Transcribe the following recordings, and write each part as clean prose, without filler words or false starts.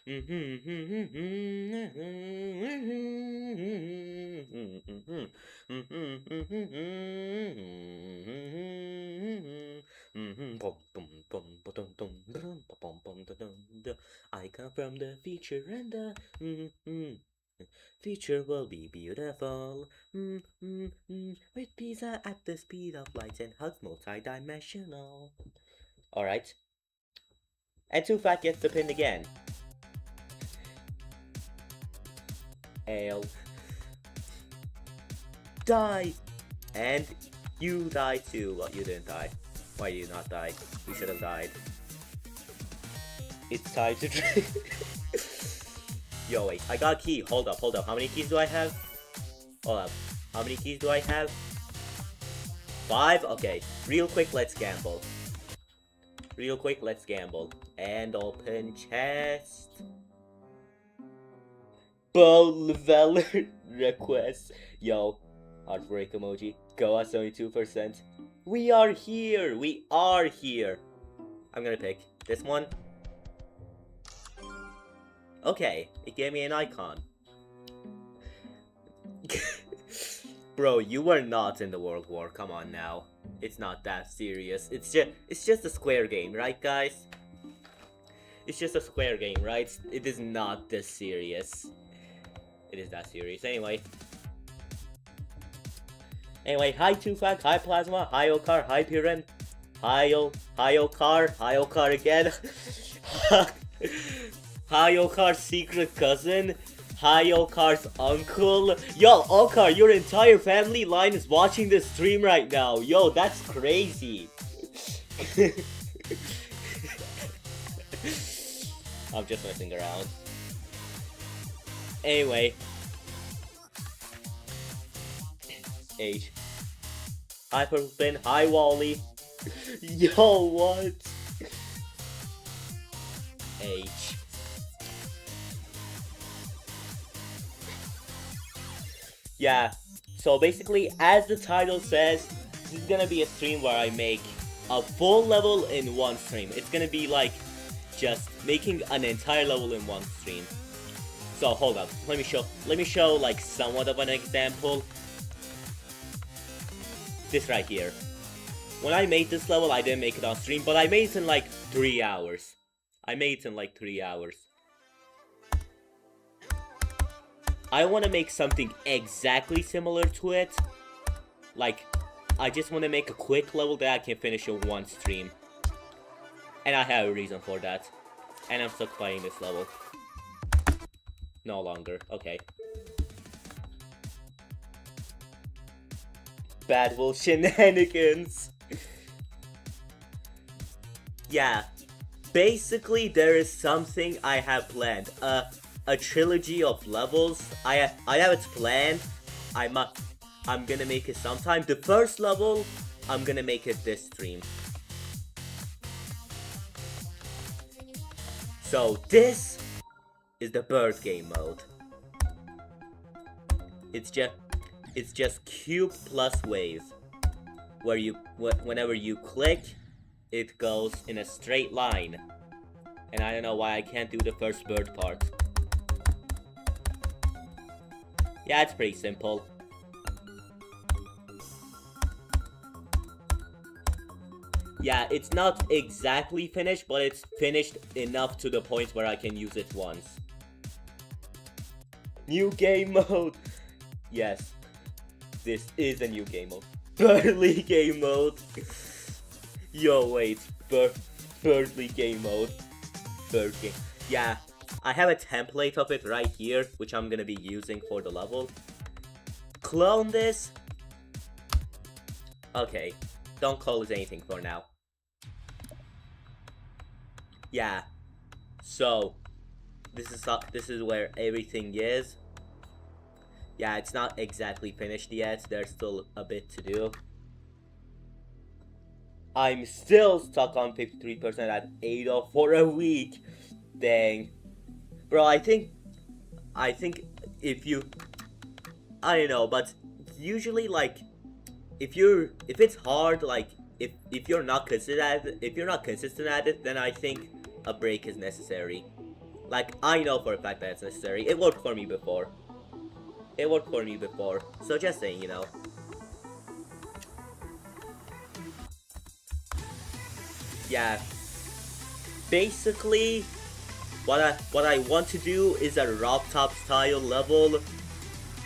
I come from the future and the future will be beautiful. With pizza at the speed of light and hugs multi-dimensional. Alright. And Too Fat gets the pin again. Ale. Die! And you die too. Well, you didn't die. Why did you not die? You should have died. It's time to drink. Yo, wait. I got a key. Hold up, hold up. How many keys do I have? Hold up. How many keys do I have? 5? Okay. Real quick, let's gamble. Real quick, let's gamble. And open chest. Goodvil request. Yo, heartbreak emoji. Go at 72%. We are here. We are here. I'm gonna pick this one. Okay, it gave me an icon. Bro, you were not in the World War. Come on now. It's not that serious. It's just a square game, right, guys? It's just a square game, right? It is not this serious. It is that serious. Anyway, hi Tufak, hi Plasma, hi Okar, hi Piran, hi Okar again. Hi Okar's secret cousin. Hi Okar's uncle. Yo, Okar, your entire family line is watching this stream right now. Yo, that's crazy. I'm just messing around. Anyway. H. Hi Purple, hi Wally. Yo, what? H. Yeah, so basically, as the title says, this is gonna be a stream where I make a full level in one stream. It's gonna be like just making an entire level in one stream. So hold up, let me show like somewhat of an example. This right here. When I made this level, I didn't make it on stream, but I made it in like 3 hours. I want to make something exactly similar to it. Like, I just want to make a quick level that I can finish in one stream. And I have a reason for that. And I'm stuck playing this level. No longer. Okay. Bad Wolf shenanigans. Yeah. Basically, there is something I have planned. A trilogy of levels. I have it planned. I'm gonna make it sometime. The first level, I'm gonna make it this stream. So this is the bird game mode. It's just cube plus wave, where whenever you click, it goes in a straight line. And I don't know why I can't do the first bird part. Yeah, it's pretty simple. Yeah, it's not exactly finished, but it's finished enough to the point where I can use it once. New game mode! Yes, this is a new game mode. Birdly game mode! Yo, wait, Birdly game mode. Bird game. Yeah, I have a template of it right here, which I'm gonna be using for the level. Clone this. Okay, don't close anything for now. Yeah, so this is where everything is. Yeah, it's not exactly finished yet. There's still a bit to do. I'm still stuck on 53% at 8 for a week. Dang. Bro, I think if you, I don't know, but usually like if it's hard, like if you're not consistent at it, then I think a break is necessary. Like, I know for a fact that it's necessary. It worked for me before. It worked for me before. So just saying, you know. Yeah. Basically, what I want to do is a rooftop style level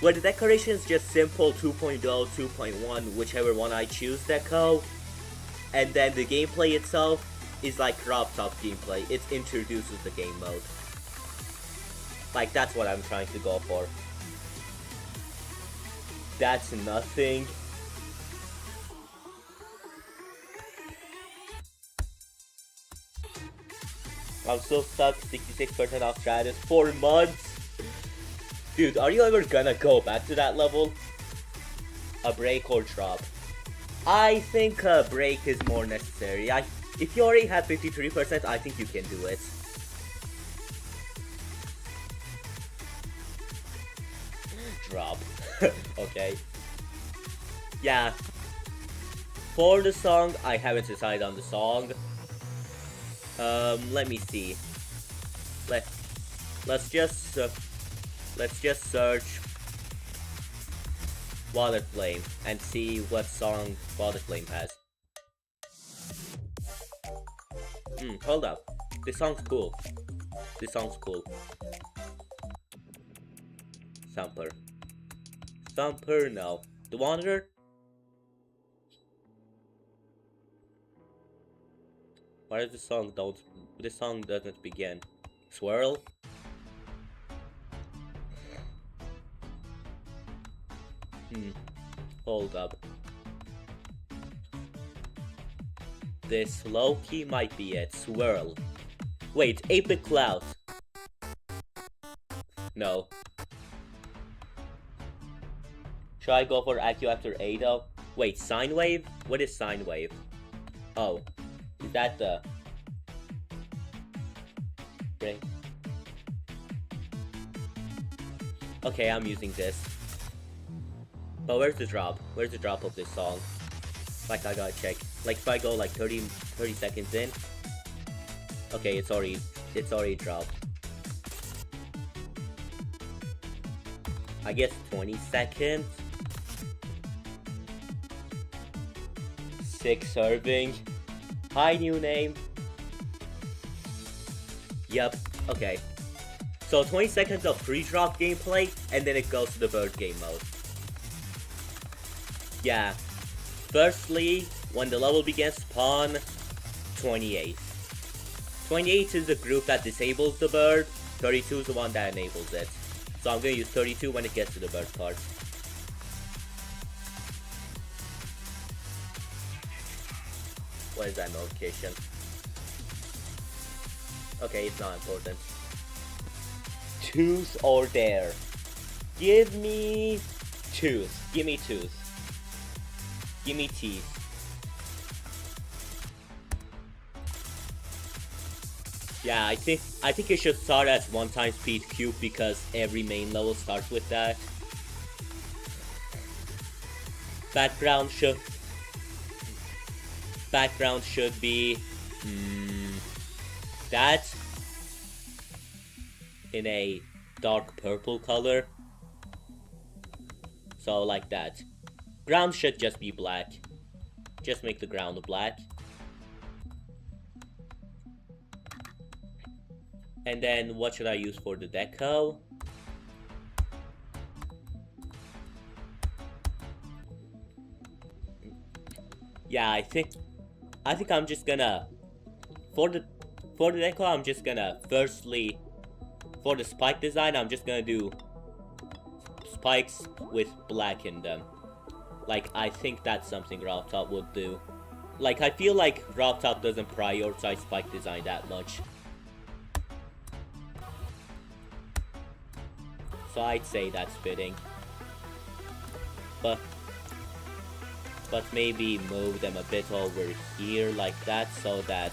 where the decoration is just simple 2.0, 2.1, whichever one I choose deco. And then the gameplay itself is like rooftop gameplay. It introduces the game mode. Like, that's what I'm trying to go for. That's nothing. I'm so stuck, 66% off Stratus, 4 months. Dude, are you ever gonna go back to that level? A break or drop? I think a break is more necessary. If you already have 53%, I think you can do it. Drop. Okay. Yeah. For the song, I haven't decided on the song. Let me see. Let's just search Water Flame and see what song Water Flame has. Hold up. This song's cool. This song's cool. Thumper. Thumper, no. The Wanderer? Why does this song doesn't begin? Swirl? Hold up. This low-key might be it. Swirl. Wait, 8-bit cloud. No. Should I go for IQ after A though? Wait, sine wave? What is sine wave? Oh. Is that the... Okay, I'm using this. But where's the drop? Where's the drop of this song? Like, I gotta check. Like, if I go like 30 seconds in. Okay, it's already dropped. I guess 20 seconds. 6 serving. Hi, new name. Yep, okay. So 20 seconds of pre-drop gameplay, and then it goes to the bird game mode. Yeah. Firstly, when the level begins, spawn 28. 28 is the group that disables the bird, 32 is the one that enables it. So I'm gonna use 32 when it gets to the bird part. What is that notification? Okay, it's not important. Tooth or dare? Give me tooth. Give me tooth. Give me teeth. Yeah, I think it should start as 1x speed cube because every main level starts with that. Background should be that in a dark purple color. So like that. Ground should just be black. Just make the ground black. And then what should I use for the deco? Yeah, I think I'm just gonna for the deco I'm just gonna firstly for the spike design I'm just gonna do spikes with black in them. Like, I think that's something Rooftop would do. Like, I feel like Rooftop doesn't prioritize spike design that much. So I'd say that's fitting. But maybe move them a bit over here like that so that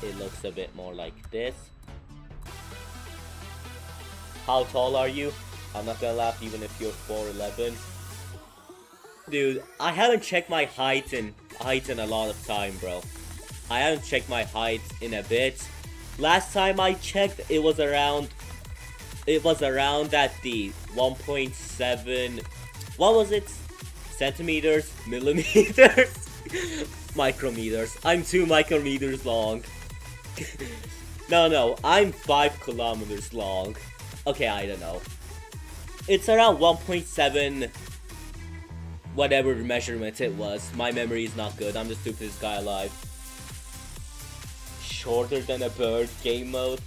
it looks a bit more like this. How tall are you? I'm not gonna laugh even if you're 4'11". Dude, I haven't checked my height in a lot of time, bro. I haven't checked my height in a bit. Last time I checked, it was around at the 1.7, what was it? Centimeters, millimeters, micrometers. I'm 2 micrometers long. No, I'm 5 kilometers long. Okay, I don't know. It's around 1.7, whatever measurement it was. My memory is not good. I'm the stupidest guy alive. Shorter than a bird game mode.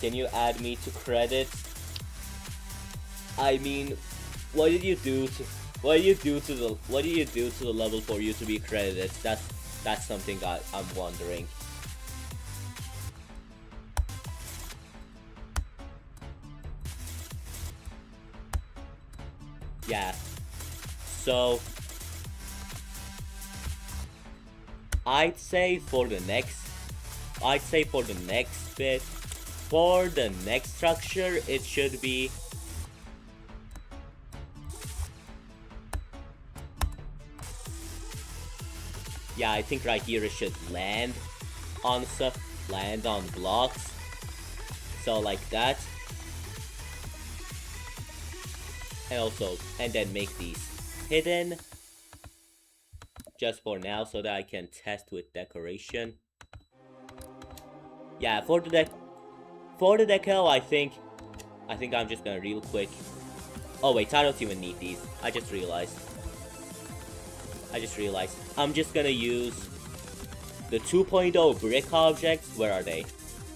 Can you add me to credits? I mean, what did you do to the level for you to be credited? That's something I'm wondering. Yeah. So I'd say for the next bit, for the next structure, it should be yeah, I think right here it should land on stuff, land on blocks. So like that. And then make these hidden just for now so that I can test with decoration. Yeah, for the decal, I think I'm just gonna real quick. Oh wait, I don't even need these. I just realized. I'm just gonna use the 2.0 brick objects. Where are they?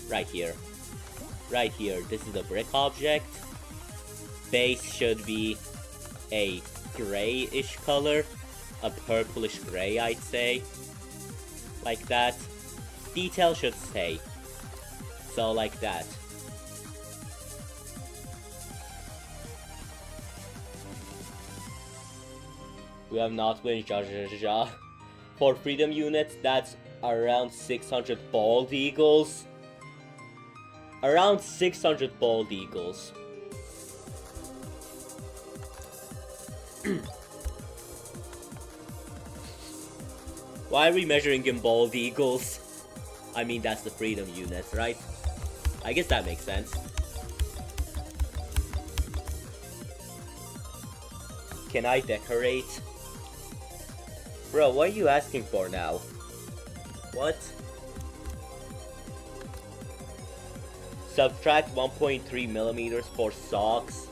Right here. This is the brick object. Base should be a grayish color, a purplish gray, I'd say. Like that. Detail should stay. So like that. We have not been Jajaja. For freedom units, that's around 600 bald eagles. Around 600 bald eagles. Why are we measuring in bald eagles? I mean, that's the freedom units, right? I guess that makes sense. Can I decorate? Bro, what are you asking for now? What? Subtract 1.3 millimeters for socks.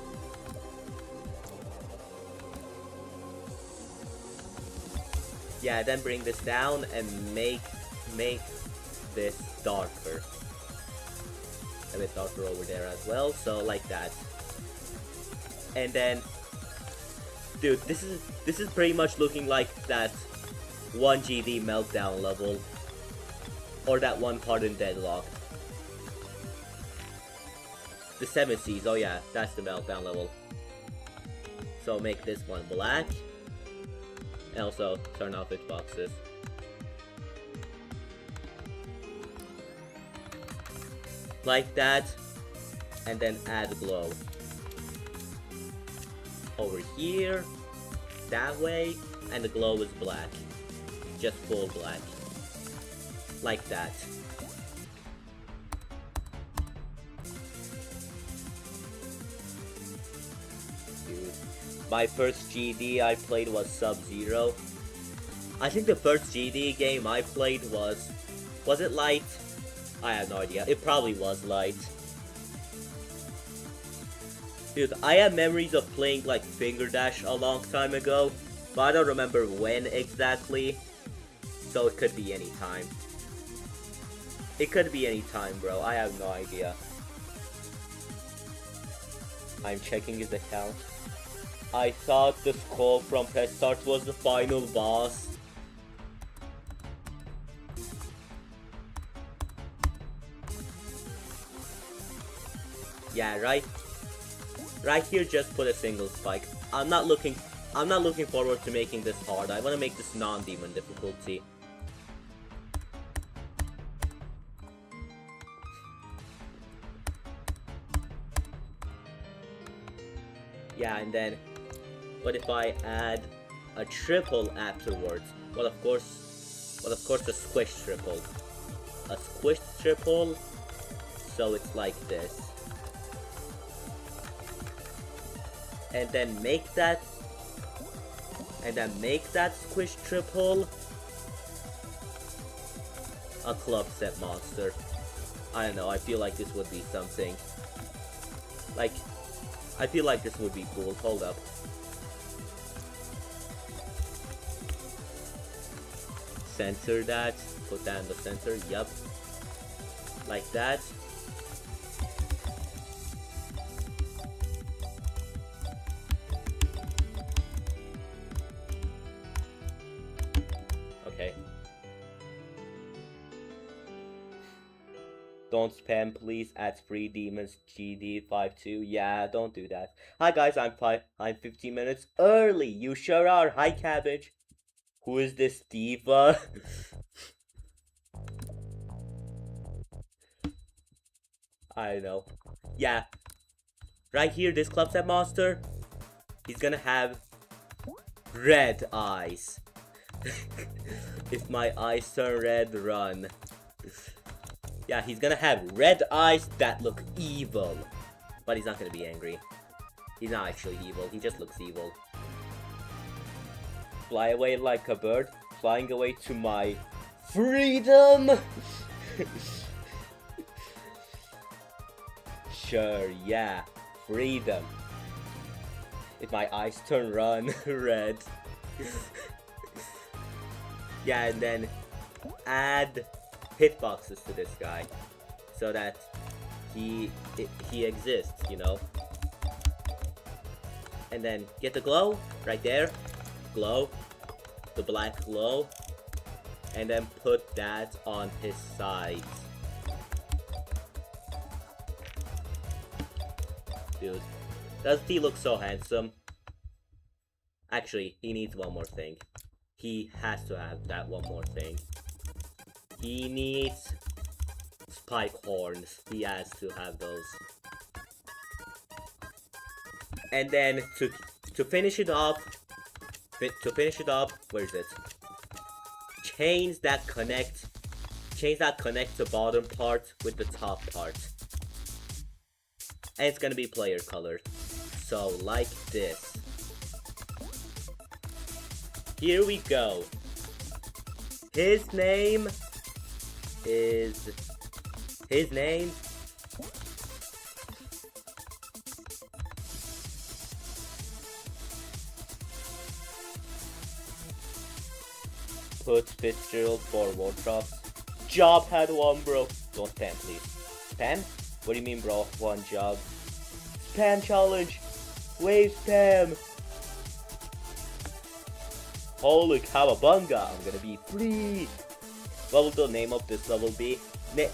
Yeah, then bring this down and make this darker. A bit darker over there as well, so like that. And then, dude, this is pretty much looking like that 1 GD meltdown level, or that one part in Deadlock. The 7 Cs, oh yeah, that's the meltdown level. So make this one black, and also turn off its boxes. Like that, and then add glow. Over here, that way, and the glow is black. Just full black. Like that. Dude. My first GD I played was Sub-Zero. I think the first GD game I played was it Light? I have no idea. It probably was Light. Dude, I have memories of playing like Finger Dash a long time ago, but I don't remember when exactly. So it could be any time. It could be any time, bro. I have no idea. I'm checking his account. I thought the skull from Pet Start was the final boss. Yeah, right here, just put a single spike. I'm not looking forward to making this hard. I want to make this non-demon difficulty. Yeah, and then what if I add a triple afterwards? Well, of course, a squish triple. A squish triple so it's like this. And then make that squish triple a club set monster. I don't know, I feel like this would be something. Like, I feel like this would be cool. Hold up. Center that. Put that in the center. Yup. Like that. Okay. Don't spam, please, at Free Demons GD52. Yeah, don't do that. Hi guys, I'm 15 minutes early. You sure are. Hi Cabbage. Who is this diva? I don't know. Yeah. Right here, this club set monster, he's gonna have red eyes. If my eyes turn red, run. Yeah, he's gonna have red eyes that look evil. But he's not gonna be angry. He's not actually evil, he just looks evil. Fly away like a bird, flying away to my freedom! Sure, yeah, freedom. If my eyes turn red. Yeah, and then add hitboxes to this guy so that he exists, you know. And then get the glow right there, glow, the black glow, and then put that on his sides. Dude, does he look so handsome? Actually, he needs one more thing. He has to have that one more thing. He needs spike horns. He has to have those. And then to finish it up, where is it? Chains that connect the bottom part with the top part. And it's gonna be player colored. So like this. Here we go. His name put Fitzgerald for Wardrops. Job had one, bro. Don't spam, please. Spam? What do you mean, bro? One job. Spam challenge. Wave spam. Holy cowabunga! I'm gonna be free. What will the name of this level be?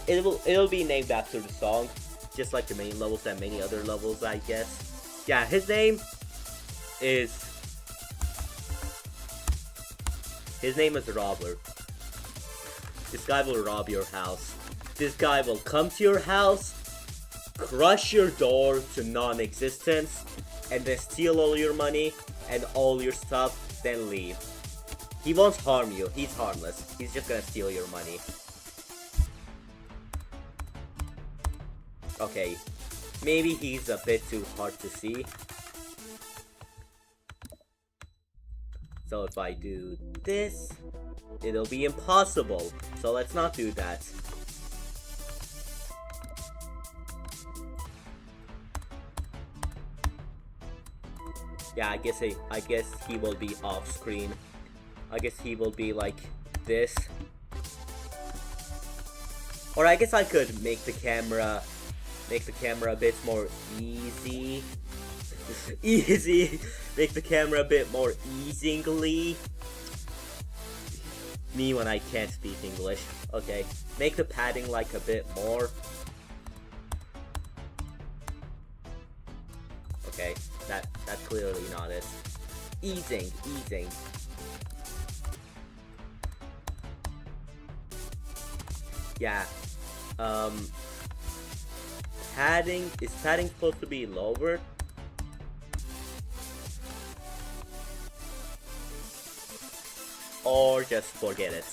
It'll be named after the song, just like the main levels and many other levels, I guess. Yeah, his name is Robber. This guy will rob your house. This guy will come to your house, crush your door to non-existence, and then steal all your money and all your stuff, then leave. He won't harm you. He's harmless. He's just gonna steal your money. Okay, maybe he's a bit too hard to see. So if I do this, it'll be impossible. So let's not do that. Yeah, I guess he will be off screen. I guess he will be like this. Or I guess I could make the camera a bit more easy. Make the camera a bit more easingly. Me when I can't speak English. Okay. Make the padding like a bit more. Okay. That's clearly not it. Easing. Yeah. Padding, is padding supposed to be lower? Or just forget it.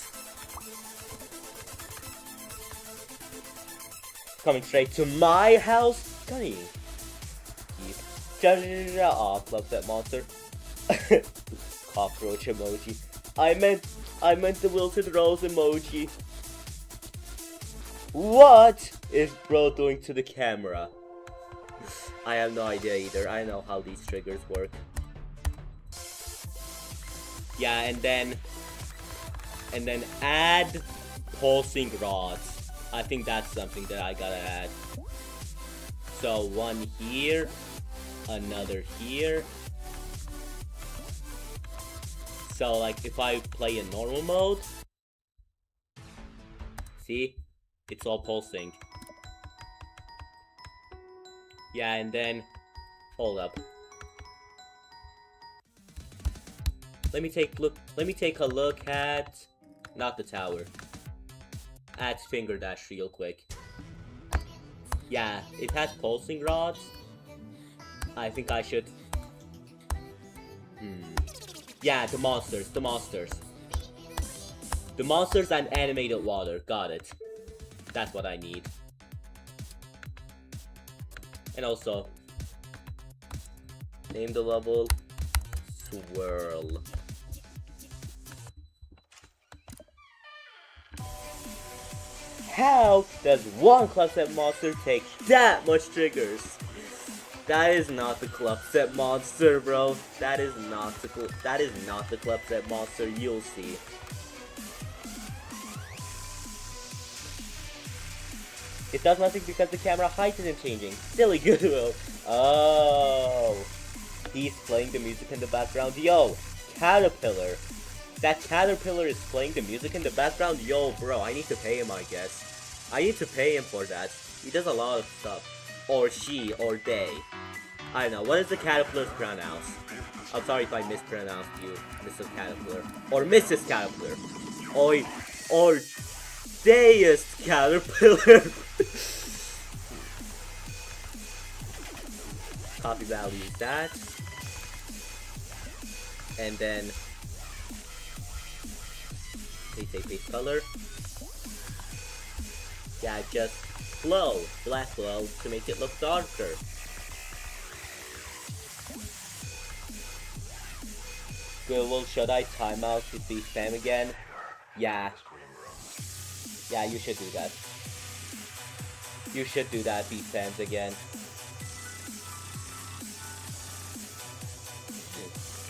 coming straight to my house. Gunny. Oh, love that monster. Cockroach emoji. I meant the Wilted Rose emoji. What is bro doing to the camera? I have no idea either. I know how these triggers work. Yeah, and then add pulsing rods. I think that's something that I gotta add. So one here, another here. So like if I play in normal mode, see, it's all pulsing. Yeah, and then hold up. Let me take a look at not the tower. At Finger Dash real quick. Yeah, it has pulsing rods. I think I should. Yeah, the monsters. The monsters and animated water. Got it. That's what I need. And also, name the level Swirl. How does one club set monster take that much triggers? That is not the club set monster, bro. That is not the club set monster. You'll see. It does nothing because the camera height isn't changing. Silly Goodvil. Oh, he's playing the music in the background. Yo, Caterpillar. That Caterpillar is playing the music in the background? Yo, bro, I need to pay him, I guess. I need to pay him for that. He does a lot of stuff. Or she, or they. I don't know. What is the Caterpillar's pronounce? I'm sorry if I mispronounced you, Mrs. Caterpillar. Or Mrs. Caterpillar. Or Deist Caterpillar. Copy value that. And then paste color. Yeah, just black glow to make it look darker. Goodvil, should I time out to see Sam again? Yeah. Yeah, you should do that. You should do that, beat Sam's again.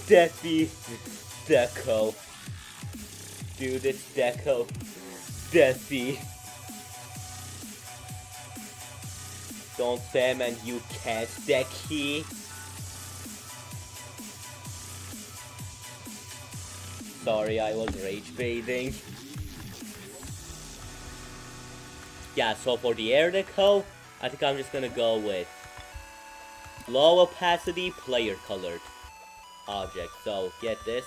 Deathby. Deco. Dude, it's Deco. Deathby. Don't Sam and you can't Decky. Sorry, I was rage baiting. Yeah, so for the air deco, I think I'm just gonna go with low opacity, player colored object. So get this,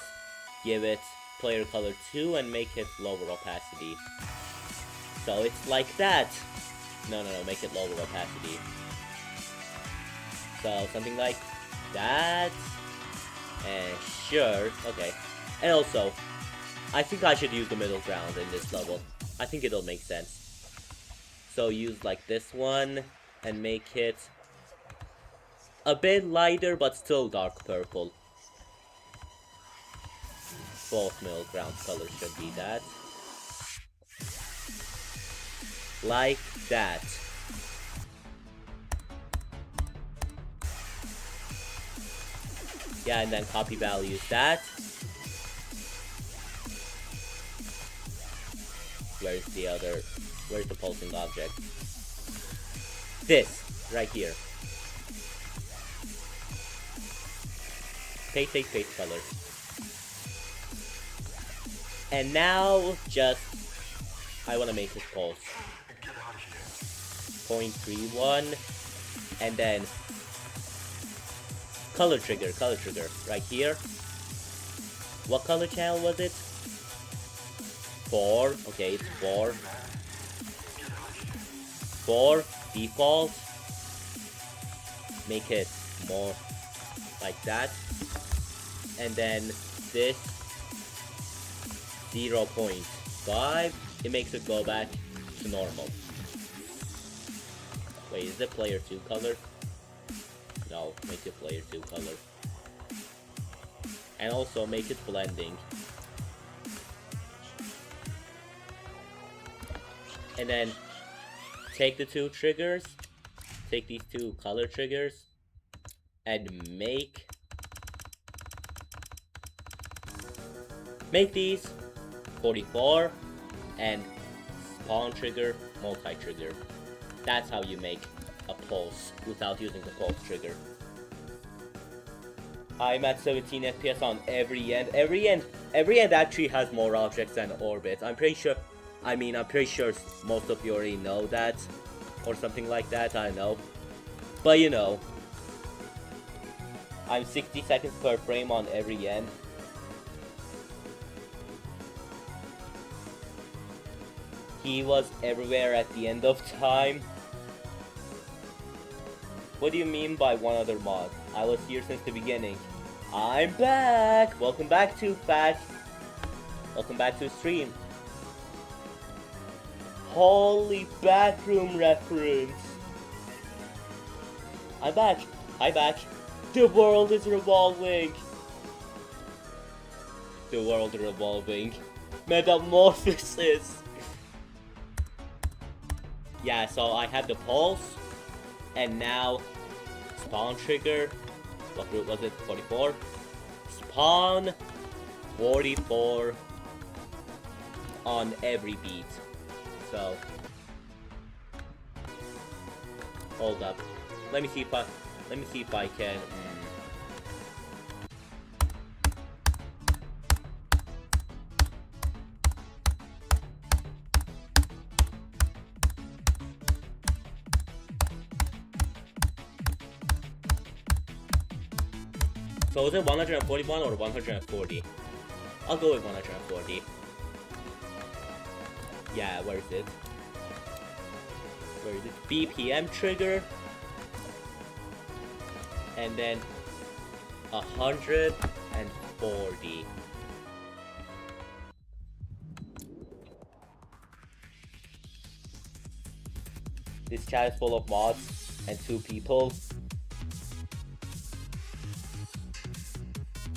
give it player color 2 and make it lower opacity. So it's like that. No, make it lower opacity. So something like that. And sure, okay. And also, I think I should use the middle ground in this level. I think it'll make sense. So use like this one and make it a bit lighter but still dark purple. Both middle ground colors should be that. Like that. Yeah, and then copy values that. Where's the pulsing object? This, right here. Paste color. And now, I want to make it pulse. 0.31, and then color trigger, right here. What color channel was it? 4, okay, it's 4. 4, default. Make it more like that. And then this 0.5, it makes it go back to normal. Wait, is it player 2 color? No, make it player 2 color. And also make it blending. And then take the two triggers, take these two color triggers, and make these 44 and spawn trigger, multi-trigger. That's how you make a pulse without using the pulse trigger. I'm at 17 FPS on every end. Every end actually has more objects than orbit. I'm pretty sure most of you already know that, or something like that, I don't know. But you know, I'm 60 seconds per frame on every end. He was everywhere at the end of time. What do you mean by one other mod? I was here since the beginning. I'm back! Welcome back to Fat. Welcome back to stream. Holy backroom reference. I'm back. Hi back. The world is revolving. The world revolving. Metamorphosis. Yeah, so I had the pulse, and now spawn trigger. What route was it? 44. Spawn 44 on every beat. So hold up. Let me see if I can. So is it 141 or 140? I'll go with 140. Yeah, where is it? Where is it? BPM trigger. And then 140. This chat is full of mods and 2 people.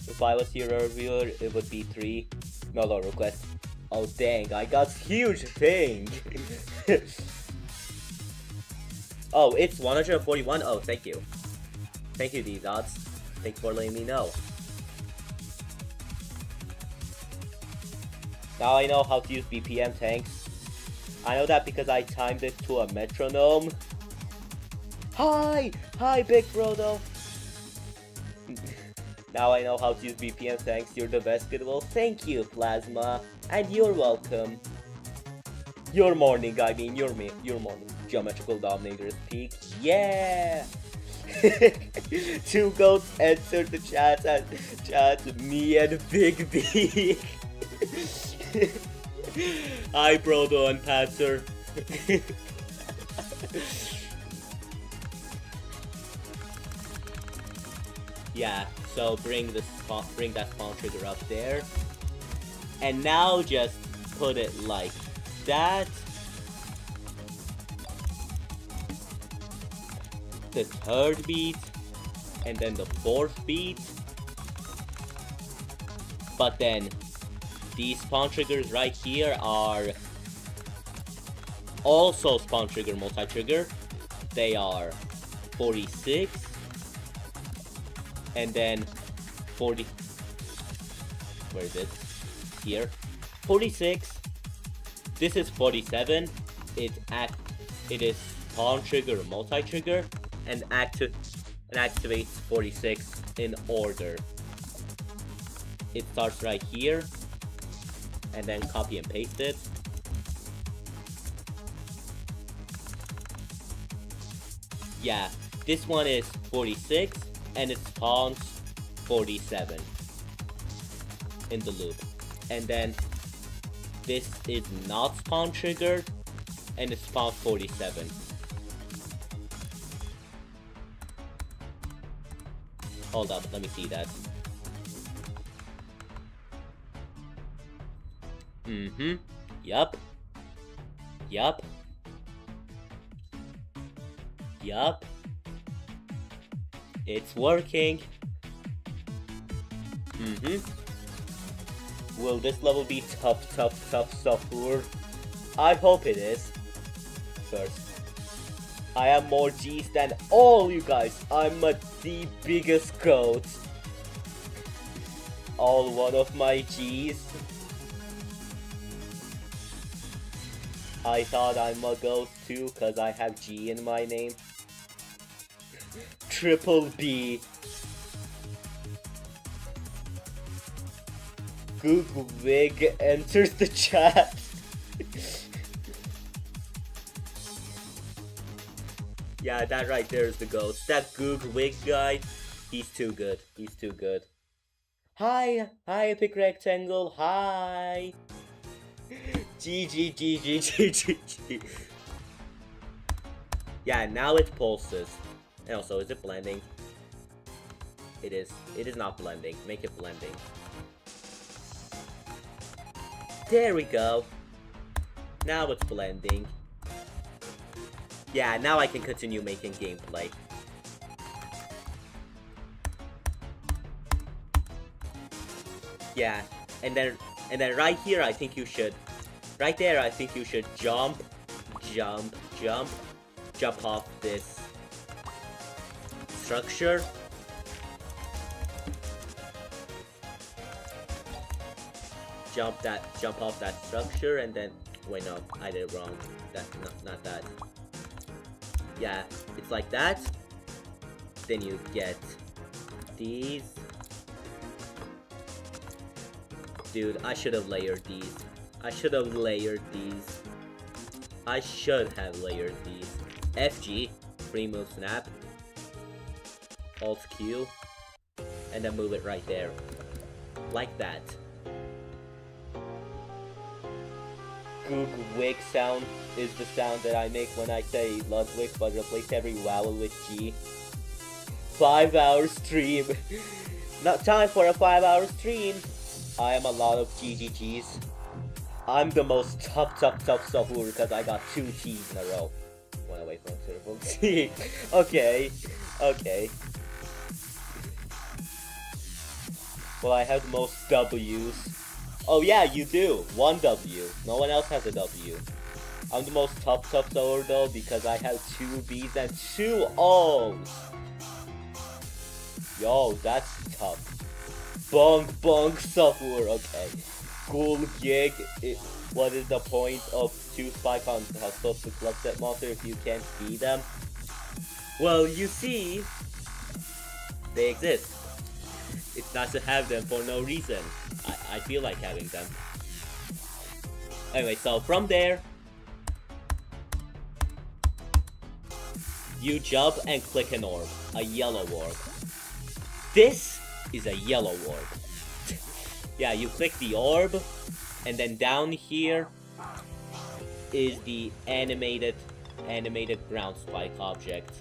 If I was here earlier, it would be 3. No request. Oh dang, I got huge thing. Oh, it's 141. Oh, thank you. Thank you, these odds. Thanks for letting me know. Now I know how to use BPM tanks. I know that because I timed it to a metronome. Hi, Big Frodo. Now I know how to use BPM tanks. You're the best, Goodvil. Thank you, Plasma. And you're welcome. Your morning. Geometrical Dominator's Peak. Yeah! 2 goats entered the chat. Me and Big B. Hi, Brodo and Panzer. Yeah, so bring that spawn trigger up there. And now just put it like that. The 3rd beat, and then the 4th beat. But then these spawn triggers right here are also spawn trigger, multi-trigger. They are 46 and then 40. Where is it? Here. 46. This is 47. It is spawn trigger, multi-trigger, and activates 46 in order. It starts right here, and then copy and paste it. Yeah, this one is 46, and it spawns 47 in the loop. And then this is not spawn triggered, and it spawns 47. Hold up, let me see that. Yup. Yup. It's working. Will this level be tough software? I hope it is. First, I have more G's than all you guys. I'm the biggest goat. All one of my G's. I thought I'm a goat too, cause I have G in my name. Triple B. Goodvil enters the chat. Yeah, that right there is the ghost. That Goodvil guy, he's too good. He's too good. Hi, Epic Rectangle. Hi. GG. Yeah, now it pulses. And also, is it blending? It is. It is not blending. Make it blending. There we go. Now it's blending. Yeah, now I can continue making gameplay. Yeah, and then right here I think you should, right there I think you should jump off this structure. Jump off that structure, and then wait, no, I did it wrong. That's not that. Yeah, it's like that. Then you get these. Dude, I should have layered these. I should have layered these. FG, free move snap. Alt Q. And then move it right there. Like that. Googwick sound is the sound that I make when I say Ludwig, but replace every vowel with G. 5-hour stream. Not time for a 5-hour stream. I am a lot of GGGs. I'm the most top software because I got 2 T's in a row. One away from Triple T. Okay. Well, I have the most W's. Oh yeah, you do. 1 W. No one else has a W. I'm the most top software though because I have 2 B's and 2 O's. Yo, that's tough. Bong software. Okay. Cool gig. What is the point of 2 spike on hustles to collect that monster if you can't see them? Well, you see, they exist. It's nice to have them for no reason. I feel like having them. Anyway, so from there, you jump and click an orb. A yellow orb. This is a yellow orb. Yeah, you click the orb, and then down here is the animated ground spike object.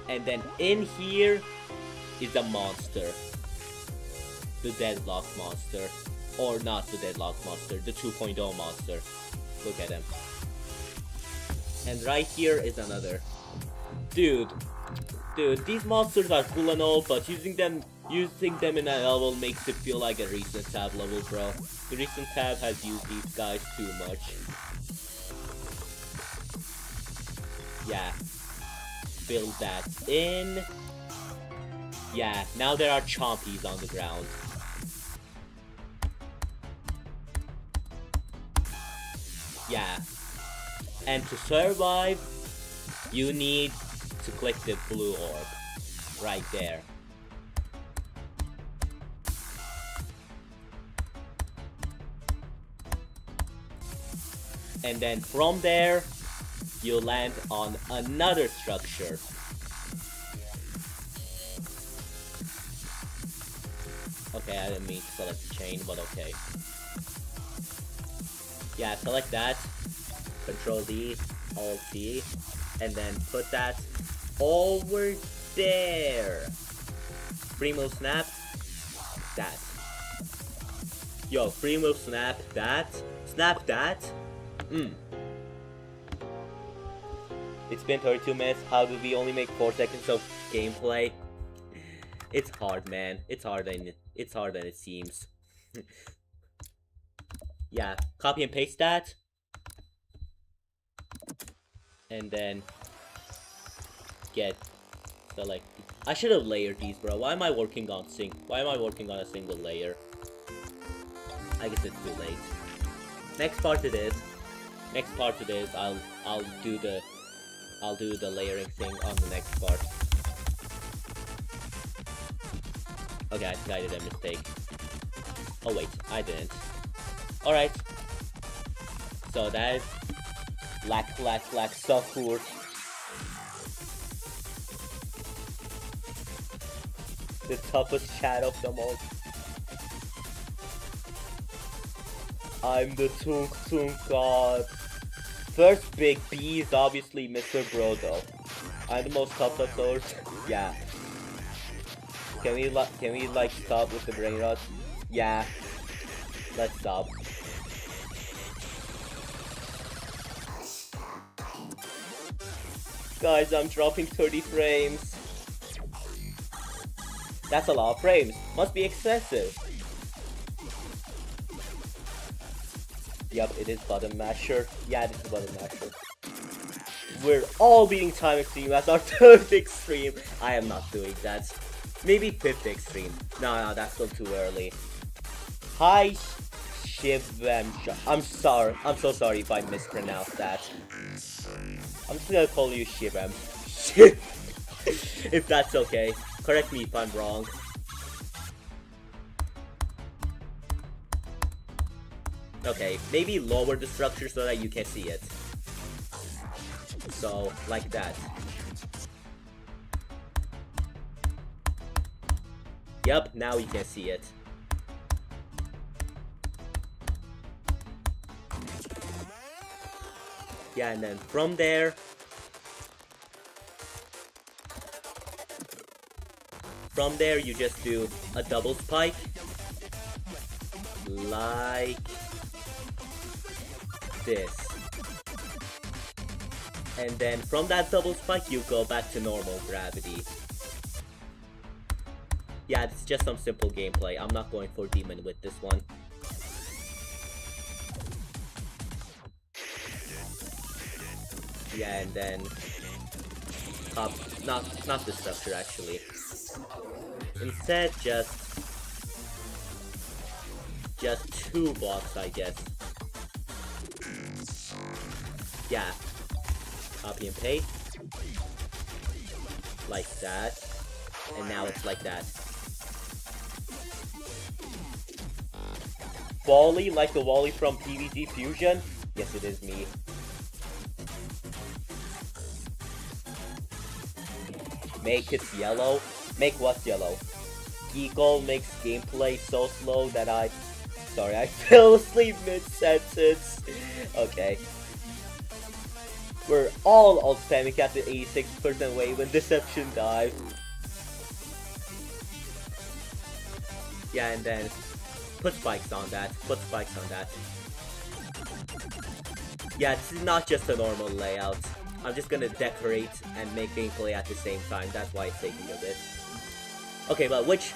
And then in here is a monster. The deadlock monster. Or not the deadlock monster, the 2.0 monster. Look at him. And right here is another. Dude, these monsters are cool and all, but using them in a level makes it feel like a recent tab level, bro. The recent tab has used these guys too much. Yeah. Build that in. Yeah, now there are chompies on the ground. Yeah. And to survive, you need to click the blue orb. Right there. And then from there, you land on another structure. Okay, I didn't mean to select the chain, but okay. Yeah, select that. Control D, Alt T, and then put that over there. Free move snap. That. Yo, free move snap that. Snap that. It's been 32 minutes. How do we only make 4 seconds of gameplay? It's hard, man. It's harder than it seems. Yeah, copy and paste that. And then get select. I should have layered these, bro. Why am I working on a single layer? I guess it's too late. Next part to this, I'll do the layering thing on the next part. Okay, I think I did a mistake. Oh wait, I didn't. Alright. So that is lack support. The toughest chat of them all. I'm the Tunk God. First big B is obviously Mr. Brodo. I'm the most tough of those. Yeah. Can we like stop with the brain rot? Yeah. Let's stop. Guys, I'm dropping 30 frames. That's a lot of frames. Must be excessive. Yup, it is button masher. Yeah, this is button masher. We're all beating time extreme as our 3rd extreme. I am not doing that. Maybe 5th extreme. No, that's still too early. Hi, Shivamsha. I'm sorry. I'm so sorry if I mispronounced that. I'm just gonna call you Shivam. If that's okay. Correct me if I'm wrong. Okay, maybe lower the structure so that you can see it. So, like that. Yup, now you can see it. Yeah, and then from there... From there, you just do a double spike. Like... this. And then from that double spike, you go back to normal gravity. Yeah, it's just some simple gameplay. I'm not going for demon with this one. Yeah, and then not the structure actually. Instead, just 2 blocks, I guess. Yeah. Copy and paste. Like that. And now it's like that. Wally, like the Wally from PvG Fusion? Yes, it is me. Make it yellow? Make what yellow? Geekle makes gameplay so slow that Sorry, I fell asleep mid-sentence. Okay. We're all spamming at the 86% wave when Deception dive. Yeah, and then put spikes on that. Yeah, this is not just a normal layout. I'm just gonna decorate and make gameplay at the same time. That's why it's taking a bit. Okay, but which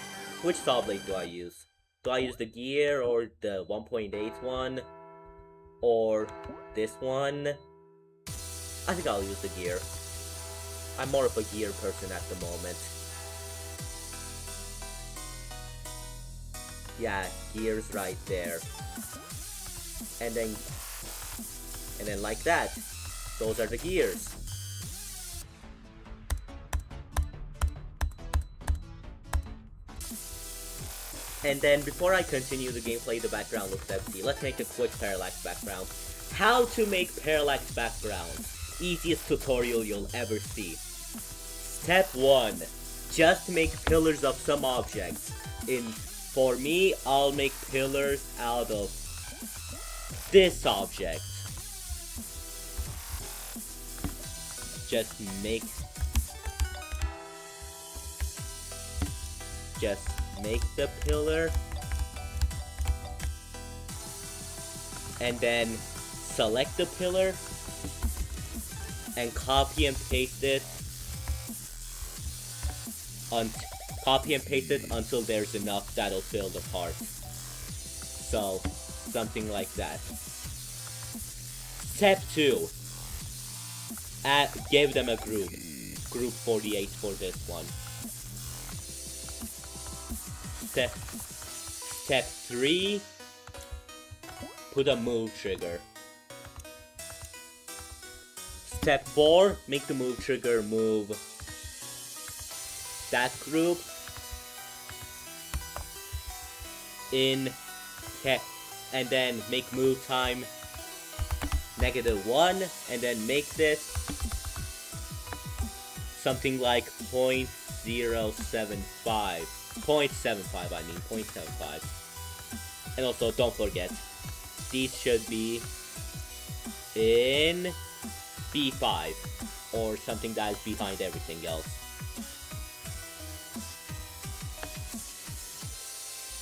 saw blade do I use? Do I use the gear or the 1.8 one? Or this one? I think I'll use the gear. I'm more of a gear person at the moment. Yeah, gears right there. And then like that. Those are the gears. And then before I continue the gameplay, the background looks empty. Let's make a quick parallax background. How to make parallax background. Easiest tutorial you'll ever see. Step 1. Just make pillars of some objects. For me, I'll make pillars out of this object. Just make the pillar and then select the pillar and copy and paste it until there's enough that'll fill the part. So, something like that. Step 2. Give them a group. Group 48 for this one. Step 3. Put a move trigger. Step 4. Make the move trigger move that group in and then make move time -1 and then make this something like 0.075 0.75 I mean 0.75. And also don't forget, these should be in B5 or something that is behind everything else.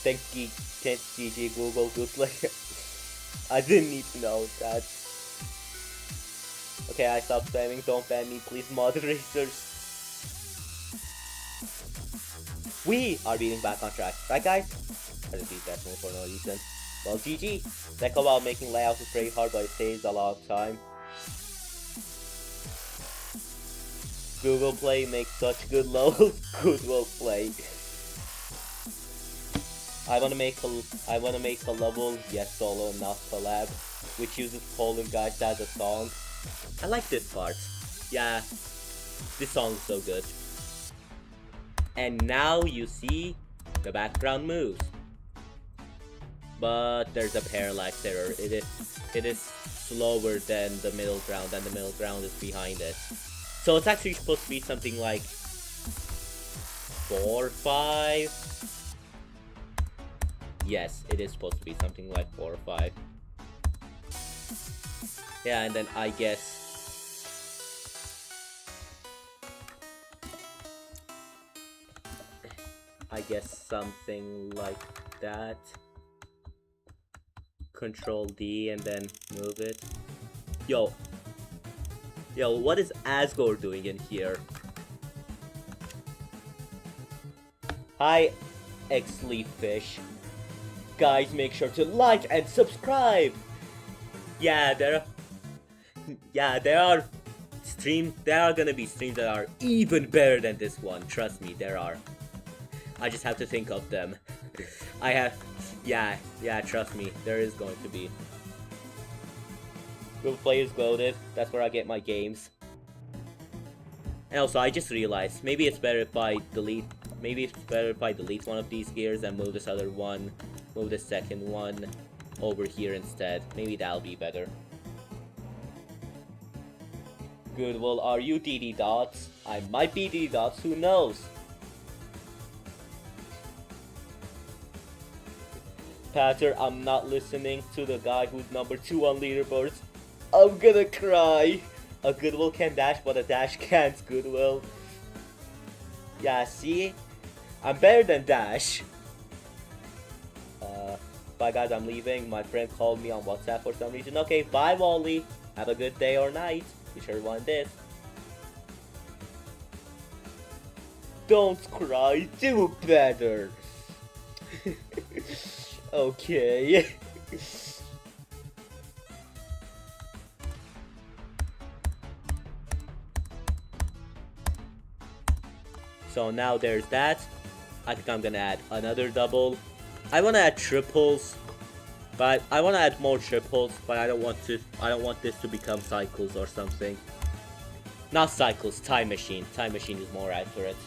Thank GG Google Goodvil. I didn't need to know that. Okay, I stopped spamming. Don't ban me, please, moderators. We are beating back on track, right, guys? I just beat that one for no reason. Well, GG. Like about making layouts is very hard, but it saves a lot of time. Google Play makes such good levels. Goodvil Play. I wanna make a level, yes, solo, not collab, which uses Poland Guys as a song. I like this part. Yeah, this song is so good. And now you see the background moves. But there's a parallax error. It is slower than the middle ground, and the middle ground is behind it. So it's actually supposed to be something like 4 or 5. Yes, it is supposed to be something like 4 or 5. Yeah, and then I guess something like that. Control D and then move it. Yo, what is Asgore doing in here? Hi, Xleaffish. Guys, make sure to like and subscribe. Yeah, there are gonna be streams that are even better than this one. Trust me, there are. I just have to think of them. Yeah, trust me, there is going to be. Google Play is loaded. That's where I get my games. And also, I just realized maybe it's better if I delete. Maybe it's better if I delete one of these gears and move this other one. Move the second one over here instead. Maybe that'll be better. Goodvil, are you DD Dots? I might be DD Dots, who knows? Patter, I'm not listening to the guy who's number 2 on leaderboards. I'm gonna cry. A Goodvil can dash, but a dash can't, Goodvil. Yeah, see? I'm better than Dash. Bye guys, I'm leaving. My friend called me on WhatsApp for some reason. Okay, bye Wally. Have a good day or night. You sure want this. Don't cry, do better. Okay. So now there's that. I think I'm gonna add another double. I wanna add triples, but I wanna add more triples, but I don't want this to become cycles or something. Not cycles, time machine. Time machine is more accurate.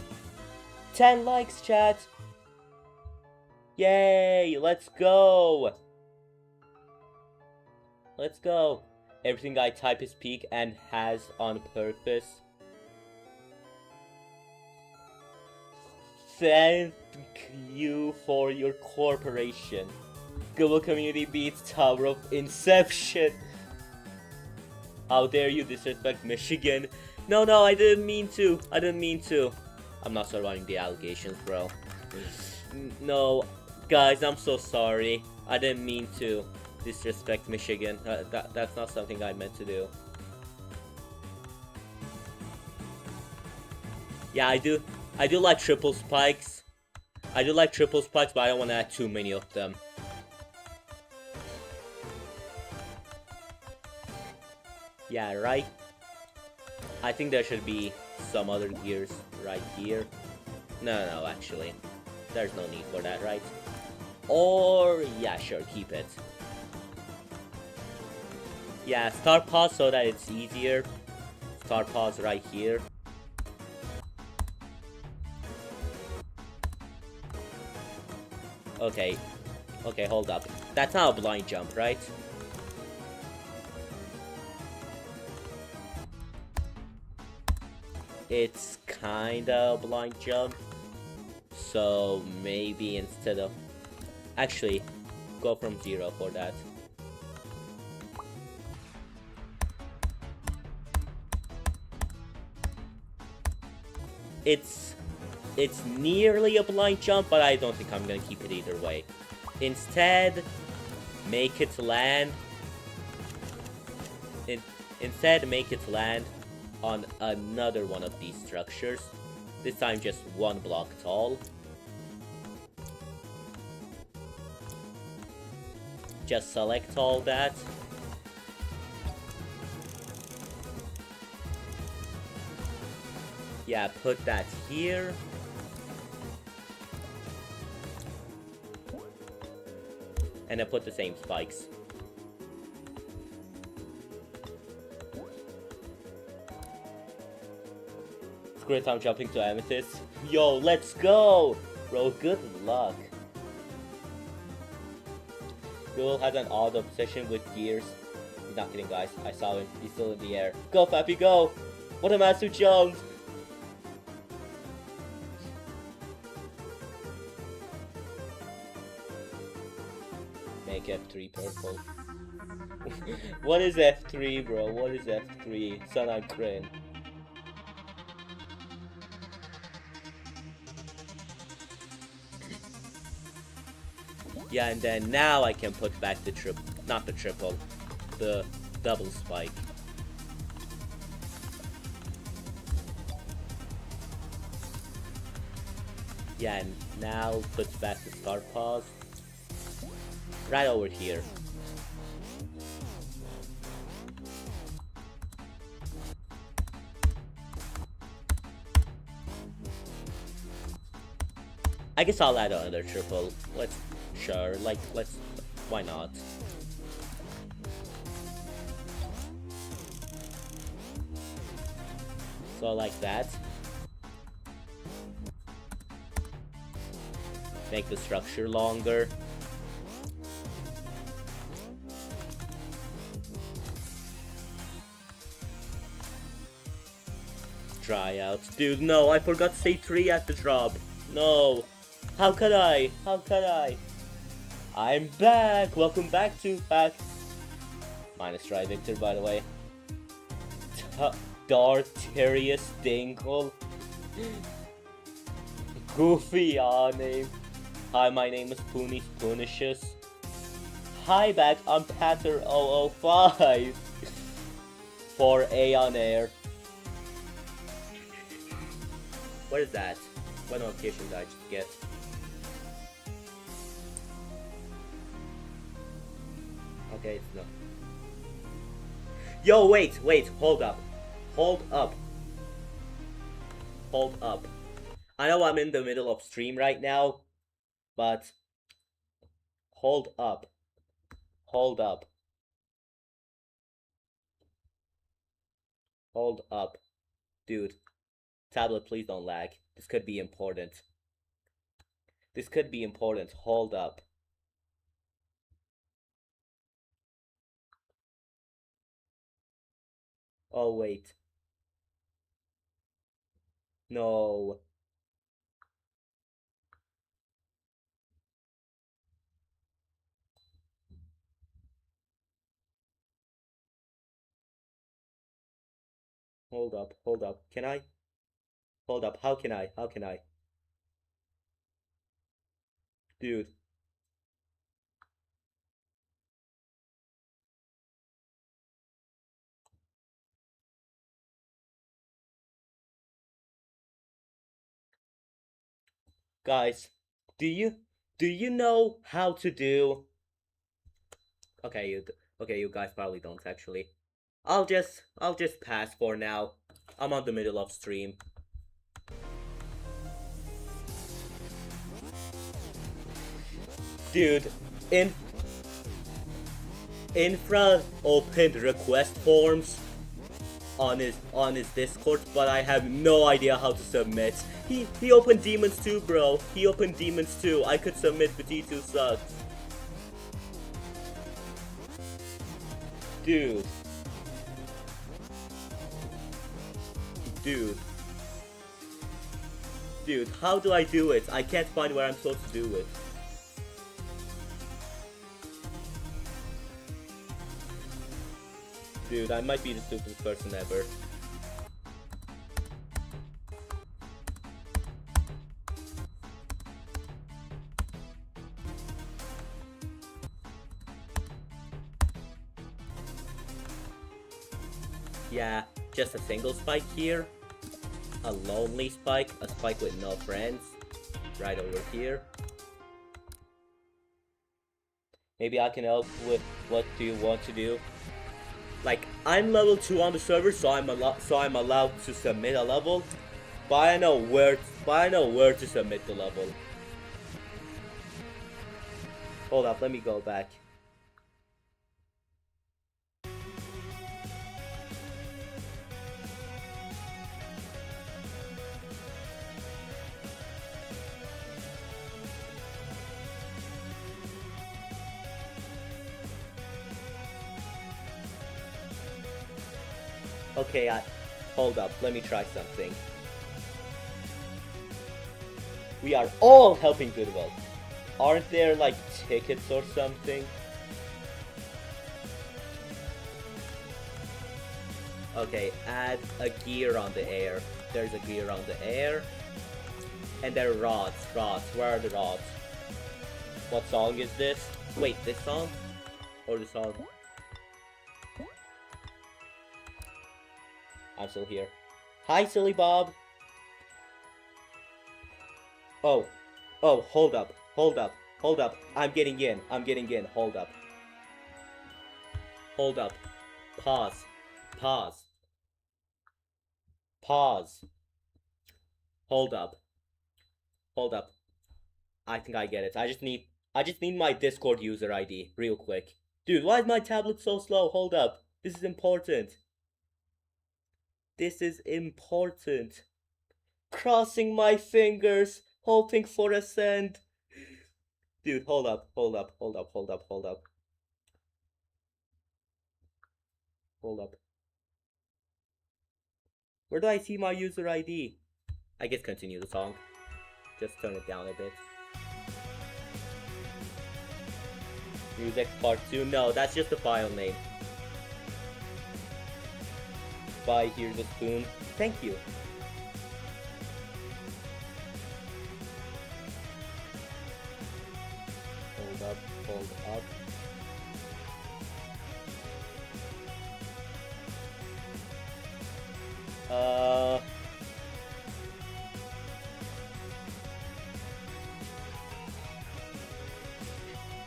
10 likes, chat. Yay, let's go. Let's go. Everything I type is peak and has on purpose. Thank you for your cooperation. Global community beats Tower of Inception. How dare you disrespect Michigan? No, I didn't mean to. I'm not surviving the allegations, bro. No, guys, I'm so sorry. I didn't mean to disrespect Michigan. That's not something I meant to do. Yeah, I do like triple spikes. I do like triple spikes, but I don't want to add too many of them. Yeah, right? I think there should be some other gears right here. No, actually. There's no need for that, right? Or, yeah, sure, keep it. Yeah, start pause so that it's easier. Start pause right here. Okay. Okay, hold up. That's not a blind jump, right? It's kinda a blind jump. So maybe instead of... Actually, go from 0 for that. It's nearly a blind jump, but I don't think I'm gonna keep it either way. Instead, make it land. Instead, make it land on another one of these structures. This time just one block tall. Just select all that. Yeah, put that here. And then put the same spikes. It's great time jumping to Amethyst. Yo, let's go! Bro, good luck. Goodvil has an odd obsession with gears. He's not kidding, guys. I saw him. He's still in the air. Go, Fappy, go! What a massive jump! Make F3 purple. What is F3, bro? What is F3? Son of Crin. Yeah, and then now I can put back the not the triple, the double spike. Yeah, and now put back the start pause. Right over here. I guess I'll add another triple. Sure, why not? So like that. Make the structure longer. Dry out. Dude, no, I forgot to say 3 at the drop. No. How could I? How could I? I'm back! Welcome back to back. Minus try Victor, by the way. Darterius Dingle. Goofy name. Hi, my name is Poony Spoonicious. Hi back, I'm Patter005. For A on air. What is that? What notification did I just get? Okay, it's not. Yo, wait, hold up. Hold up. Hold up. I know I'm in the middle of stream right now, but hold up. Hold up. Hold up. Dude, tablet, please don't lag. This could be important. This could be important. Hold up. Oh, wait. No. Hold up. Hold up. Can I? Hold up. How can I? How can I? Dude. Guys, do you know how to do? Okay, you guys probably don't actually. I'll just pass for now. I'm on the middle of stream. Dude, in Infra opened request forms on his Discord, but I have no idea how to submit. He opened Demons too, bro. He opened Demons too. I could submit, but T2 sucks. Dude. Dude. Dude, how do I do it? I can't find where I'm supposed to do it. Dude, I might be the stupidest person ever. Yeah, just a single spike here. A lonely spike, a spike with no friends. Right over here. Maybe I can help with what do you want to do. Like, I'm level 2 on the server, so I'm allowed to submit a level, but I know where to submit the level. Hold up, let me go back. Okay, hold up, let me try something. We are all helping Goodvil. Aren't there like tickets or something? Okay, add a gear on the air. There's a gear on the air. And there are rods. Where are the rods? What song is this? Wait, this song? Or the song? I'm still here. Hi, Silly Bob. Oh, hold up. I'm getting in. Hold up. Pause. Hold up. I think I get it. I just need my Discord user ID real quick. Dude, why is my tablet so slow? Hold up. This is important. Crossing my fingers, hoping for a send. Dude, hold up. Where do I see my user ID? I guess continue the song. Just turn it down a bit. Music part 2. No, that's just the file name. Bye, here's a spoon. Thank you. Hold up.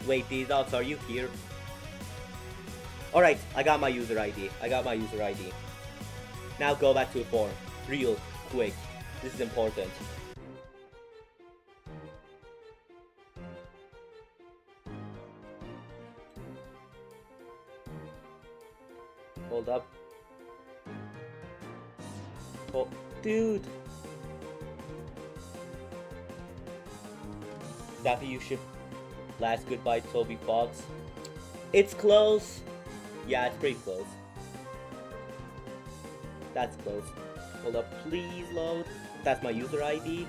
Wait, these outs, are you here? Alright, I got my user ID. Now go back to the form. Real quick. This is important. Hold up. Oh, dude. Daffy, you should last goodbye, Toby Fox. It's close. Yeah, it's pretty close. That's close. Hold up, please load. That's my user ID.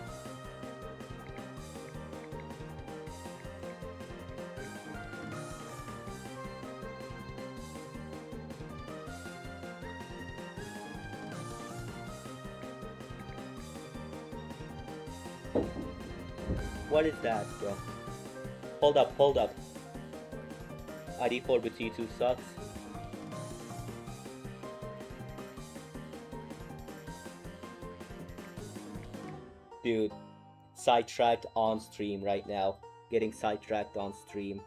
What is that, bro? Hold up. ID 4 with T2 sucks. Dude, sidetracked on stream right now. Getting sidetracked on stream.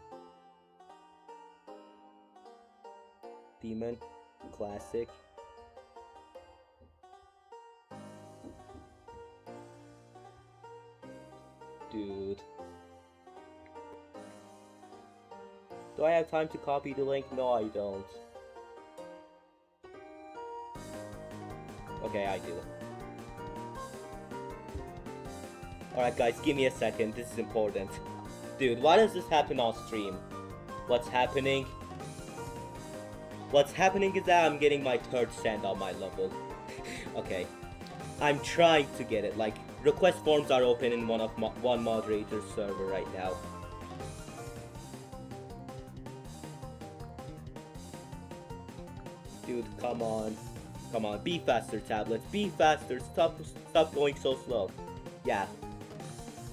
Demon, classic. Dude. Do I have time to copy the link? No, I don't. Okay, I do. Alright guys, give me a second, this is important. Dude, why does this happen on stream? What's happening? What's happening is that I'm getting my third sand on my level. Okay. I'm trying to get it, like, request forms are open in one moderator's server right now. Dude, come on. Come on, be faster, tablets. Be faster. Stop going so slow. Yeah.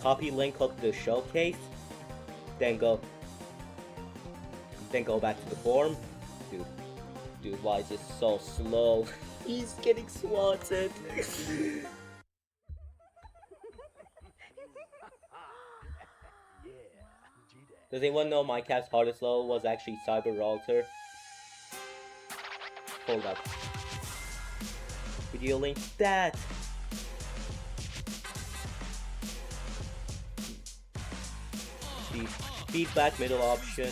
Copy link of the showcase. Then go back to the form. Dude, why is this so slow? He's getting swatted. Does anyone know Minecraft's hardest level was actually Cyber Altar? Hold up. Could you link that? Feedback middle option.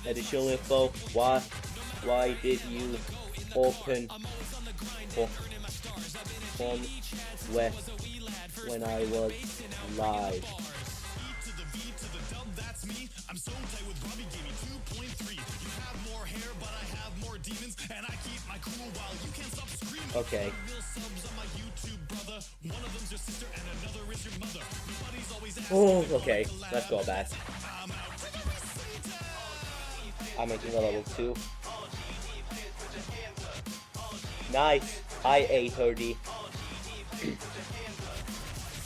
Additional info. Why did you open form when I was live? I'm so tight with Robbie gave me 2.3. You have more hair, but I have more demons, and I keep my cool while you can't stop screaming. Okay. Oh, okay. Let's go back. I'm making a level 2. Nice. Hi, A30.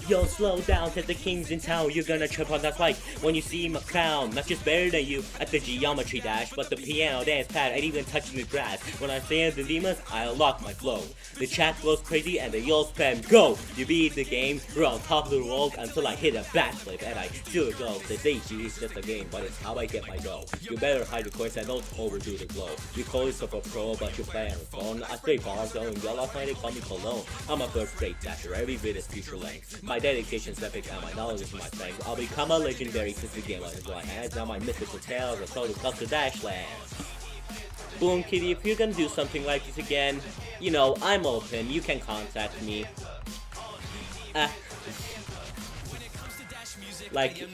Yo, slow down, cause the king's in town. You're gonna trip on that fight when you see him a clown. Not just better than you at the geometry dash, but the piano dance pad ain't even touching the grass. When I stand the demons, I unlock my flow. The chat goes crazy and the yell spam go. You beat the game, we're on top of the world until I hit a backflip and I still go. They say G is just a game, but it's how I get my dough. You better hide the coins and don't overdo the glow. You call yourself a pro, but you play on the phone. I stay bars going well last night, they call me Cologne. I'm a first grade dasher, every bit is future length. My dedication's epic and my knowledge is my strength. I'll become a legendary since the game was in my hands. Now my mythical tales are total across the Dashland. Boom Kitty, if you're gonna do something like this again, you know, I'm open, you can contact me. Like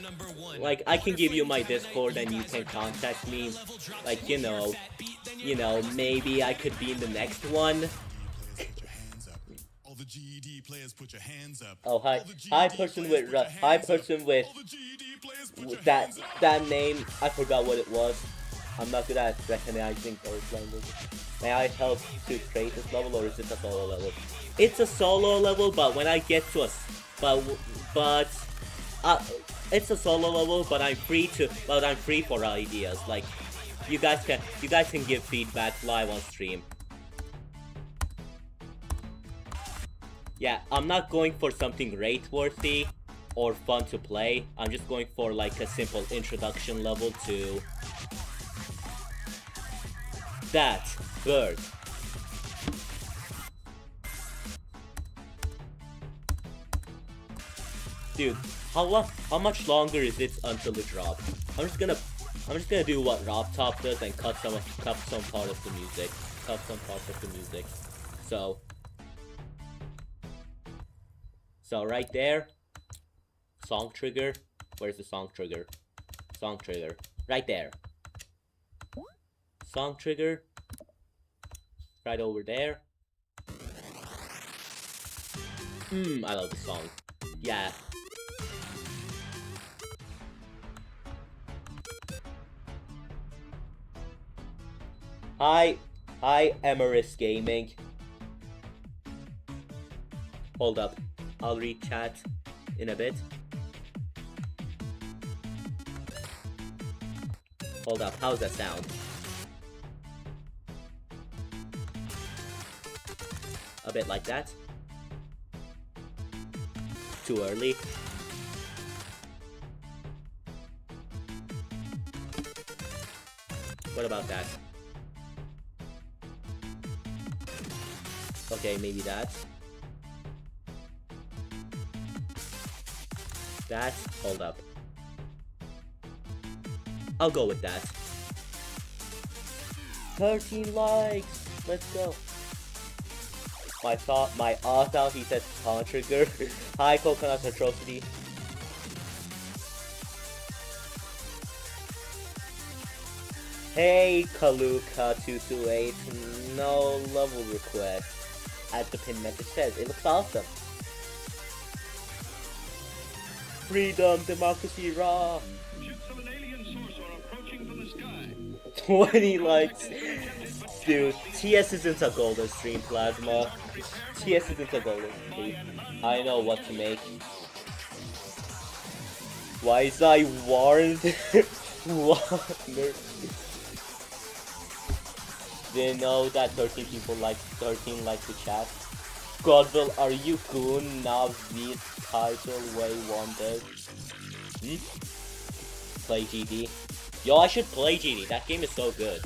I can give you my Discord and you can contact me. Like, you know, maybe I could be in the next one. Oh, hi person with that name. I forgot what it was. I'm not good at recognizing those languages. May I help to create this level, or is it a solo level? It's a solo level, but when I get to it's a solo level, but I'm free for ideas. Like, you guys can give feedback live on stream. Yeah, I'm not going for something rate-worthy or fun to play. I'm just going for like a simple introduction level to that bird. Dude, how much longer is it until the drop? I'm just gonna do what Rob Top does and cut some part of the music. Cut some parts of the music. So right there, song trigger. Where's the song trigger? Song trigger. Right there. Song trigger. Right over there. I love the song. Yeah. Hi, Emeris Gaming. Hold up. I'll read chat in a bit. Hold up, how's that sound? a bit like that. Too early. What about that? Okay, maybe that. That, hold up. I'll go with that. 13 likes! Let's go. My thought, he says Pawn Trigger. Hi, Coconut Atrocity. Hey, Kaluka228. No level request. As the pin message says, it looks awesome. Freedom, democracy, raw. Ships of an alien source are approaching from the sky. 20 likes. Dude, TS isn't a golden stream, Plasma. TS isn't a golden stream. I know what to make. Why is I warned? Warner. Didn't know that 13 people like the chat. Goodvil, are you goon? Now the title way wanted. Play GD. Yo, I should play GD. That game is so good.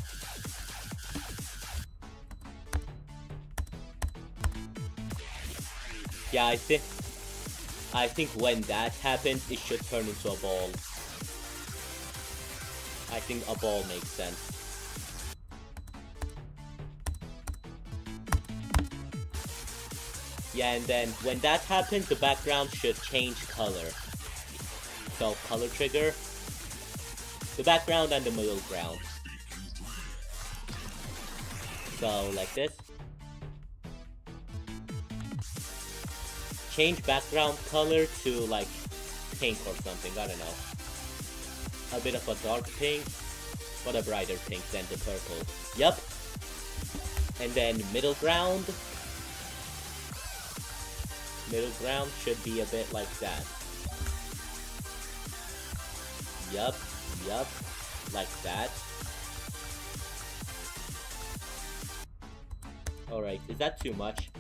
Yeah, I think when that happens, it should turn into a ball. I think a ball makes sense. Yeah, and then when that happens, the background should change color. So, color trigger, the background and the middle ground. So, like this. Change background color to like pink or something, I don't know. A bit of a dark pink, but a brighter pink than the purple. Yup. And then middle ground. Middle ground should be a bit like that. Yup, like that. Alright, is that too much?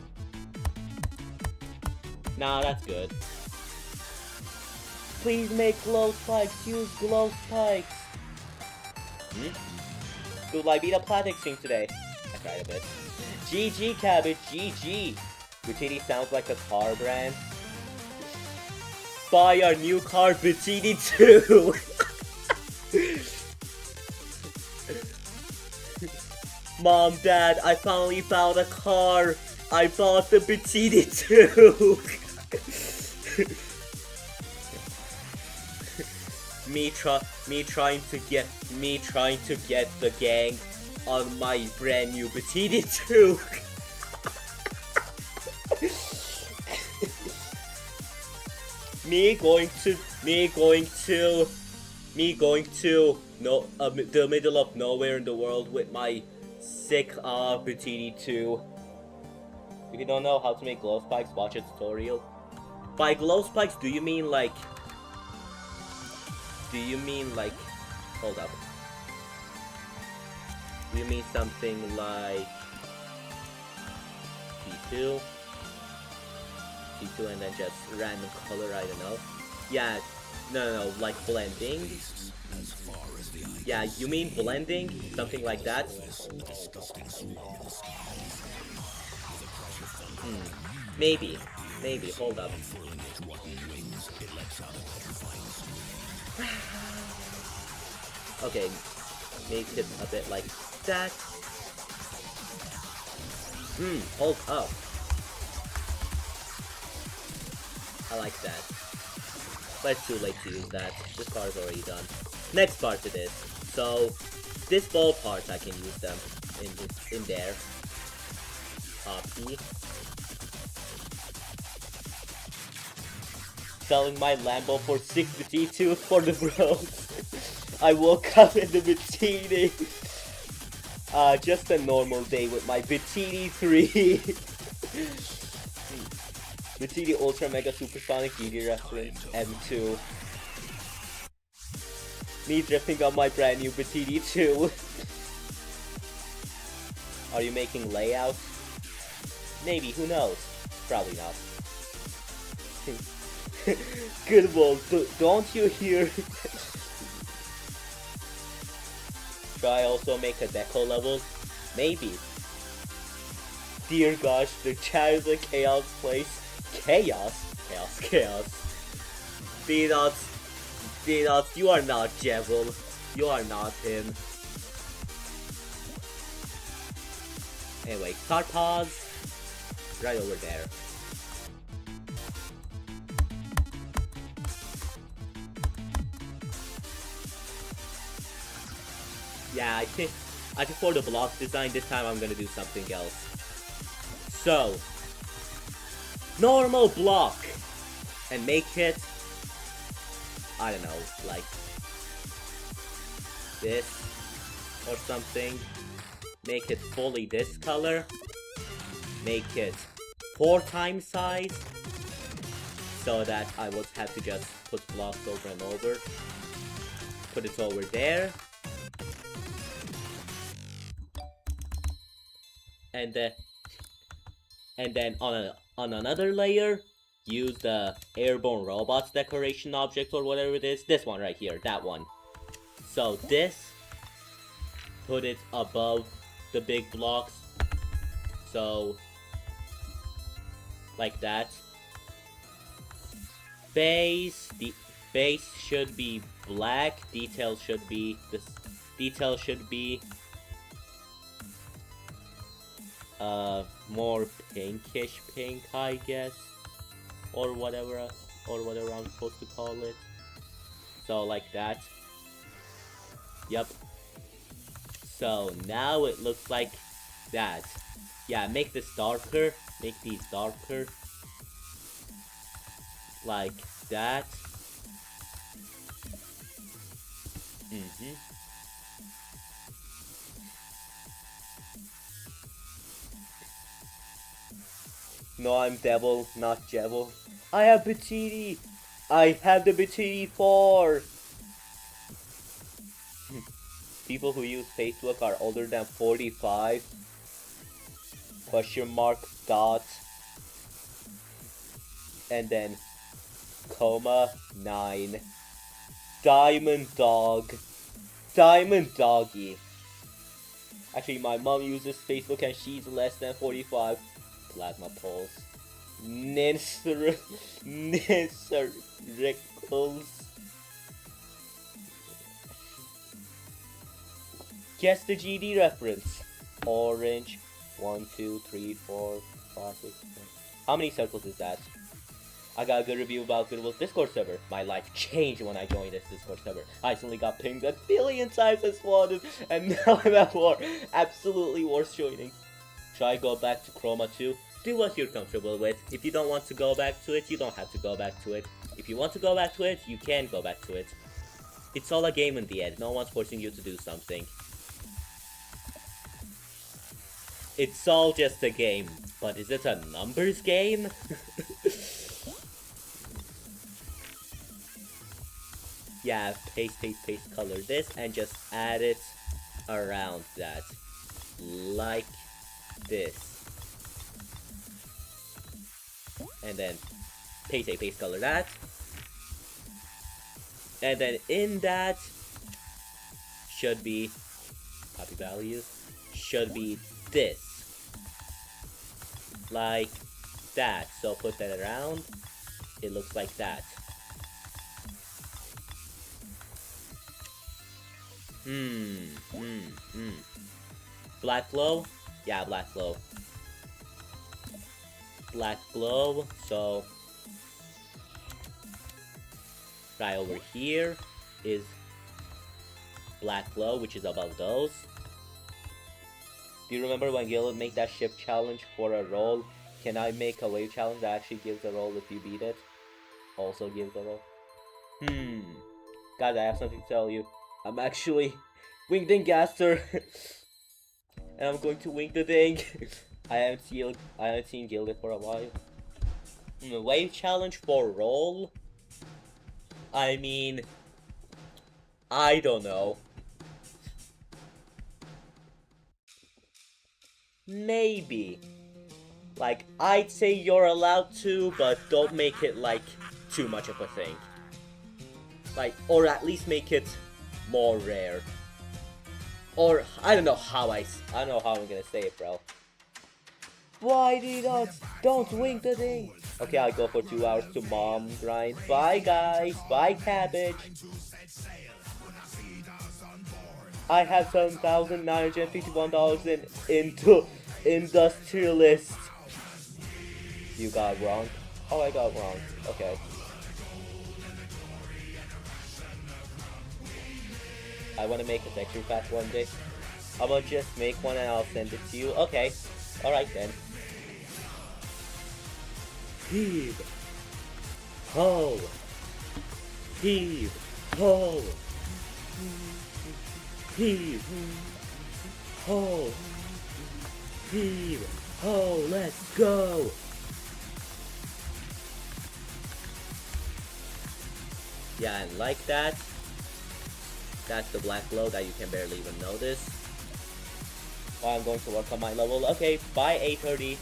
Nah, that's good. Please make glow spikes, use glow spikes! Will I beat a Platic stream today? I tried a bit. GG Cabbage, GG! Butini sounds like a car brand. Buy our new car, Butini 2! Mom, Dad, I finally found a car! I bought the Butini 2! me trying to get the gang on my brand new Butini 2! me going to the middle of nowhere in the world with my sick Butini 2. If you don't know how to make glow spikes, watch a tutorial. By glow spikes, do you mean like hold up. Do you mean something like T2 and then just random color, I don't know. Yeah, no, like blending. Yeah, you mean blending? Something like that? Maybe, hold up. Okay, make it a bit like that. Hold up. I like that. But it's too late to use that. This part is already done. Next part it is. So, this ball part I can use them in there. Copy. Selling my Lambo for 6 for the bros. I woke up in the bikini. Just a normal day with my bikini 3. Bikini Ultra Mega Supersonic GD reference M2. Me drifting on my brand new Bikini 2. Are you making layouts? Maybe, who knows? Probably not. Goodvil, don't you hear? Should I also make a deco level? Maybe. Dear gosh, the chat is a chaos place. Chaos? Chaos. Peanuts, you are not Jevil. You are not him. Anyway, car pause. Right over there. Yeah, I think for the block design this time I'm gonna do something else. So, normal block, and make it, I don't know, like this or something. Make it fully this color. Make it 4 times size, so that I would have to just put blocks over and over. Put it over there. And then on another layer, use the airborne robots decoration object or whatever it is. This one right here, that one. So this, put it above the big blocks. So, like that. Base, the base should be black. Details should be more pinkish pink, I guess, or whatever I'm supposed to call it. So like that. Yep. So now it looks like that. Yeah, make this darker. Make these darker. Like that. No, I'm Devil, not Jevil. I have Bikini! I have the Bikini 4! People who use Facebook are older than 45. Question mark, dot. And then, comma, 9. Diamond Dog. Diamond Doggy. Actually, my mom uses Facebook and she's less than 45. Plasma Pulse. Ninsrickles. Guess the GD reference. Orange. 1, 2, 3, 4, 5, 6, 7. How many circles is that? I got a good review about Goodvil's Discord server. My life changed when I joined this Discord server. I suddenly got pinged a billion times as wanted, and now I'm at war. Absolutely worth joining. Should I go back to Chroma 2? Do what you're comfortable with. If you don't want to go back to it, you don't have to go back to it. If you want to go back to it, you can go back to it. It's all a game in the end. No one's forcing you to do something. It's all just a game. But is it a numbers game? Yeah, paste, color this, and just add it around that. Like this. And then paste, color that. And then in that should be, copy values, should be this. Like that. So put that around. It looks like that. Black glow? Yeah, black glow. Black glow, so right over here is black glow, which is above those. Do you remember when Gil would make that ship challenge for a roll? Can I make a wave challenge that actually gives a roll if you beat it? Also gives a roll. Guys, I have something to tell you. I'm actually winged in Gaster. And I'm going to wing the thing. I haven't seen Gilded for a while. Wave challenge for roll? I mean, I don't know. Maybe. Like, I'd say you're allowed to, but don't make it, like, too much of a thing. Like, or at least make it more rare. Or, I don't know how I'm gonna say it, bro. Why did I don't wink the thing? Okay, I'll go for 2 hours to mom grind. Bye, guys. Bye, cabbage. I have $7,951 into industrialist. You got wrong. Oh, I got wrong. Okay. I want to make a texture pack one day. I'm gonna just make one and I'll send it to you. Okay. Alright then. Heave. Ho. Heave. Ho. Heave. Ho. Heave. Ho. Let's go. Yeah, and like that. That's the black glow that you can barely even notice. Oh, I'm going to work on my level. Okay, by 8:30.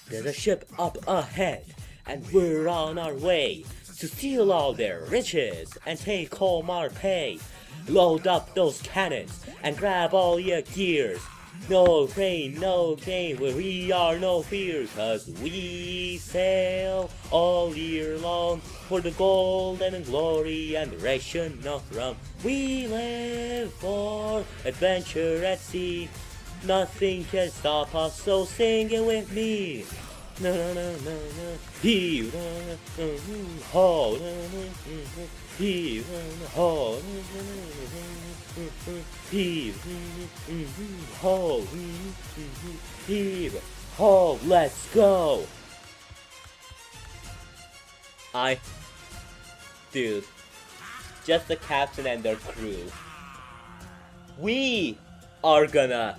There's a ship up ahead, and we're on our way to steal all their riches and take home our pay. Load up those cannons and grab all your gears. No pain, no gain, we are no fear, 'cause we sail all year long for the gold and the glory and the ration of rum. We live for adventure at sea. Nothing can stop us, so sing it with me. No, no, no, no, no. Heave, ho, heave, ho, heave, ho, heave, ho. Let's go. Dude, just the captain and their crew. We are gonna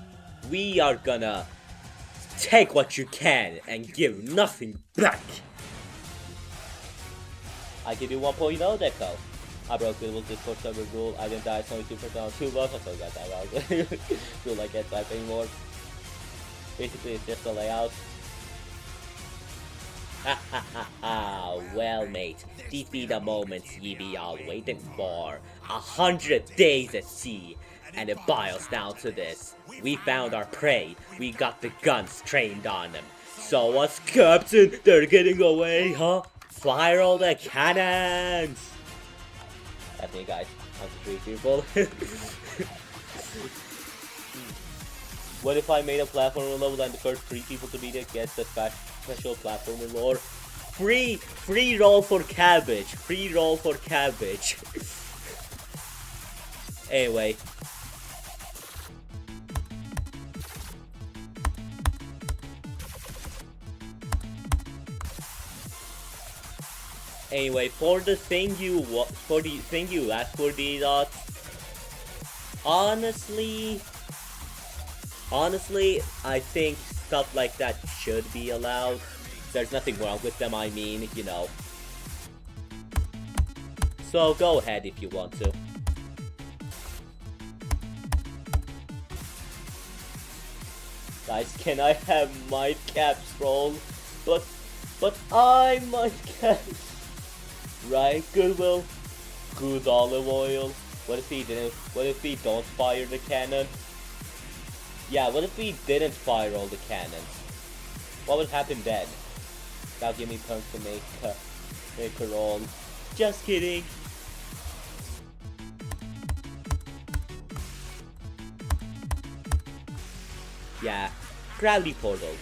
take what you can and give nothing back. I can do 1.0 deco. I broke Goodvil Discord server rule. I didn't die. It's only 2% on 2 bucks. I still got that out. Feel I can't type anymore. Basically, it's just a layout. Ha ha ha ha. Well, mate, these be the moments ye be all waiting for. 100 days at sea. And it boils down to this. We found our prey. We got the guns trained on them. So what's Captain? They're getting away, huh? Fire all the cannons! That's me, guys. I'm the 3 people. What if I made a platformer level and the first 3 people to beat it gets the special platformer lore? Free roll for cabbage. Free roll for cabbage. Anyway. Anyway, for the thing you asked for, the dots. Honestly, I think stuff like that should be allowed. There's nothing wrong with them. I mean, you know. So go ahead if you want to. Guys, can I have my caps roll? But I might caps. Right, Goodvil? Good olive oil. What if we don't fire the cannon? Yeah, what if we didn't fire all the cannons? What would happen then? That'll give me time to make a roll. Just kidding. Yeah, gravity portal.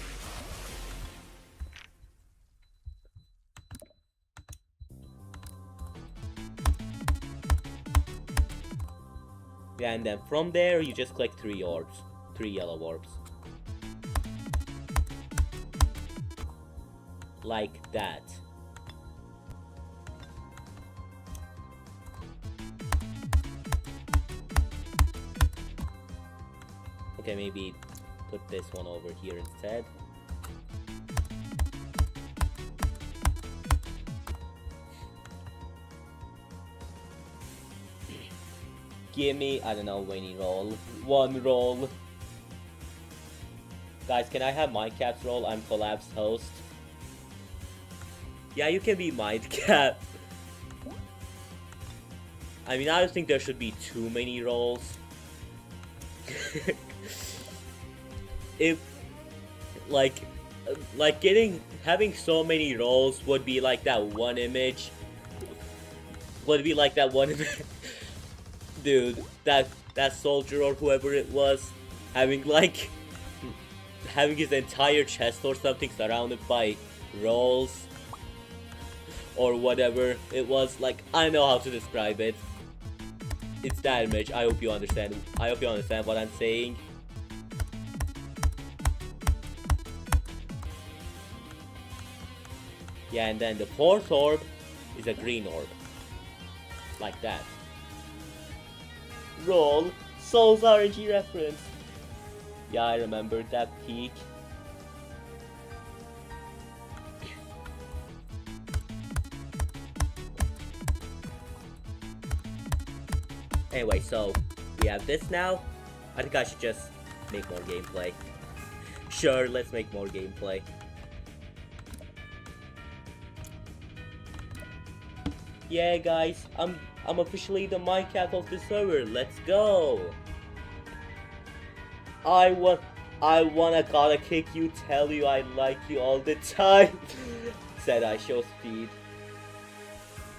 Yeah, and then from there you just click 3 orbs. 3 yellow orbs. Like that. Okay, maybe put this one over here instead. give me, I don't know, any roll. One roll. Guys, can I have Mindcap's roll? I'm Collab's host. Yeah, you can be Mindcap. I mean, I don't think there should be too many rolls. If, having so many rolls would be like that one image. Would be like that one image. Dude, that soldier or whoever it was, having his entire chest or something surrounded by rolls. Or whatever it was, like, I don't know how to describe it. It's that image. I hope you understand. I hope you understand what I'm saying. Yeah, and then the fourth orb is a green orb. Like that. Roll. Souls RNG reference. Yeah, I remember that peak. Anyway, so we have this now. I think I should just make more gameplay. Sure, let's make more gameplay. Yeah, guys, I'm officially the Minecraft of the server. Let's go. I wanna gotta kick you, tell you I like you all the time. Said I show speed.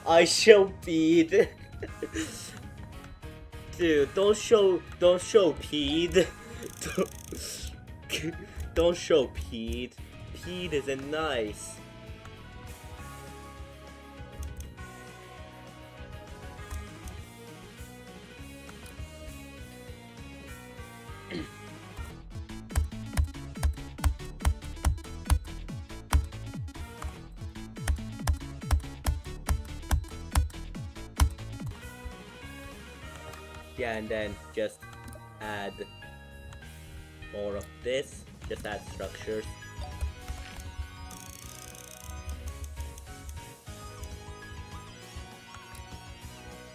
I show speed. Dude, don't show peed. Don't show peed. Peed isn't nice. Yeah, and then just add more of this. Just add structures.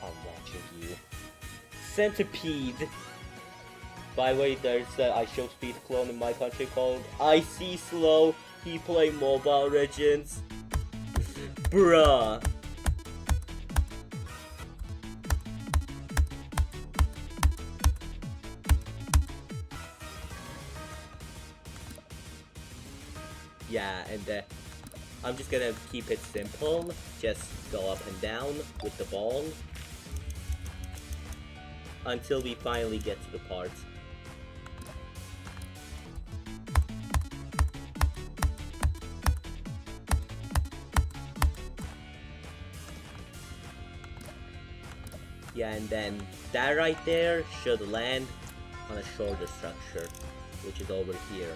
I'm watching you. Centipede. By the way, there's I show speed clone in my country called I See Slow. He play Mobile Legends. Bruh. Yeah, and I'm just gonna keep it simple. Just go up and down with the ball until we finally get to the part. Yeah, and then that right there should land on a shoulder structure, which is over here.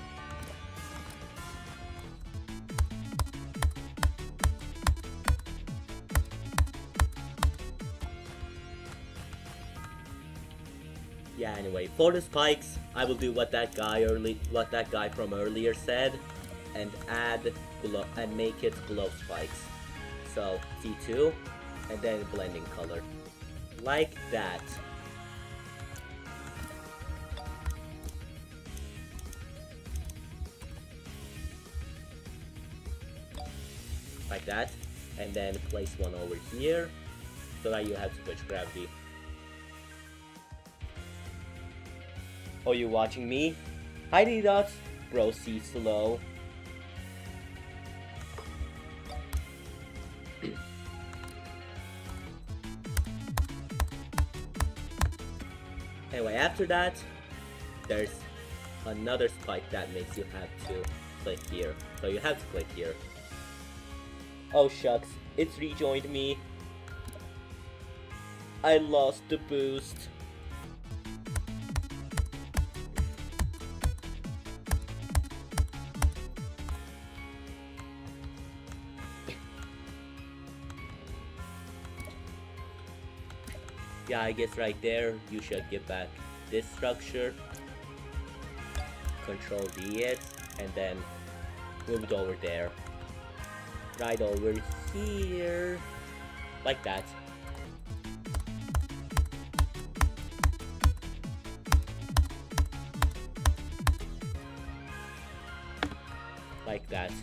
Yeah, anyway, for the spikes, I will do what that guy from earlier said, and make it glow spikes. So C2, and then blending color, like that. Like that, and then place one over here, so that you have to switch gravity. Oh, you watching me? Hi D-Dots, bro C slow. Anyway, after that, there's another spike that makes you have to click here. So you have to click here. Oh shucks, it's rejoined me. I lost the boost. Yeah, I guess right there you should get back this structure, Control D it, and then move it over there. Right over here, like that. that.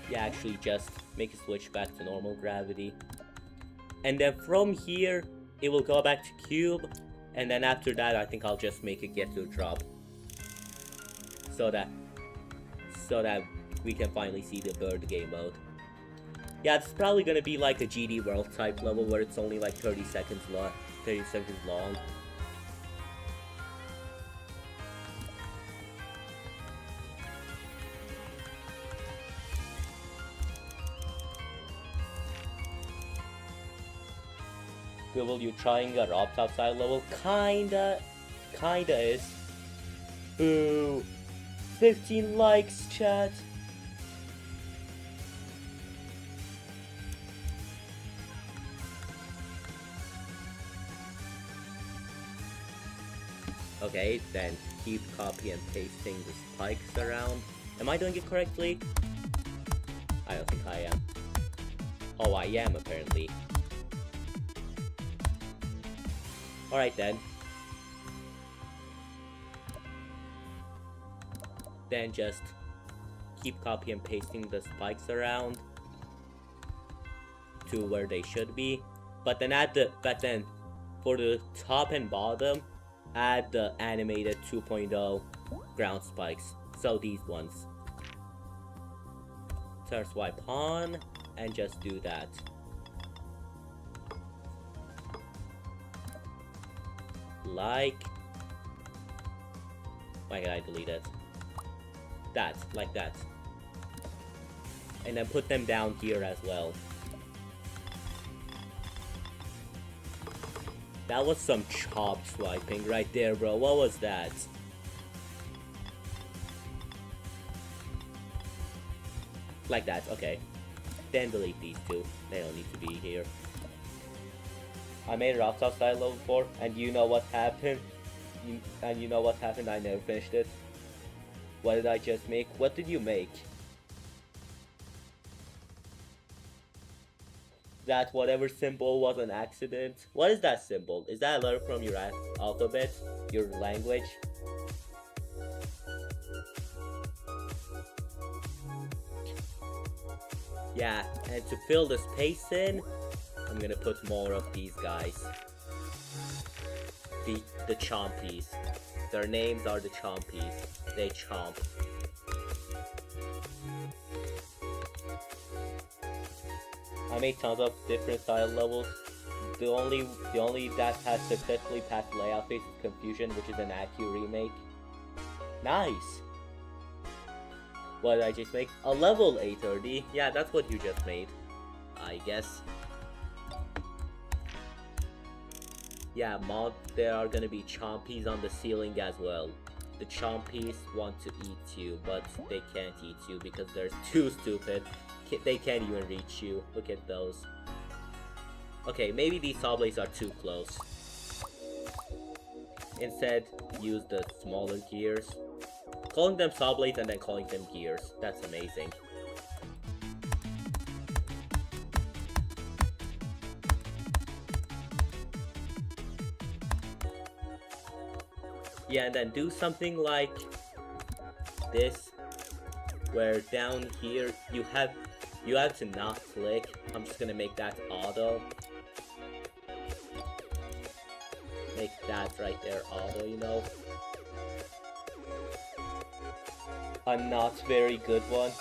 Yeah, actually just make a switch back to normal gravity. And then from here, it will go back to cube. And then after that, I think I'll just make a get to drop. So that we can finally see the bird game mode. Yeah, it's probably gonna be like a GD World type level where it's only like 30 seconds long. Goodvil, you trying a Rob's outside level? Kinda is. Boo! 15 likes, chat. Okay, then keep copy and pasting the spikes around. Am I doing it correctly? I don't think I am. Oh, I am apparently. Alright then. Then just keep copy and pasting the spikes around to where they should be. But then for the top and bottom, add the animated 2.0 ground spikes. So these ones. Turn swipe on and just do that. Like, why did I delete it? That, like that. And then put them down here as well. That was some chop swiping right there, bro. What was that? Like that, okay. Then delete these two. They don't need to be here. I made a Rock style level 4, and you know what happened? I never finished it. What did I just make? What did you make? That whatever symbol was an accident? What is that symbol? Is that a letter from your alphabet? Your language? Yeah, and to fill the space in, I'm gonna put more of these guys. The chompies. Their names are the chompies. They chomp. I made tons of different style levels. The only that has successfully passed layout phase is Confusion, which is an AcQ remake. Nice! What did I just make? A level 830. Yeah, that's what you just made, I guess. Yeah, mod, there are gonna be chompies on the ceiling as well. The chompies want to eat you, but they can't eat you because they're too stupid. They can't even reach you. Look at those. Okay, maybe these saw blades are too close. Instead, use the smaller gears. Calling them saw blades and then calling them gears. That's amazing. Yeah, and then do something like this, where down here you have to not click. I'm just gonna make that auto. Make that right there auto, you know. A not very good one.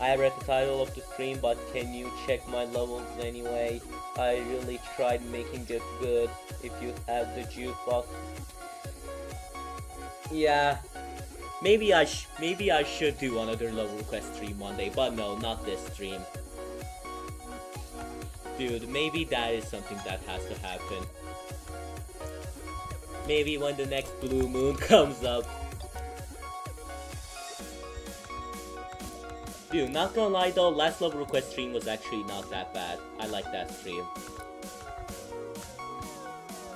I read the title of the stream, but can you check my levels anyway? I really tried making it good. If you have the jukebox, yeah, maybe I should do another level request stream one day, but no, not this stream. Dude, maybe that is something that has to happen. Maybe when the next blue moon comes up. Dude, not gonna lie though, last level request stream was actually not that bad. I like that stream.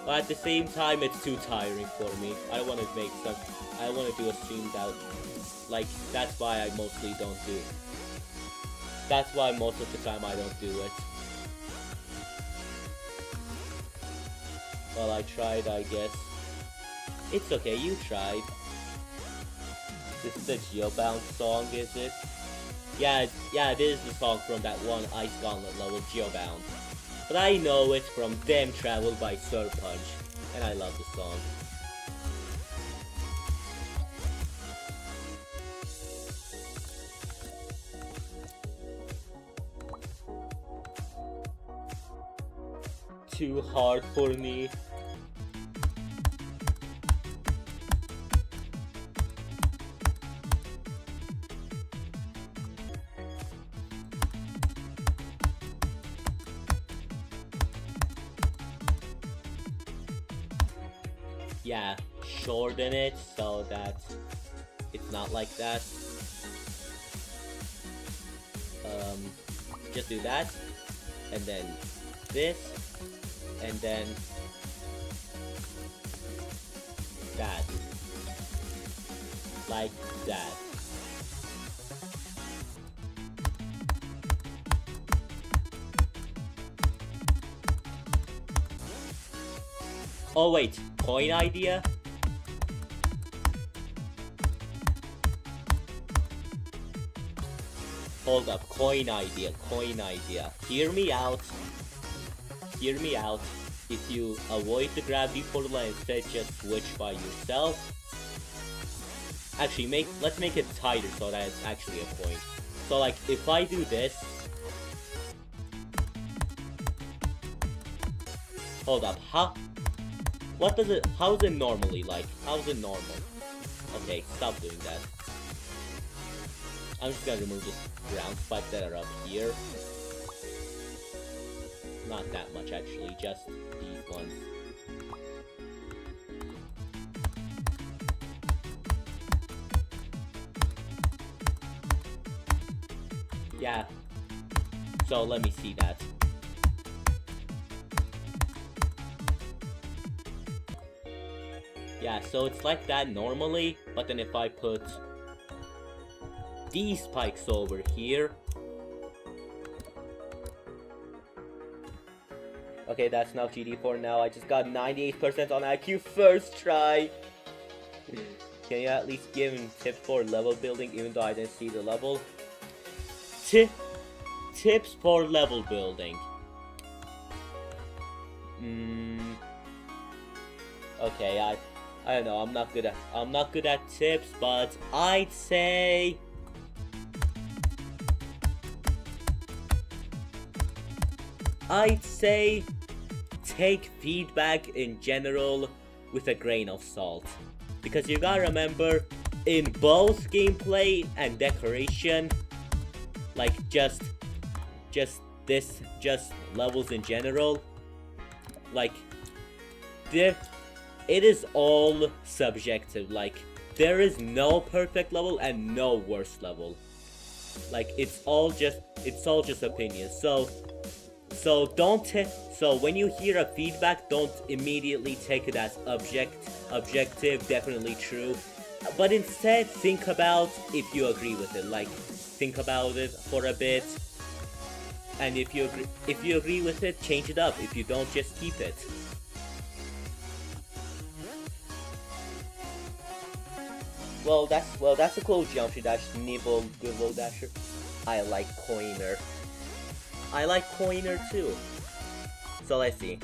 But at the same time, it's too tiring for me. I want to make some. I want to do a stream that, like, that's why I mostly don't do. That's why most of the time I don't do it. Well, I tried, I guess. It's okay, you tried. This is the Geobound song, is it? Yeah, it is the song from that one Ice Gauntlet level, Geobound. But I know it from Them Travel by Sir Punch, and I love the song. Too hard for me. Yeah, shorten it so that it's not like that. Just do that, and then this, and then that, like that. Oh wait, coin idea? Hold up, coin idea. Hear me out. If you avoid the gravity portal and instead just switch by yourself. Actually, let's make it tighter so that it's actually a coin. So like, if I do this. Hold up, how is it normally like? How's it normal? Okay, stop doing that. I'm just gonna remove this ground spikes that are up here. Not that much actually, just these ones. Yeah. So let me see that. Yeah, so it's like that normally, but then if I put these spikes over here. Okay, that's now GD4 now. I just got 98% on IQ first try. Can you at least give him tips for level building even though I didn't see the level? Tips for level building. Okay, I don't know. I'm not good at tips, but I'd say take feedback in general with a grain of salt. Because you gotta remember, in both gameplay and decoration, like just levels in general, like it is all subjective. Like there is no perfect level and no worst level. Like it's all just opinion. So when you hear a feedback, don't immediately take it as objective, definitely true. But instead think about if you agree with it. Like think about it for a bit. And if you agree with it, change it up. If you don't, just keep it. Well, that's a cool geometry dash. Nibble, Goodvil dasher. I like Coiner. I like Coiner too. So let's see.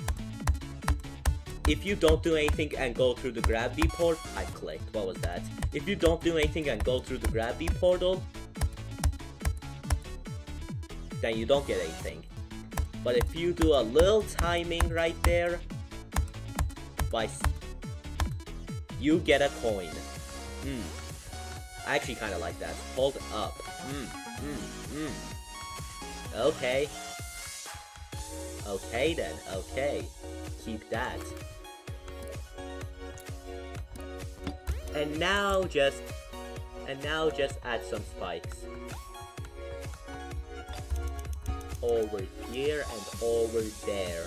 If you don't do anything and go through the gravity port, I clicked. What was that? If you don't do anything and go through the gravity portal, then you don't get anything. But if you do a little timing right there, you get a coin. I actually kind of like that. Hold up. Okay. Okay then. Okay. Keep that. And now just add some spikes. Over here and over there.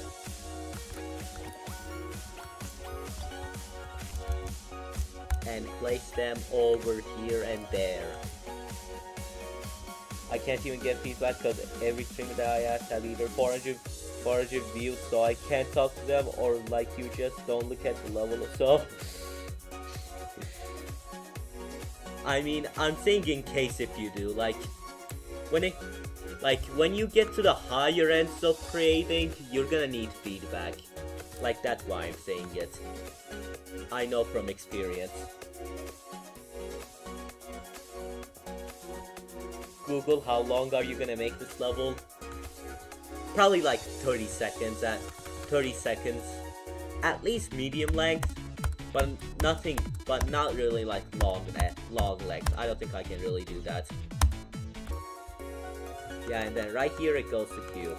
and place them over here and there. I can't even get feedback because every streamer that I ask have either 400 views, so I can't talk to them, or like you just don't look at the level of stuff. I mean, I'm saying in case if you do, like when you get to the higher ends of creating, you're gonna need feedback. Like, that's why I'm saying it. I know from experience. Google, how long are you gonna make this level? Probably like 30 seconds at 30 seconds. At least medium length, but not really like long length. I don't think I can really do that. Yeah, and then right here it goes to cube.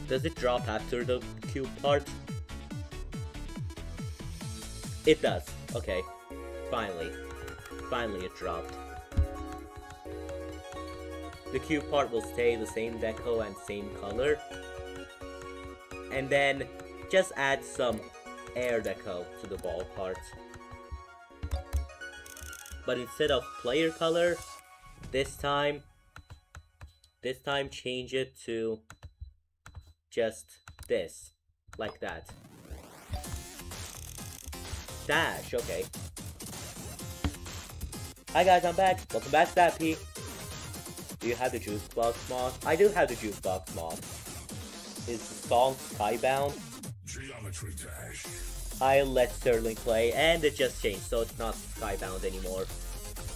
Does it drop after the cube part? It does. Okay. Finally it dropped. The cube part will stay the same deco and same color. And then just add some air deco to the ball part. But instead of player color, this time change it to just this, like that. Dash, okay. Hi guys, I'm back. Welcome back, Stappy. Do you have the juice box mod? I do have the juice box mod. Is the song Skybound? Geometry Dash. I let Sterling play, and it just changed, so it's not Skybound anymore.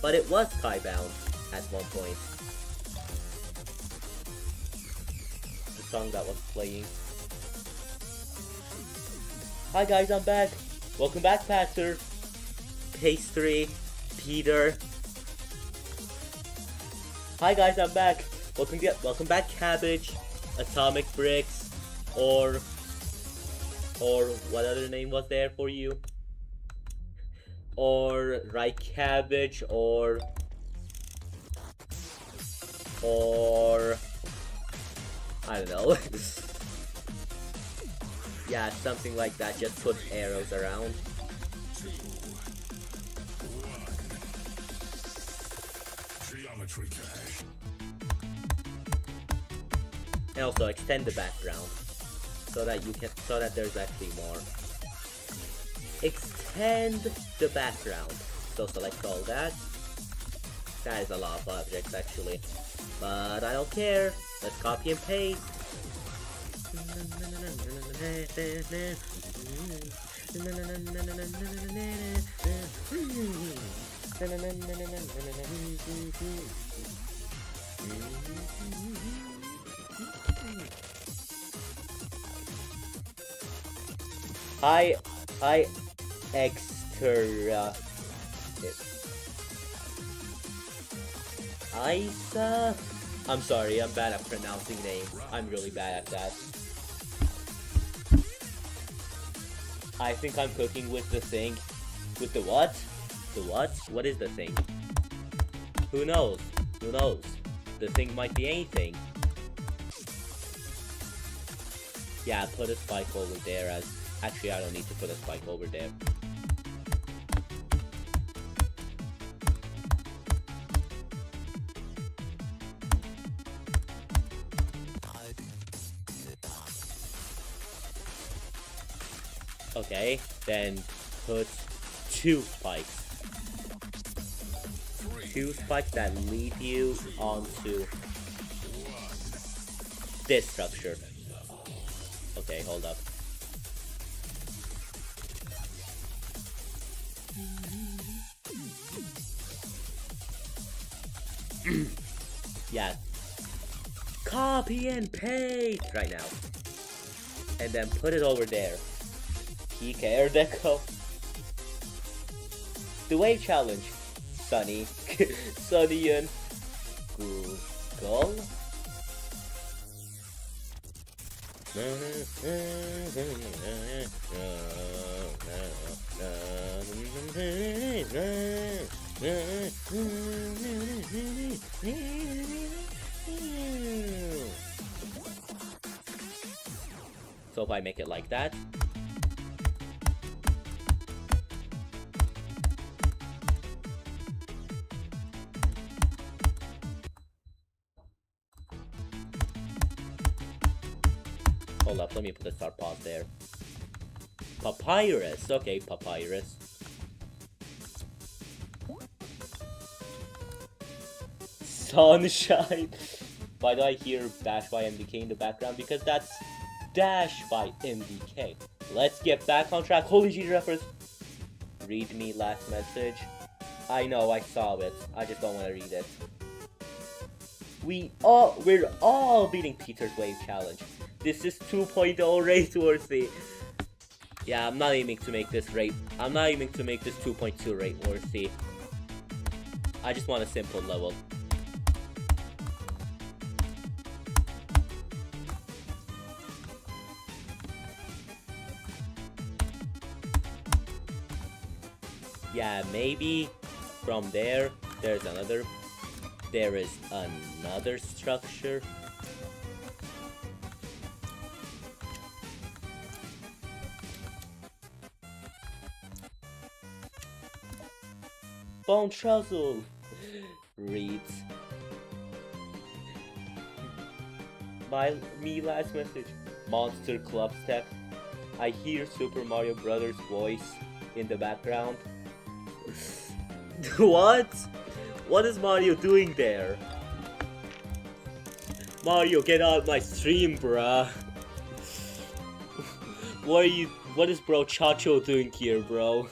But it was Skybound at one point. The song that was playing. Hi guys, I'm back. Welcome back, Pastor. Pastry, Peter. Hi guys, I'm back. Welcome back, Cabbage, Atomic Bricks, or what other name was there for you? Or Right Cabbage, or I don't know. Yeah, something like that. Just put arrows around. Geometry Dash. And also extend the background so that there's actually more. Extend the background. So select all that. That is a lot of objects actually. But I don't care. Let's copy and paste. Hi, extra. Isa? I'm sorry, I'm bad at pronouncing names. I'm really bad at that. I think I'm cooking with the thing. With the what? The what? What is the thing? Who knows? Who knows? The thing might be anything. Yeah, put a spike over there as... Actually, I don't need to put a spike over there. Okay, then put 2 spikes. 2 spikes that lead you onto this structure. Okay, hold up. Yeah. Copy and paste right now. And then put it over there. Peak air deco. The wave challenge. Sunny. Sunny and Google. So if I make it like that, hold up, let me put a start pause there. Papyrus, okay, papyrus. Sunshine. Why do I hear Dash by MDK in the background? Because that's Dash by MDK. Let's get back on track. Holy G reference. Read me last message. I know, I saw it. I just don't want to read it. We're all beating Peter's Wave Challenge. This is 2.0 race worthy. Yeah, I'm not aiming to make this 2.2 rate worthy. I just want a simple level. Yeah, maybe from there is another structure. Bone Truzzle reads me last message. Monster Club Step. I hear Super Mario Brothers voice in the background. What? What is Mario doing there? Mario, get out my stream, bruh. What is bro Chacho doing here, bro?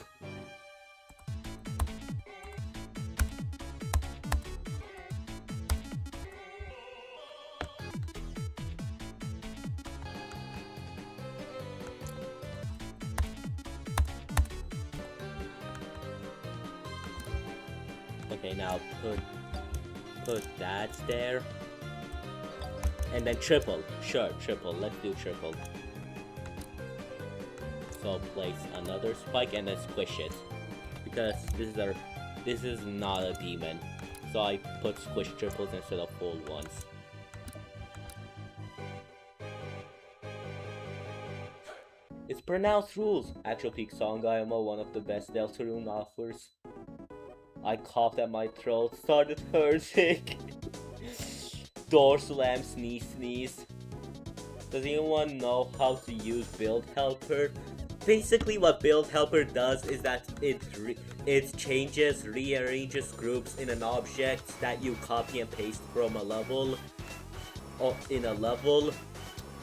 Okay, now put that there. And then triple. Sure, triple. Let's do triple. So place another spike and then squish it. Because this is not a demon. So I put squish triples instead of full ones. It's pronounced rules. Actual Peak Song IMO, one of the best Deltarune offers. I coughed at my throat, started hurting. Door slam, sneeze. Does anyone know how to use Build Helper? Basically what Build Helper does is that it rearranges groups in an object that you copy and paste from a level, or in a level,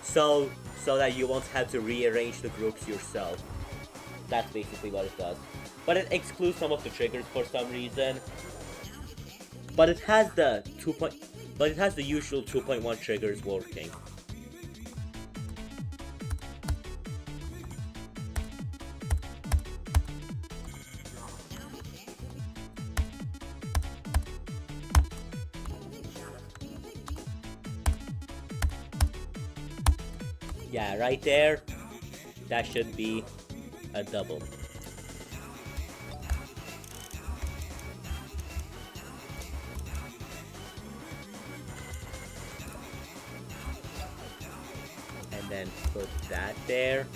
so that you won't have to rearrange the groups yourself. That's basically what it does. But it excludes some of the triggers for some reason. But it has the usual 2.1 triggers working. Yeah, right there. That should be a double. Then put that there.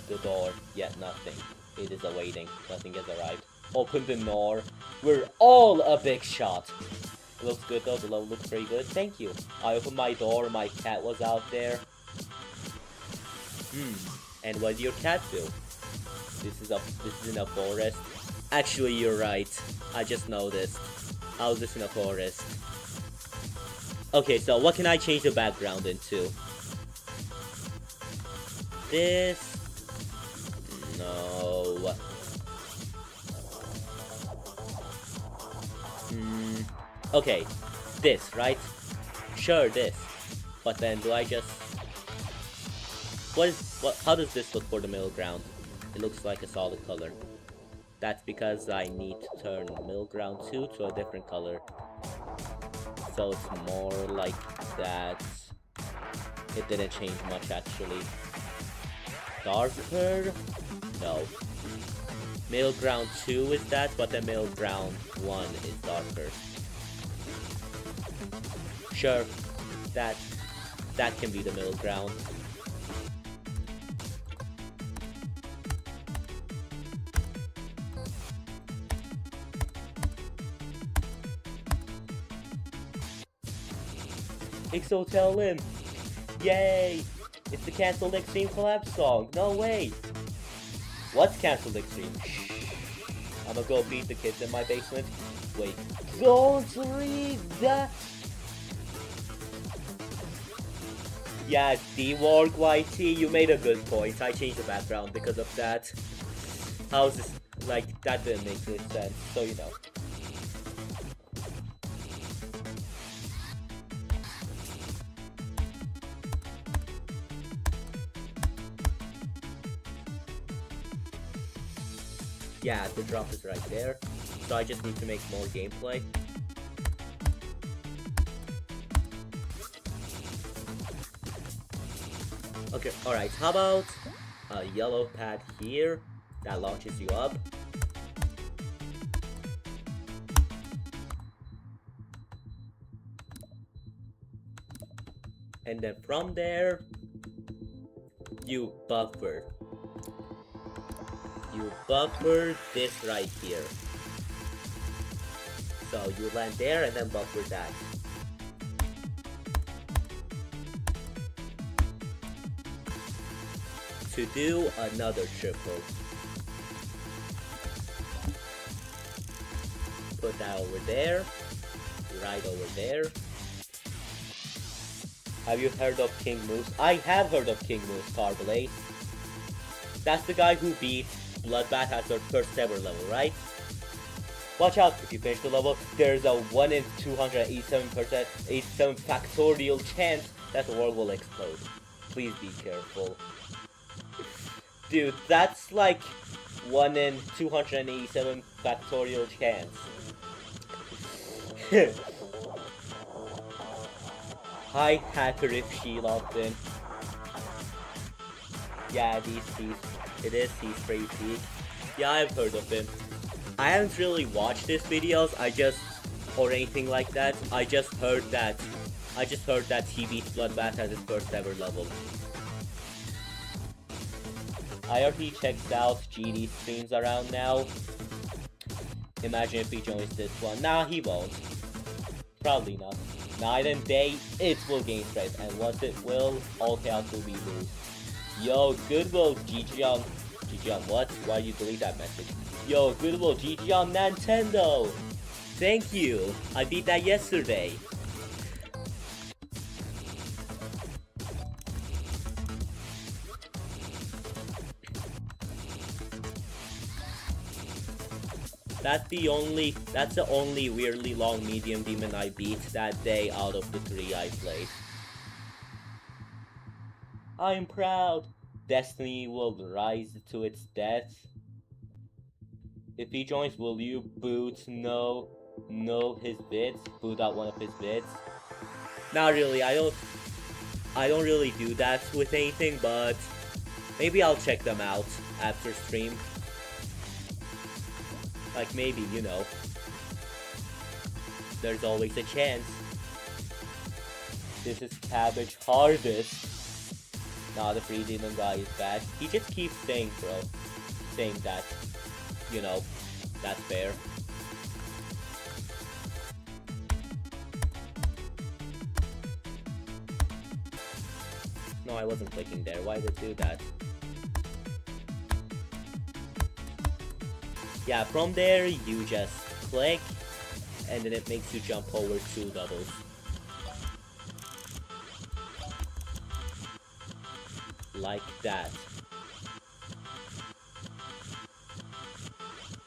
The door, yet nothing. It is awaiting. Nothing has arrived. Open the door. We're all a big shot. It looks good though. The level looks pretty good. Thank you. I opened my door. My cat was out there. And what did your cat do? This is in a forest. Actually, you're right. I just noticed. How is this in a forest? Okay, so what can I change the background into? This? No. Okay, this, right? Sure, this. But then do I just... how does this look for the middle ground? It looks like a solid color. That's because I need to turn middle ground 2 to a different color. So it's more like that. It didn't change much actually. Darker? No. Middle ground 2 is that, but the middle ground 1 is darker. Sure, that can be the middle ground. Ixo, tell him! Yay! It's the Cancelled Extreme collab song! No way! What's Cancelled Extreme? Shh. I'ma go beat the kids in my basement. Wait. Don't read that! Yeah, D-Warg YT, you made a good point. I changed the background because of that. How's this? Like, that didn't make any sense, so you know. Yeah, the drop is right there. So I just need to make more gameplay. Okay, alright, how about a yellow pad here that launches you up. And then from there, you buffer. You buffer this right here. So you land there and then buffer that. To do another triple. Put that over there. Right over there. Have you heard of King Moose? I have heard of King Moose, Carblaze. That's the guy who beat Bloodbath at their first ever level, right? Watch out, if you finish the level, there's a 1 in 287%, 87 factorial chance that the world will explode. Please be careful. Dude, that's like 1 in 287 factorial chance. Hi, hacker if she logged in. Yeah, it is he's pretty peak. Yeah, I've heard of him. I haven't really watched his videos, or anything like that. I just heard that he beat Bloodbath at his first ever level. IRT checks out GD streams around now. Imagine if he joins this one. Nah, he won't. Probably not. Night and day, it will gain strength, and once it will, all chaos will be loose. Yo, Goodvil, GG on what? Why you delete that message? Yo, Goodvil, GG on Nintendo! Thank you! I beat that yesterday. That's the only weirdly long medium demon I beat that day out of the 3 I played. I'm proud. Destiny will rise to its death. If he joins, will you boot his bits? Boot out one of his bits? Not really, I don't really do that with anything, but maybe I'll check them out after stream. Like maybe, you know. There's always a chance. This is Cabbage Harvest. Nah, the free demon guy is bad. He just keeps saying that, you know, that's fair. No, I wasn't clicking there. Why did it do that? Yeah, from there, you just click, and then it makes you jump over 2 doubles. Like that.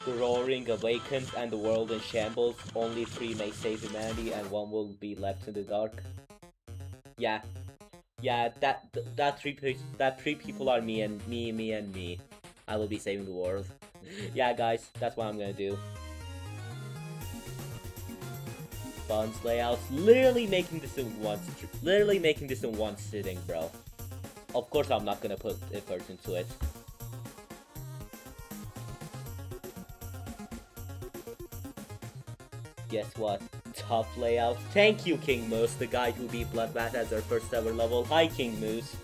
The roaring awakens and the world in shambles. Only 3 may save humanity and 1 will be left in the dark. Yeah. Yeah, that three people are me and me. I will be saving the world. Yeah, guys, that's what I'm gonna do. Buns layouts, literally making this in one sitting, bro. Of course, I'm not gonna put effort into it. Guess what? Tough layout. Thank you, King Moose, the guy who beat Bloodbath as their first ever level. Hi, King Moose.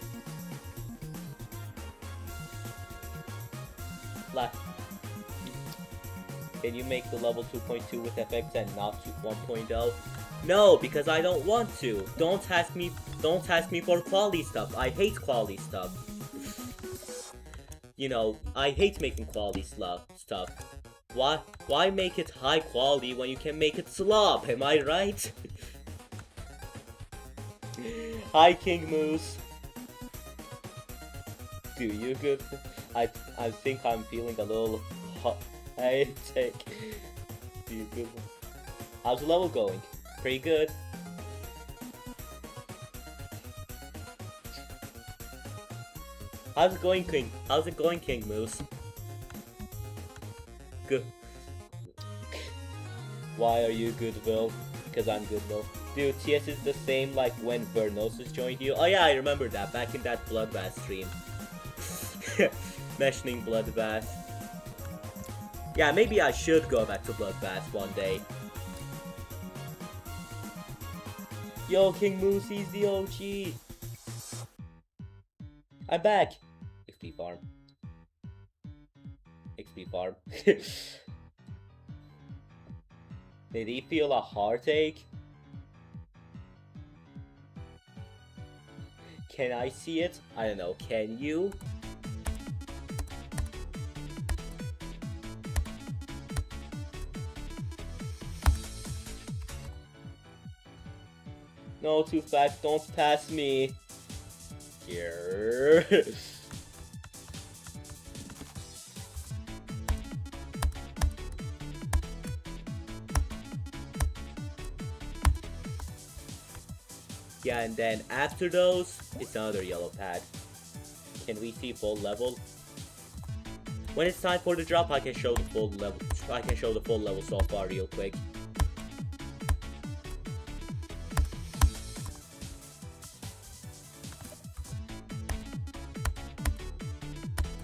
Can you make the level 2.2 with FX and not 1.0? No, because I don't want to. Don't ask me for quality stuff. I hate quality stuff. You know, I hate making quality stuff. Why make it high quality when you can make it slop? Am I right? Hi, King Moose. Do you good? I think I'm feeling a little hot. I take. Do you good? How's the level going? Pretty good. How's it going, King? How's it going, King Moose? Good. Why are you Goodvil? Because I'm Goodvil. Dude, TS is the same like when Vernosis joined you. Oh yeah, I remember that back in that Bloodbath stream. Mentioning Bloodbath. Yeah, maybe I should go back to Bloodbath one day. Yo, King Moose, he's the OG. I'm back. XP farm. XP farm. Did he feel a heartache? Can I see it? I don't know. Can you? No, too fast. Don't pass me. Here. Yeah, and then after those, it's another yellow pad. Can we see full level? When it's time for the drop, I can show the full level. I can show the full level so far real quick.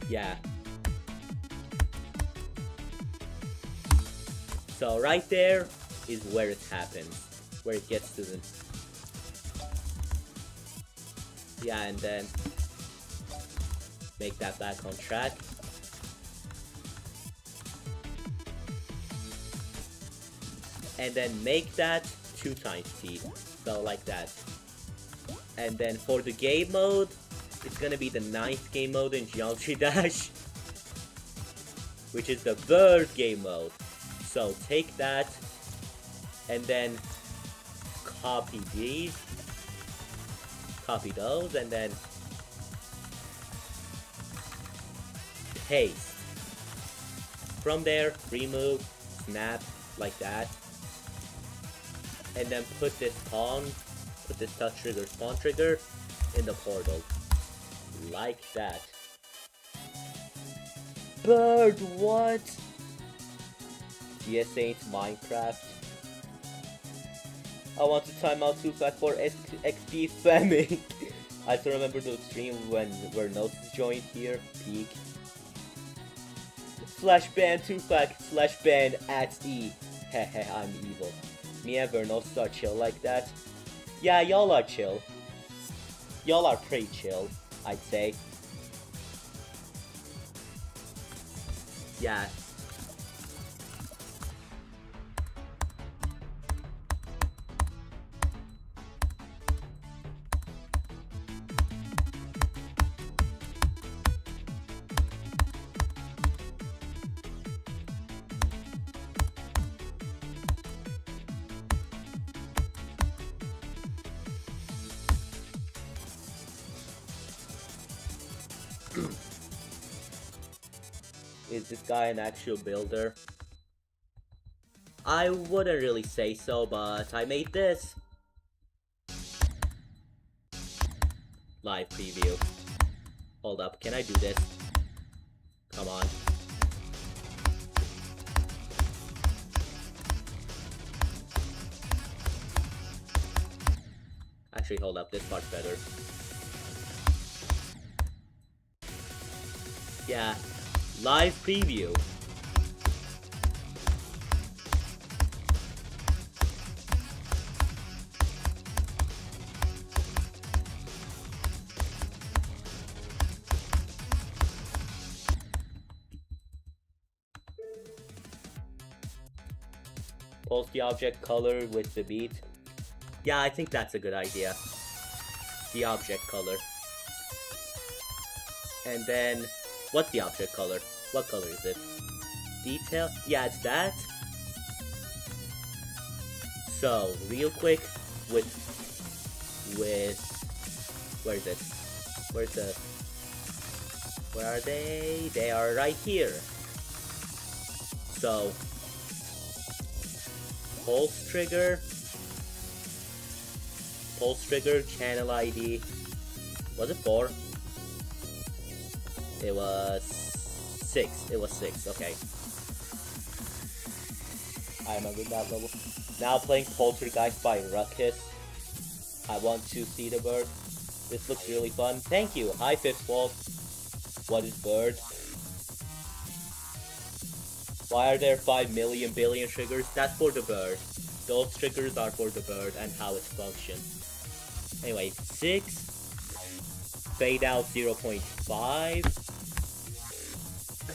Yeah. So right there is where it happens, where it gets to the. Yeah, and then make that back on track. And then make that 2 times speed. So like that. And then for the game mode, it's gonna be the 9th game mode in Geometry Dash, which is the bird game mode. So take that and then copy these. Copy those and then paste. From there, remove, snap, like that. And then put this touch trigger, spawn trigger in the portal. Like that. Bird, what? Yes, ain't Minecraft. I want to time out too fast for XP spamming. I still remember the stream when Vernosis joined here. Peak. Slash ban too fast. Slash ban at E. Hehe, I'm evil. Me and Vernosis are chill like that. Yeah, y'all are chill. Y'all are pretty chill, I'd say. Yeah. Is this guy an actual builder? I wouldn't really say so, but I made this. Live preview. Hold up, can I do this? Come on. Actually, hold up, this part's better. Yeah. Live preview. Pulse the object color with the beat. Yeah, I think that's a good idea. The object color. And then, what's the object color? What color is it? Detail? Yeah, it's that. So, real quick, where is it? Where are they? They are right here. So, pulse trigger, channel ID, was it 4? It was 6, okay. I remember that level. Now playing Poltergeist by Ruckus. I want to see the bird. This looks really fun. Thank you. Hi, Fifth Wall. What is bird? Why are there 5 million billion triggers? That's for the bird. Those triggers are for the bird and how it functions. Anyway, 6. Fade out 0.5.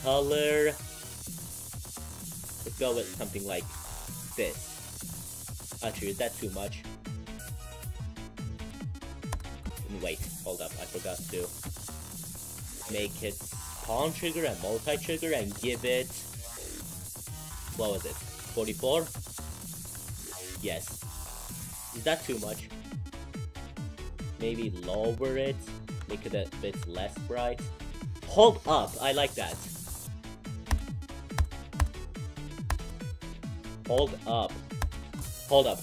Color. Let's go with something like this. Actually, is that too much? Wait, hold up, I forgot to make it pawn trigger and multi-trigger and give it, what was it, 44? Yes. Is that too much? Maybe lower it, make it a bit less bright. Hold up, I like that. Hold up,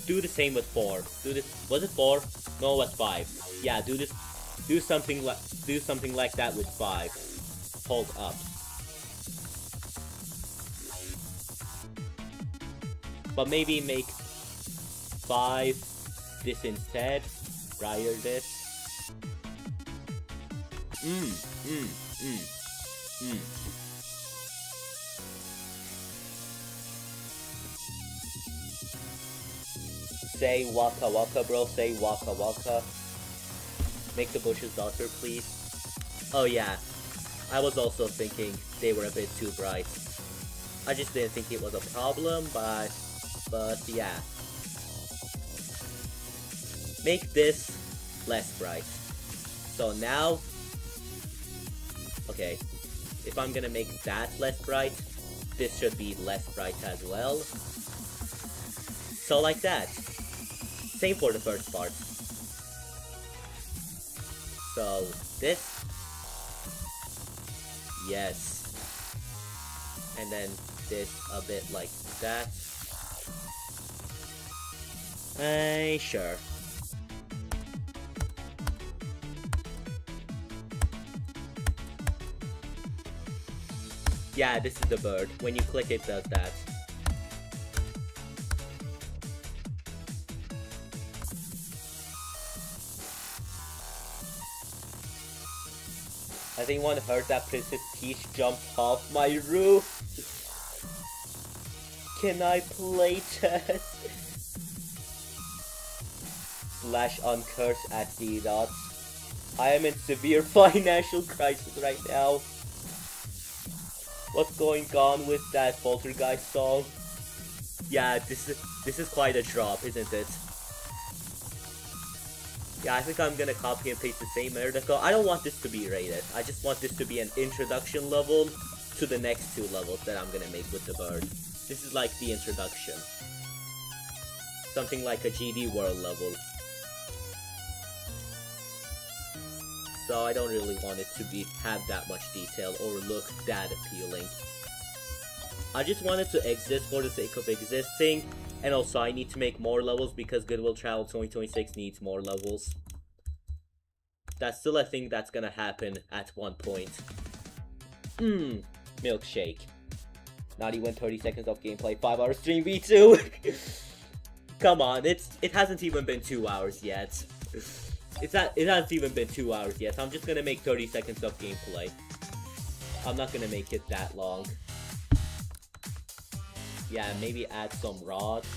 do the same with 4. Do this, was it 4? No, it was 5. Yeah, do something like that with 5. Hold up. But maybe make 5 this instead. Prior this. Say waka waka, bro. Say waka waka. Make the bushes darker, please. Oh yeah, I was also thinking they were a bit too bright. I just didn't think it was a problem, but yeah. Make this less bright. So now, okay, if I'm gonna make that less bright, this should be less bright as well. So like that. Same for the first part. So, this. Yes. And then this a bit like that. Sure. Yeah, this is the bird. When you click it, does that. Has anyone heard that Princess Peach jumped off my roof? Can I play chess? Slash uncurse at D dots. I am in severe financial crisis right now. What's going on with that Poltergeist song? Yeah, this is quite a drop, isn't it? Yeah, I think I'm gonna copy and paste the same article. I don't want this to be rated. I just want this to be an introduction level to the next 2 levels that I'm gonna make with the bird. This is like the introduction. Something like a GD World level. So I don't really want it to have that much detail or look that appealing. I just want it to exist for the sake of existing, and also I need to make more levels because Goodwill Travel 2026 needs more levels. That's still a thing that's gonna happen at one point. Milkshake. Not even 30 seconds of gameplay, 5-hour stream V2! Come on, it hasn't even been 2 hours yet. It hasn't even been 2 hours yet. I'm just gonna make 30 seconds of gameplay. I'm not gonna make it that long. Yeah, maybe add some rods.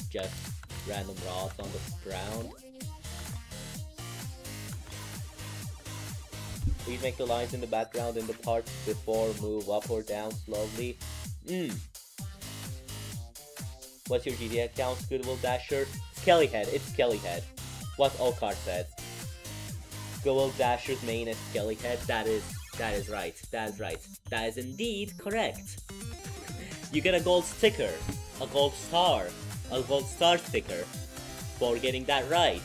Just random rods on the ground. Please make the lines in the background in the parts before move up or down slowly. What's your GTA account, Goodvil Dasher? Skellyhead, it's Skellyhead. What Okar said. Goodvil Dasher's main is Skellyhead. That is right. That is right. That is indeed correct. You get a gold sticker, a gold star sticker for getting that right.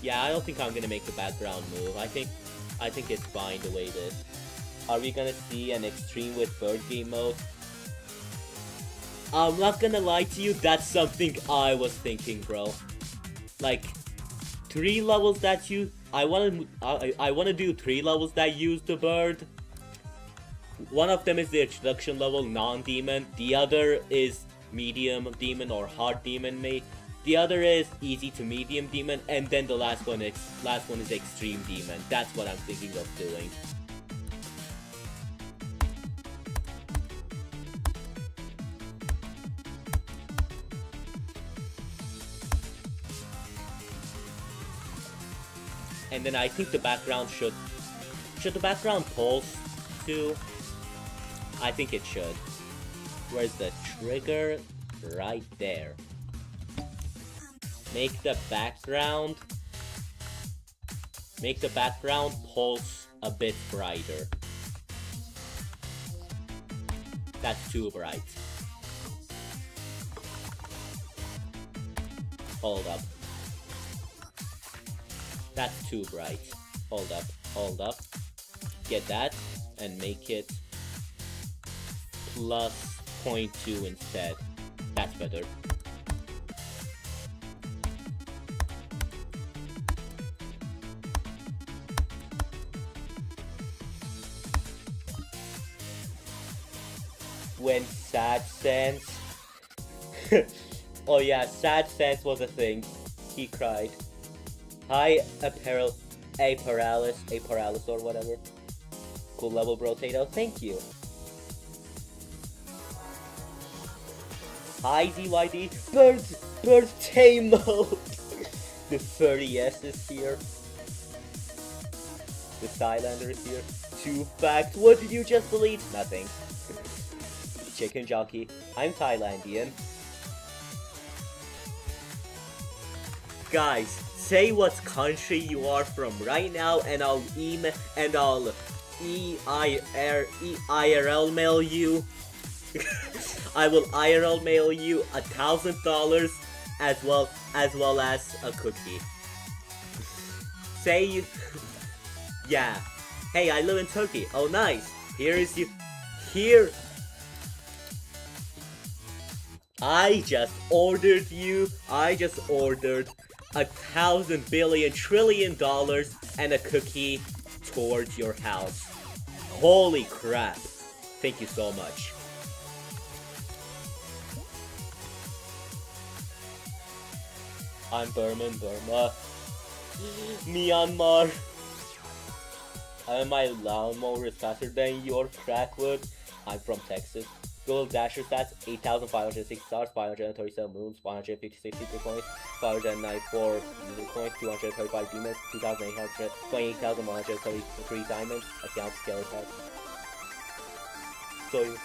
Yeah, I don't think I'm gonna make the background move. I think it's fine the way it is. Are we gonna see an extreme with bird game mode? I'm not gonna lie to you, that's something I was thinking, bro. Like, 3 levels that use... I wanna do 3 levels that use the bird. One of them is the introduction level, non-demon. The other is medium demon or hard demon, mate. The other is easy to medium demon, and then the last one is extreme demon. That's what I'm thinking of doing. And then I think the background should the background pulse too? I think it should. Where's the trigger? Right there. Make the background pulse a bit brighter. That's too bright. Hold up. That's too bright. Hold up. Get that and make it plus 0.2 instead. That's better. When Sad Sense... Oh yeah, Sad Sense was a thing. He cried. Hi, Aparalis or whatever. Cool level, bro, Tato. Thank you. Hi, DYD. Birthday mode. The 30S is here. The Skylander is here. 2 facts. What did you just delete? Nothing. Chicken jockey. I'm Thailandian. Guys, say what country you are from right now, and I'll IRL mail you. I will IRL mail you $1,000 as well as a cookie. Say you. Yeah. Hey, I live in Turkey. Oh, nice. Here. I just ordered 1,000 billion trillion dollars and a cookie towards your house. Holy crap. Thank you so much. I'm Burma. Myanmar. My lawnmower is faster than your crackwood. I'm from Texas. Gold Dasher stats 8,506 stars, 537 moons, 156 super points, 594 music points, 235 demons, 2,800, 28,133 diamonds, account skeleton. So,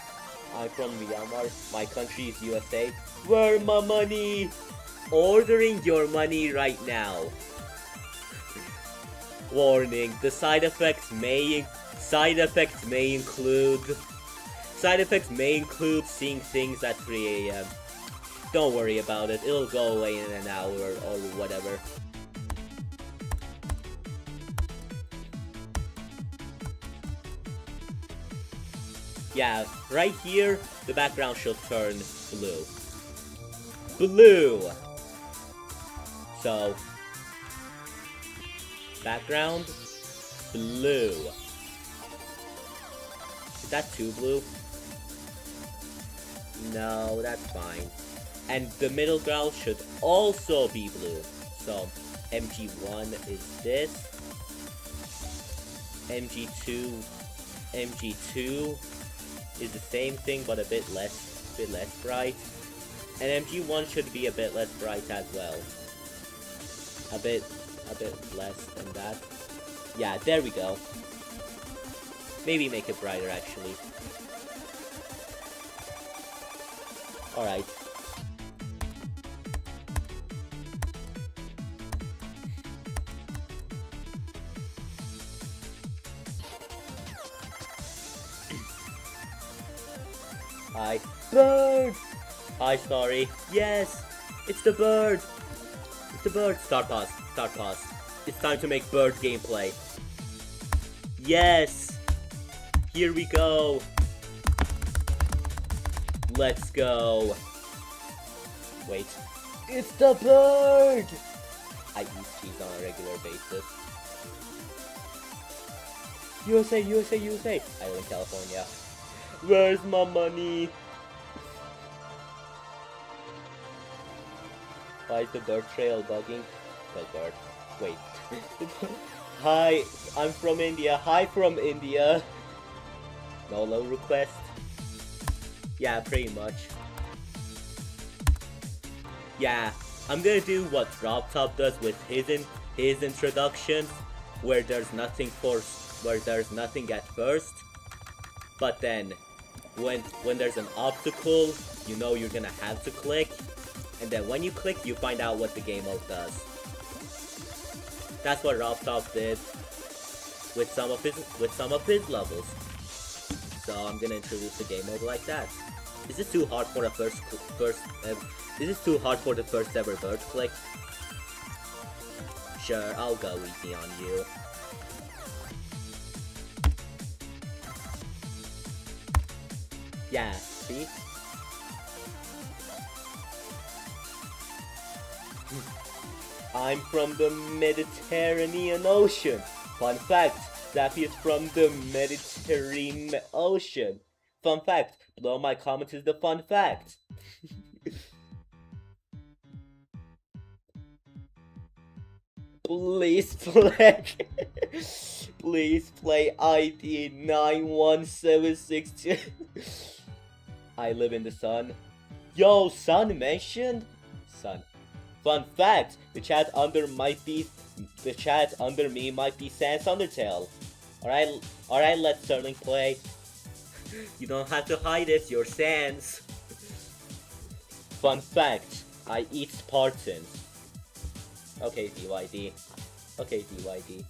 I'm from Myanmar, my country is USA. Where my money? Ordering your money right now. Warning, the side effects may include seeing things at 3 AM. Don't worry about it, it'll go away in an hour or whatever. Yeah, right here, the background should turn blue. Blue! So, background, blue. Is that too blue? No, that's fine. And the middle ground should also be blue. So, MG1 is this. MG2 is the same thing but a bit less bright. And MG1 should be a bit less bright as well. A bit less than that. Yeah, there we go. Maybe make it brighter, actually. Alright. Hi. Bird! Hi, sorry. Yes! It's the bird! It's the bird! Start pause. Start pause. It's time to make bird gameplay. Yes! Here we go! Let's go! Wait. It's the bird! I eat cheese on a regular basis. USA, USA, USA! I live in California. Where's my money? Why is the bird trail bugging? The bird. Wait. Hi, I'm from India. Hi from India. No low request. Yeah, pretty much. Yeah, I'm gonna do what Drop Top does with his introductions, where there's nothing at first. But then, when there's an obstacle, you know you're gonna have to click, and then when you click, you find out what the game mode does. That's what Drop Top did with some of his levels. So I'm gonna introduce the game mode like that. Is this too hard for the first ever bird click? Sure, I'll go easy on you. Yeah, see? I'm from the Mediterranean Ocean. Fun fact, Zappy is from the Mediterranean Ocean. Fun fact, below my comment is the fun fact. Please play ID 91762. I live in the sun. Yo, sun mentioned? Sun. Fun fact, the chat under me might be Sans Undertale. Alright, let Sterling play. You don't have to hide it, you're Sans. Fun fact, I eat Spartans. Okay, DYD. Okay, DYD.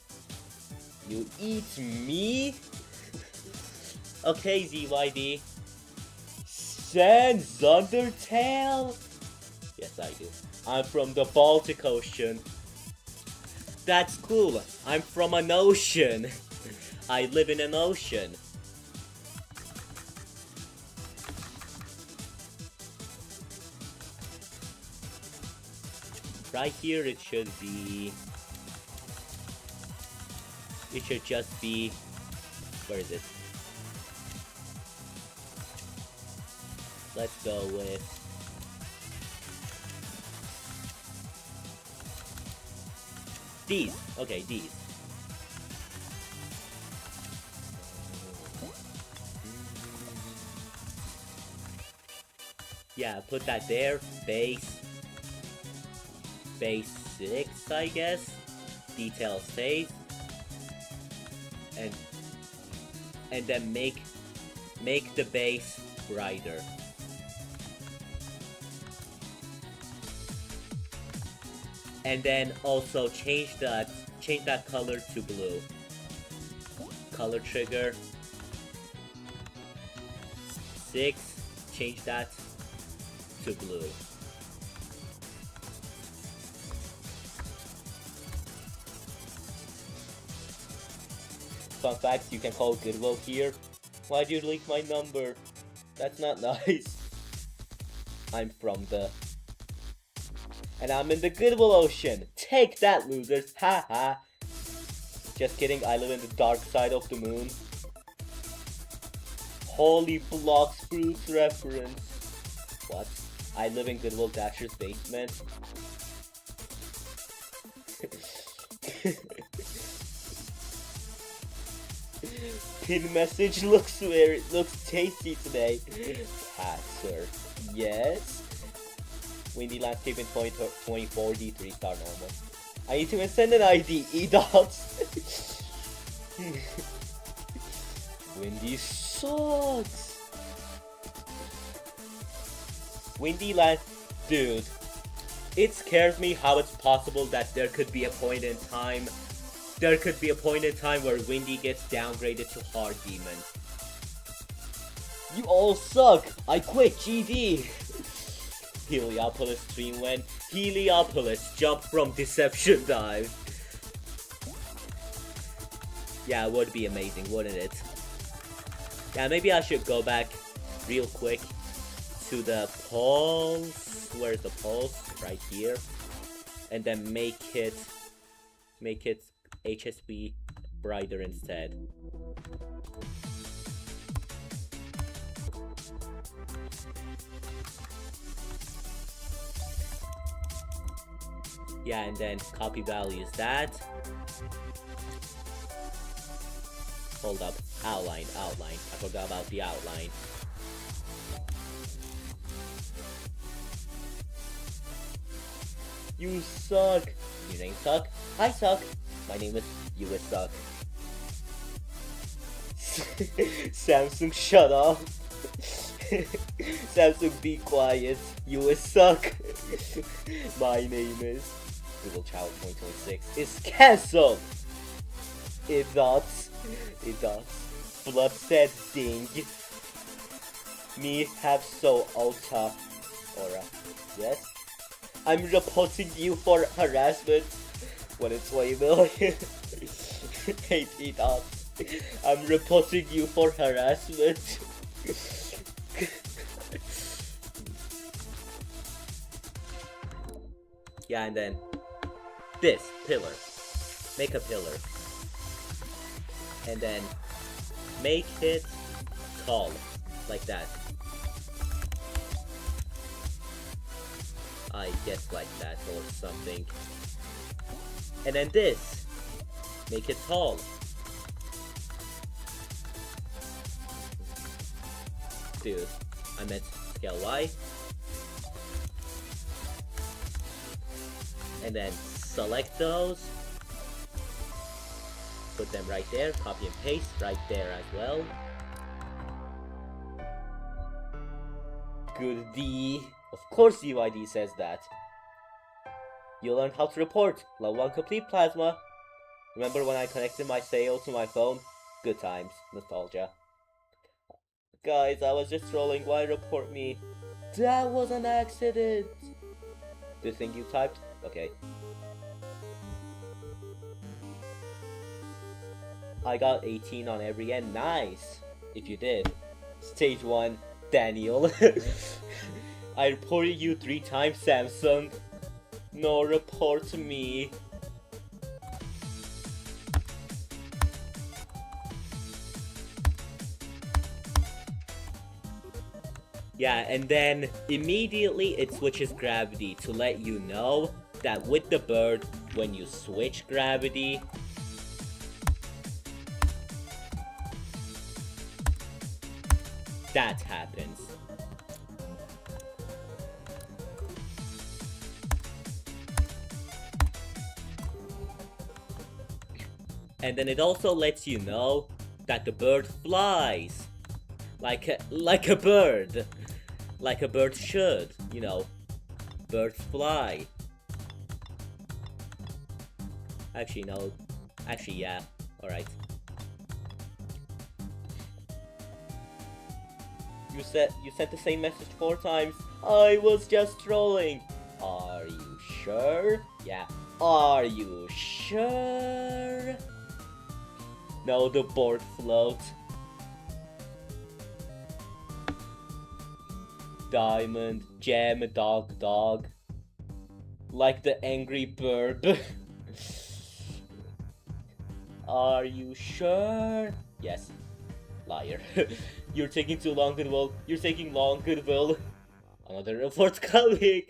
You eat me? Okay, ZYD. Sans Undertale? Yes, I do. I'm from the Baltic Ocean. That's cool. I'm from an ocean. I live in an ocean. Right here it should just be, where is it? Let's go with these. Okay, these. Yeah, put that there. Base 6, I guess. Detail safe. And then make the base brighter. And then also change that color to blue. Color trigger 6, change that to blue. Fun fact, you can call Goodvil here. Why'd you leak my number? That's not nice. I'm from the... And I'm in the Goodvil Ocean. Take that, losers. Haha. Just kidding, I live in the dark side of the moon. Holy Blocks Fruits reference. What? I live in Goodwill Dasher's basement. Pin message looks tasty today. Sir. Yes. Windy landscape in 2024 D3 star normal. I need to send an ID. E-dots. Windy sucks. Windy Land, dude. It scares me how it's possible that there could be a point in time. There could be a point in time where Windy gets downgraded to Hard Demon. You all suck. I quit. GD. Heliopolis stream when Heliopolis jumped from Deception Dive. Yeah, it would be amazing, wouldn't it? Yeah, maybe I should go back real quick to the pulse. Where's the pulse? Right here. And then make it HSP brighter instead. Yeah, and then copy values that. Hold up. Outline. I forgot about the outline. You suck. Your name suck. I suck. My name is You Is Suck. Samsung, shut up. Samsung, be quiet. You Is Suck. My name is Google Child 2026 is cancelled. It does. Bloodstead ding. Me have so ultra aura. Yes. I'm reporting you for harassment. 120 million. 80 dots. I'm reporting you for harassment. Yeah, and then this pillar. Make a pillar. And then make it tall. Like that. I guess like that or something. And then this. Make it tall. Dude, I meant scale Y. And then select those. Put them right there. Copy and paste right there as well. Good D. Of course UID says that. You learn how to report. Level 1 complete plasma. Remember when I connected my sale to my phone? Good times. Nostalgia. Guys, I was just trolling. Why report me? That was an accident. The thing you typed? Okay. I got 18 on every end. Nice. If you did. Stage 1. Daniel. I reported you 3 times, Samsung. No report to me. Yeah, and then immediately it switches gravity to let you know that with the bird, when you switch gravity, that happens. And then it also lets you know that the bird flies. Like a bird. Like a bird should, you know. Birds fly. Actually, no. Actually, yeah. Alright. You sent the same message 4 times. I was just trolling. Are you sure? Yeah. Are you sure? No, the board float. Diamond, gem, dog. Like the angry bird. Are you sure? Yes. Liar. You're taking too long, Goodvil. You're taking long, Goodvil. Another report coming.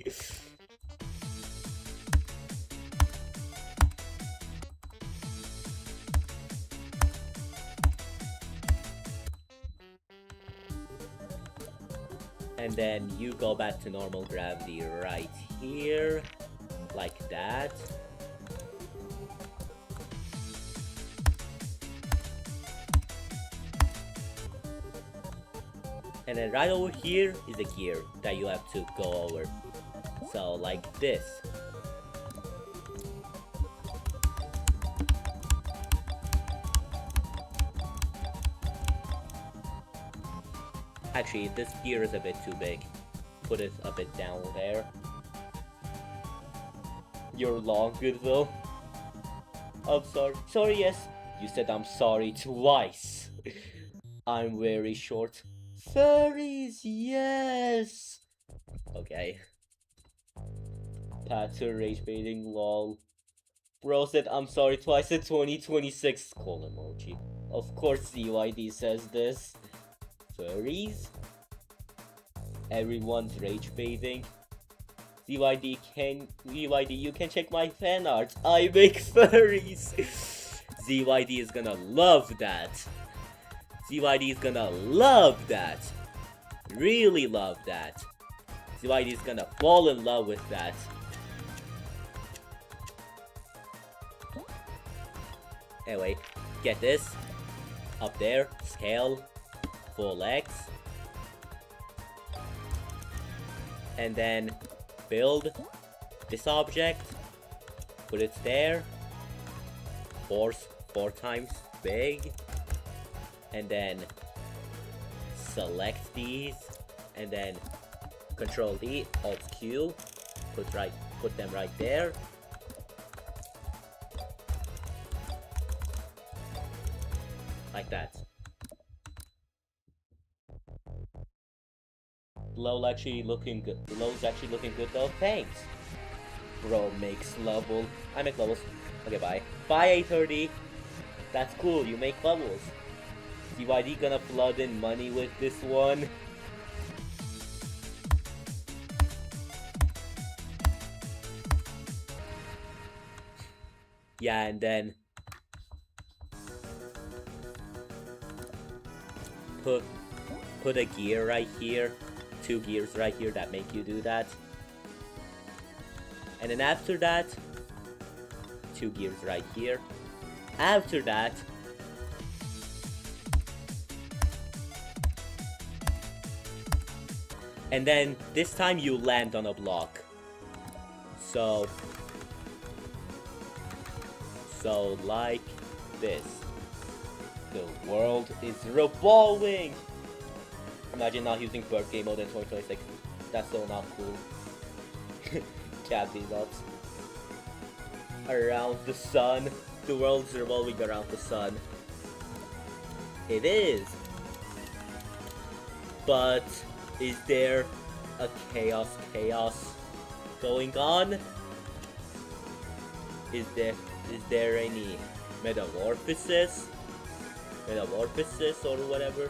And then you go back to normal gravity right here. Like that. And then right over here is a gear that you have to go over. So like this. Actually, this gear is a bit too big. Put it a bit down there. You're long, Goodvil. I'm sorry. Sorry, yes. You said I'm sorry twice. I'm very short. Furries, yes. Okay. Patter rage baiting, lol. Bro said I'm sorry twice at 2026 call emoji. Of course CYD says this. Furries? Everyone's rage baiting. CYD you can check my fan art. I make furries. ZYD is gonna love that. ZYD is gonna love that. Really love that. ZYD is gonna fall in love with that. Anyway, get this. Up there, scale, full X. And then build this object. Put it there. Force 4 times big. And then select these. And then Control D, Alt Q. Put them right there. Like that. Low's actually looking good. Low's actually looking good though. Thanks. Bro makes level. I make levels. Okay, bye. Bye, A30. That's cool. You make levels. CYD gonna flood in money with this one. Yeah, and then put a gear right here. 2 gears right here that make you do that. And then after that, 2 gears right here. After that, and then this time you land on a block. So like this. The world is revolving! Imagine not using birthday mode in 2026. That's so not cool. Cap these up. Around the sun. The world's revolving around the sun. It is. But is there a chaos going on? Is there any metamorphosis or whatever?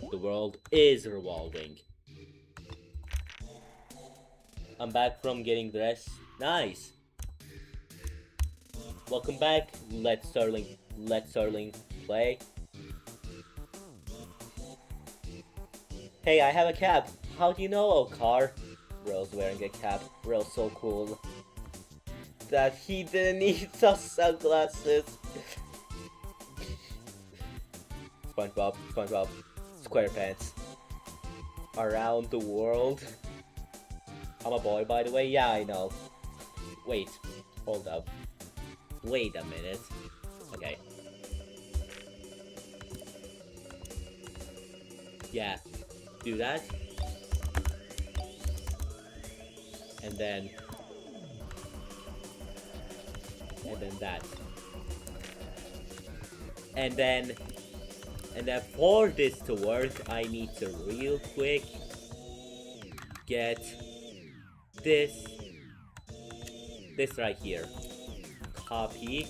The world is revolving. I'm back from getting dressed. Nice. Welcome back. Let Sterling play. Hey, I have a cap. How do you know, oh car? Bro's wearing a cap. Bro's so cool. That he didn't need those sunglasses. SpongeBob, SquarePants. Around the world. I'm a boy, by the way. Yeah, I know. Wait, hold up. Wait a minute. Okay. Yeah, do that. And then that. And And then for this to work, I need to real quick get this right here. Copy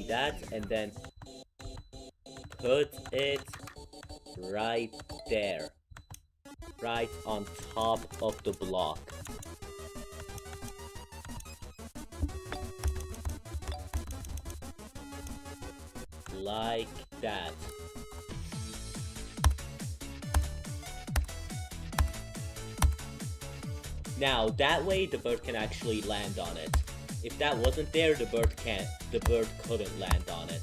that, and then put it right there, right on top of the block. Like that. Now that way the bird can actually land on it. If that wasn't there, the bird couldn't land on it.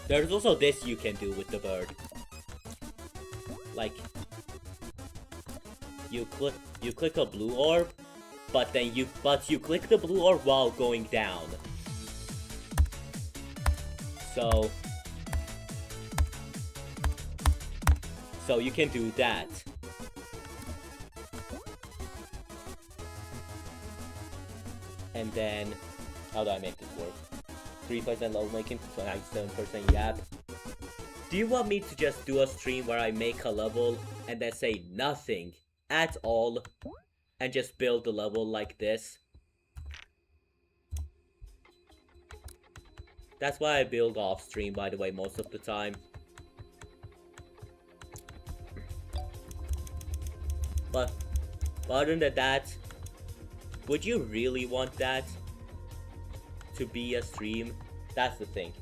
There's also this you can do with the bird. Like, you click a blue orb, but you click the blue orb while going down. So you can do that. And then, how do I make this work? 3% level making, 97% yap. Do you want me to just do a stream where I make a level and then say nothing at all and just build the level like this? That's why I build off stream, by the way, most of the time. But other than that, would you really want that to be a stream? That's the thing.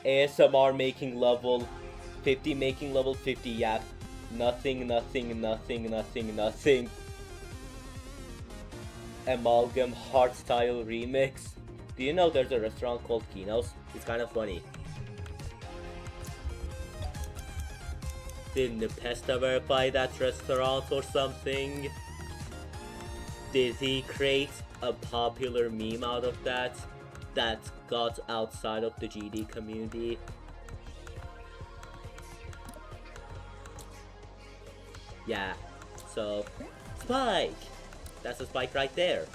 ASMR making level 50, making level 50 yap. Nothing. Amalgam Hardstyle remix. Do you know there's a restaurant called Kino's? It's kind of funny. Did Nepesta verify that restaurant or something? Did he create a popular meme out of that got outside of the GD community? Yeah, so Spike! That's a spike right there.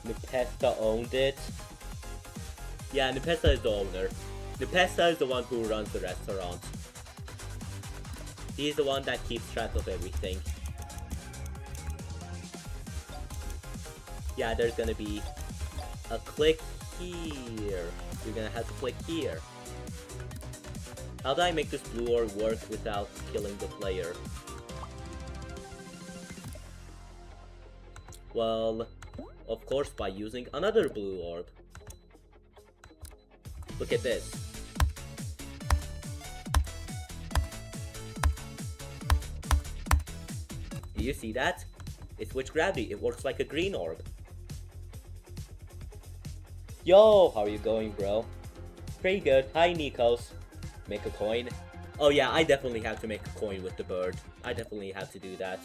Nepesta owned it. Yeah, Nepesta is the owner. Nepesta is the one who runs the restaurant. He's the one that keeps track of everything. Yeah, there's gonna be a click here. You're gonna have to click here. How do I make this blue orb work without killing the player? Well, of course by using another blue orb. Look at this. Do you see that? It switched gravity. It works like a green orb. Yo, how are you going, bro? Pretty good. Hi, Nikos. Make a coin. Oh yeah, I definitely have to make a coin with the bird. I definitely have to do that.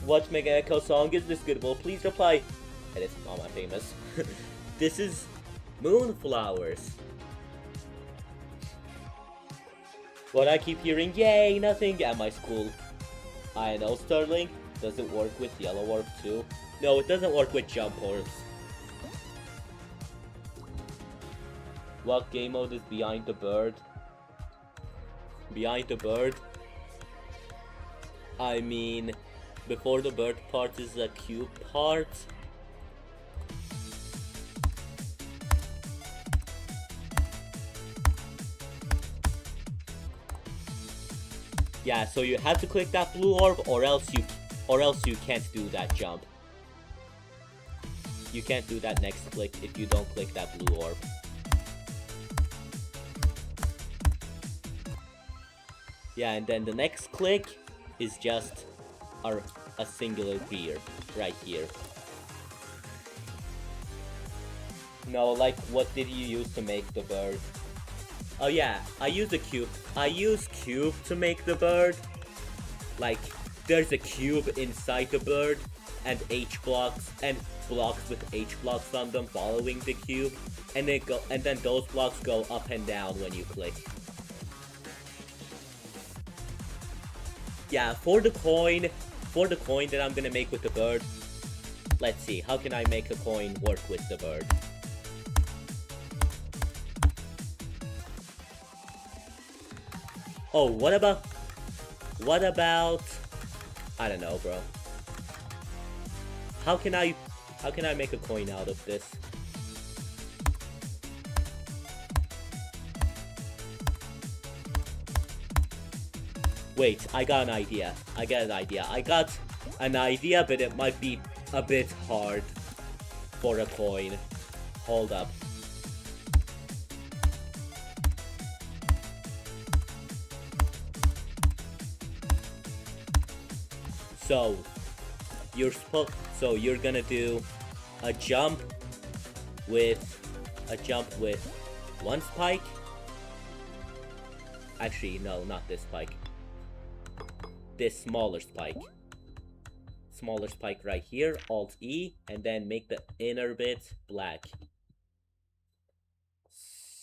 What Mega Echo song is this, Goodvil? Please reply. It is Mama Famous. This is Moonflowers. What I keep hearing, yay, nothing at my school. I know, Sterling. Does it work with yellow orb too? No, it doesn't work with jump orbs. What game mode is behind the bird? Behind the bird? I mean, before the bird part is the cube part. Yeah, so you have to click that blue orb, or else you can't do that jump. You can't do that next click if you don't click that blue orb. Yeah, and then the next click is just a singular gear right here. No, like, what did you use to make the bird? Oh yeah, I use a cube. I use cube to make the bird. Like, there's a cube inside the bird, and H blocks and blocks with H blocks on them following the cube, and then those blocks go up and down when you click. Yeah, for the coin that I'm gonna make with the bird, let's see, how can I make a coin work with the bird? Oh, what about, I don't know, bro. How can I make a coin out of this? Wait, I got an idea. I got an idea, but it might be a bit hard for a coin. Hold up. So you're gonna do a jump with one spike. Actually, no, not this spike. This smaller spike. Smaller spike right here, Alt E, and then make the inner bit black.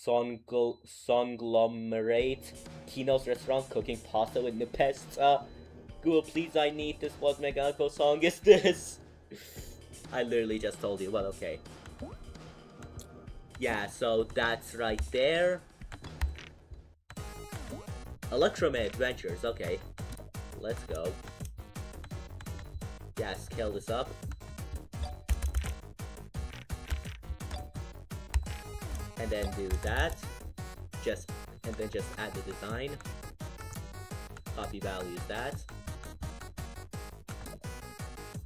Songlomerate. Kino's restaurant cooking pasta with Nepesta. Google, please, I need this. What mechanical song is this? I literally just told you, but okay. Yeah, so that's right there. Electromagnet Adventures, okay. Let's go. Yeah, scale this up. And then do that. And then just add the design. Copy values that.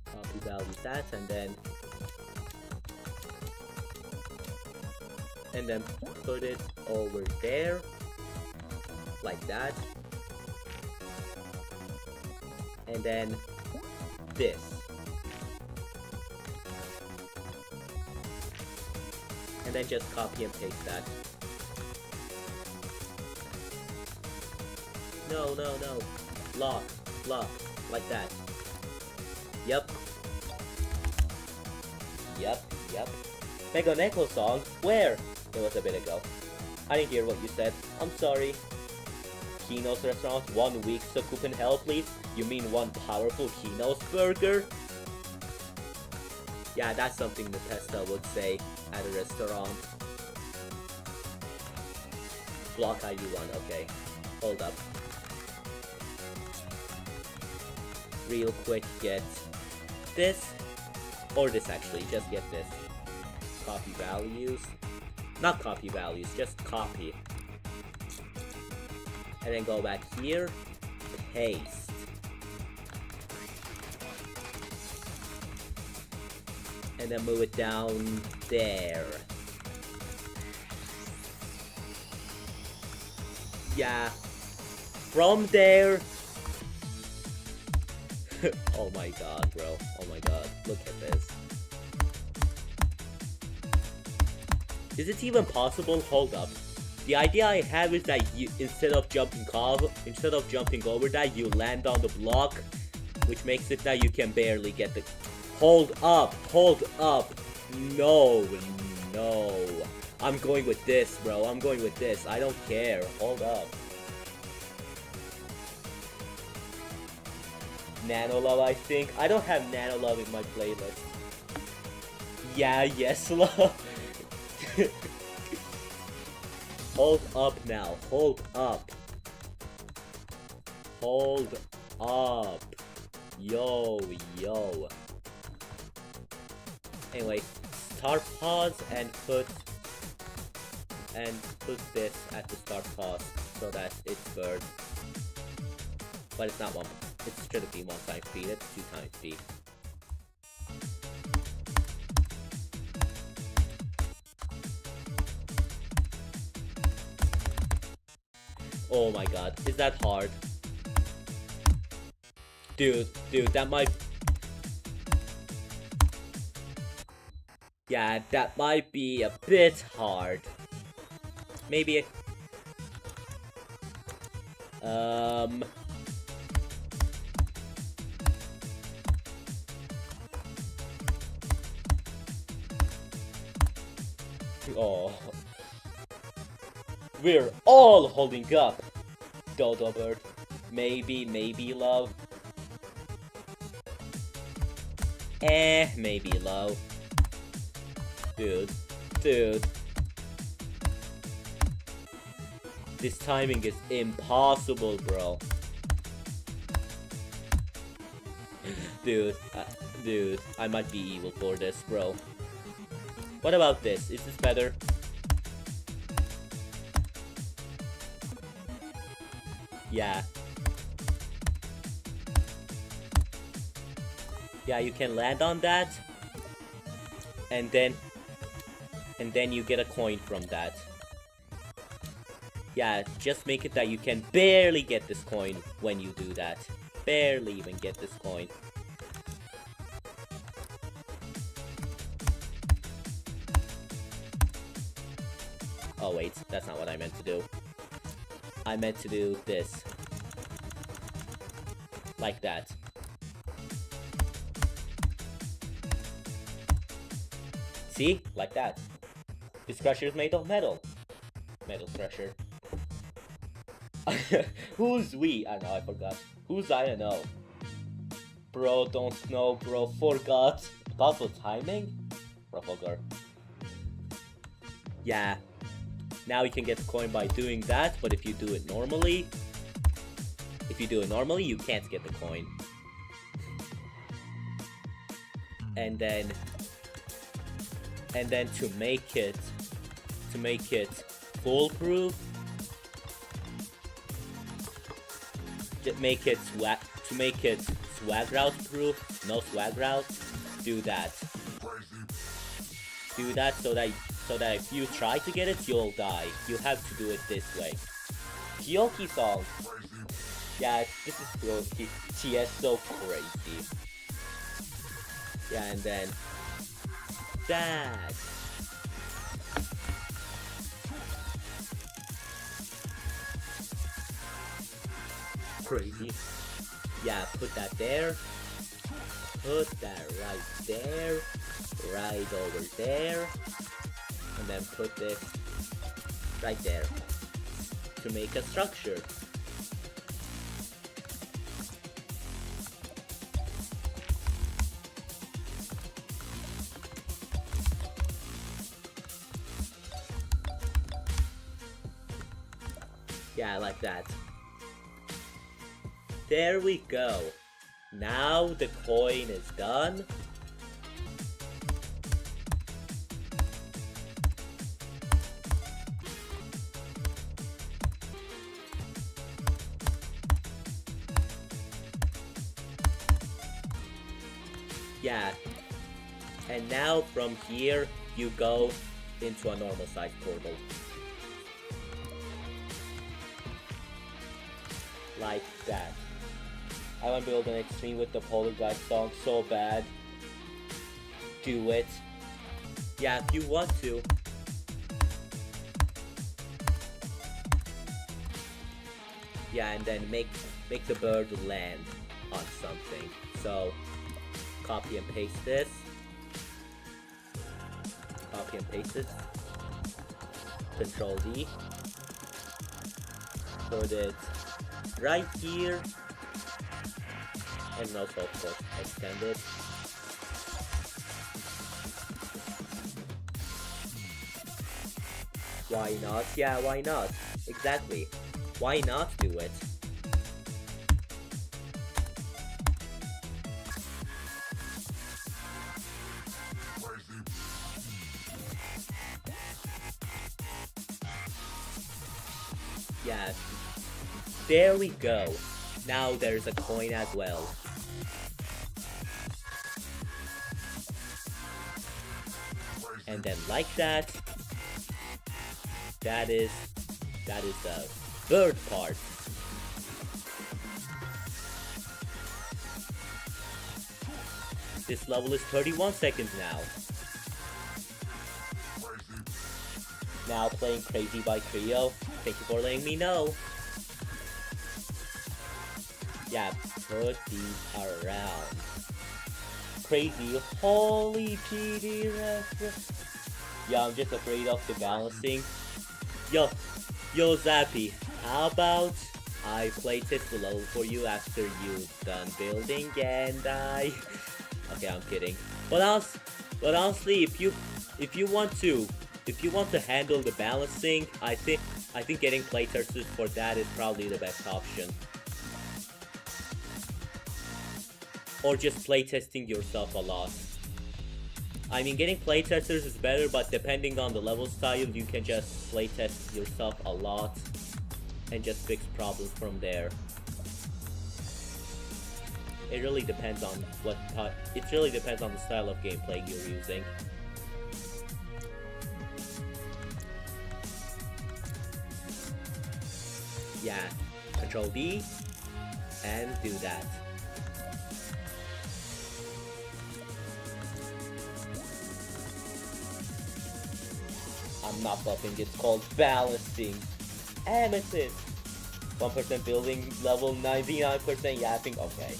Copy values that, and then put it over there. Like that. And then this. And then just copy and paste that. No. Lock. Like that. Yep. Mega Neko song? Where? It was a bit ago. I didn't hear what you said. I'm sorry. Kino's restaurant, 1 week so coupon hell please? You mean one powerful Kino's burger? Yeah, that's something Nepesta would say at a restaurant. Block ID 1, okay. Hold up. Real quick, get this. Or this actually, just get this. Copy values. Not copy values, just copy. And then go back here, paste. And then move it down there. Yeah. From there. Oh my god, bro. Oh my god. Look at this. Is it even possible? Hold up. The idea I have is that you, instead of jumping over that, you land on the block, which makes it that you can barely get the... Hold up. No. I'm going with this, bro. I'm going with this. I don't care. Hold up. Nanolove, I think. I don't have Nanolove in my playlist. Yeah, yes, love. Hold up now. Hold up. Yo. Anyway, start pause and put this at the start pause so that it's bird. But it's not one. It shouldn't be 1 times speed. It's 2 times speed. Oh my god, is that hard? Dude, that might... Yeah, that might be a bit hard. Maybe... Oh. We're all holding up. Dodo bird. Maybe love. Maybe low. Dude. This timing is impossible, bro. Dude, I might be evil for this, bro. What about this? Is this better? Yeah. Yeah, you can land on that. And then you get a coin from that. Yeah, just make it that you can barely get this coin when you do that. Barely even get this coin. Oh wait, that's not what I meant to do. I meant to do this. Like that. See? Like that. This crusher is made of metal. Metal crusher. Who's we? I don't know, I forgot. Who's I don't know. Bro, don't know, bro. Forgot. Puzzle timing? Bro, forgot. Yeah. Now you can get the coin by doing that, but if you do it normally, you can't get the coin. And then to make it foolproof, to make it swag route proof, no swag route, do that so that if you try to get it, you'll die. You have to do it this way. Kyoki song. Yeah, this is Kyoki. She is so crazy. Yeah, and then that. Crazy. Yeah, put that there. Put that right there. Right over there. And then put this right there. To make a structure. Yeah, like that. There we go. Now the coin is done. Yeah. And now from here you go into a normal size portal. Like that. I want to build an extreme with the Polar Guy song so bad. Do it. Yeah, if you want to. Yeah, and then make the bird land on something. So copy and paste this. Copy and paste this. Control D. Put it right here. And also, of course, extend it. Why not? Yeah, why not? Exactly. Why not do it? Yeah. There we go. Now there's a coin as well. And then like that. That is the bird part. This level is 31 seconds now. Now playing Crazy by Trio. Thank you for letting me know. Yeah, put these around. Crazy, holy GD reference. Yeah, I'm just afraid of the balancing. Yo, yo, Zappy, how about I playtest the level for you after you done building and I... Okay, I'm kidding. But honestly, if you want to handle the balancing, I think getting playtesters for that is probably the best option. Or just playtesting yourself a lot. I mean, getting playtesters is better, but depending on the level style, you can just playtest yourself a lot and just fix problems from there. It really depends on it really depends on the style of gameplay you're using. Yeah, Control D and do that. I'm not buffing, it's called balancing. Amethyst! 1% building level, 99% yapping, okay.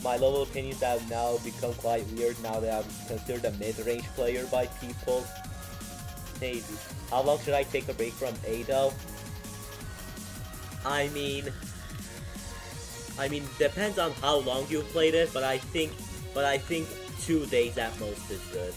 My level opinions have now become quite weird now that I'm considered a mid-range player by people. Maybe. How long should I take a break from Ado? I mean, depends on how long you played it, but I think 2 days at most is good.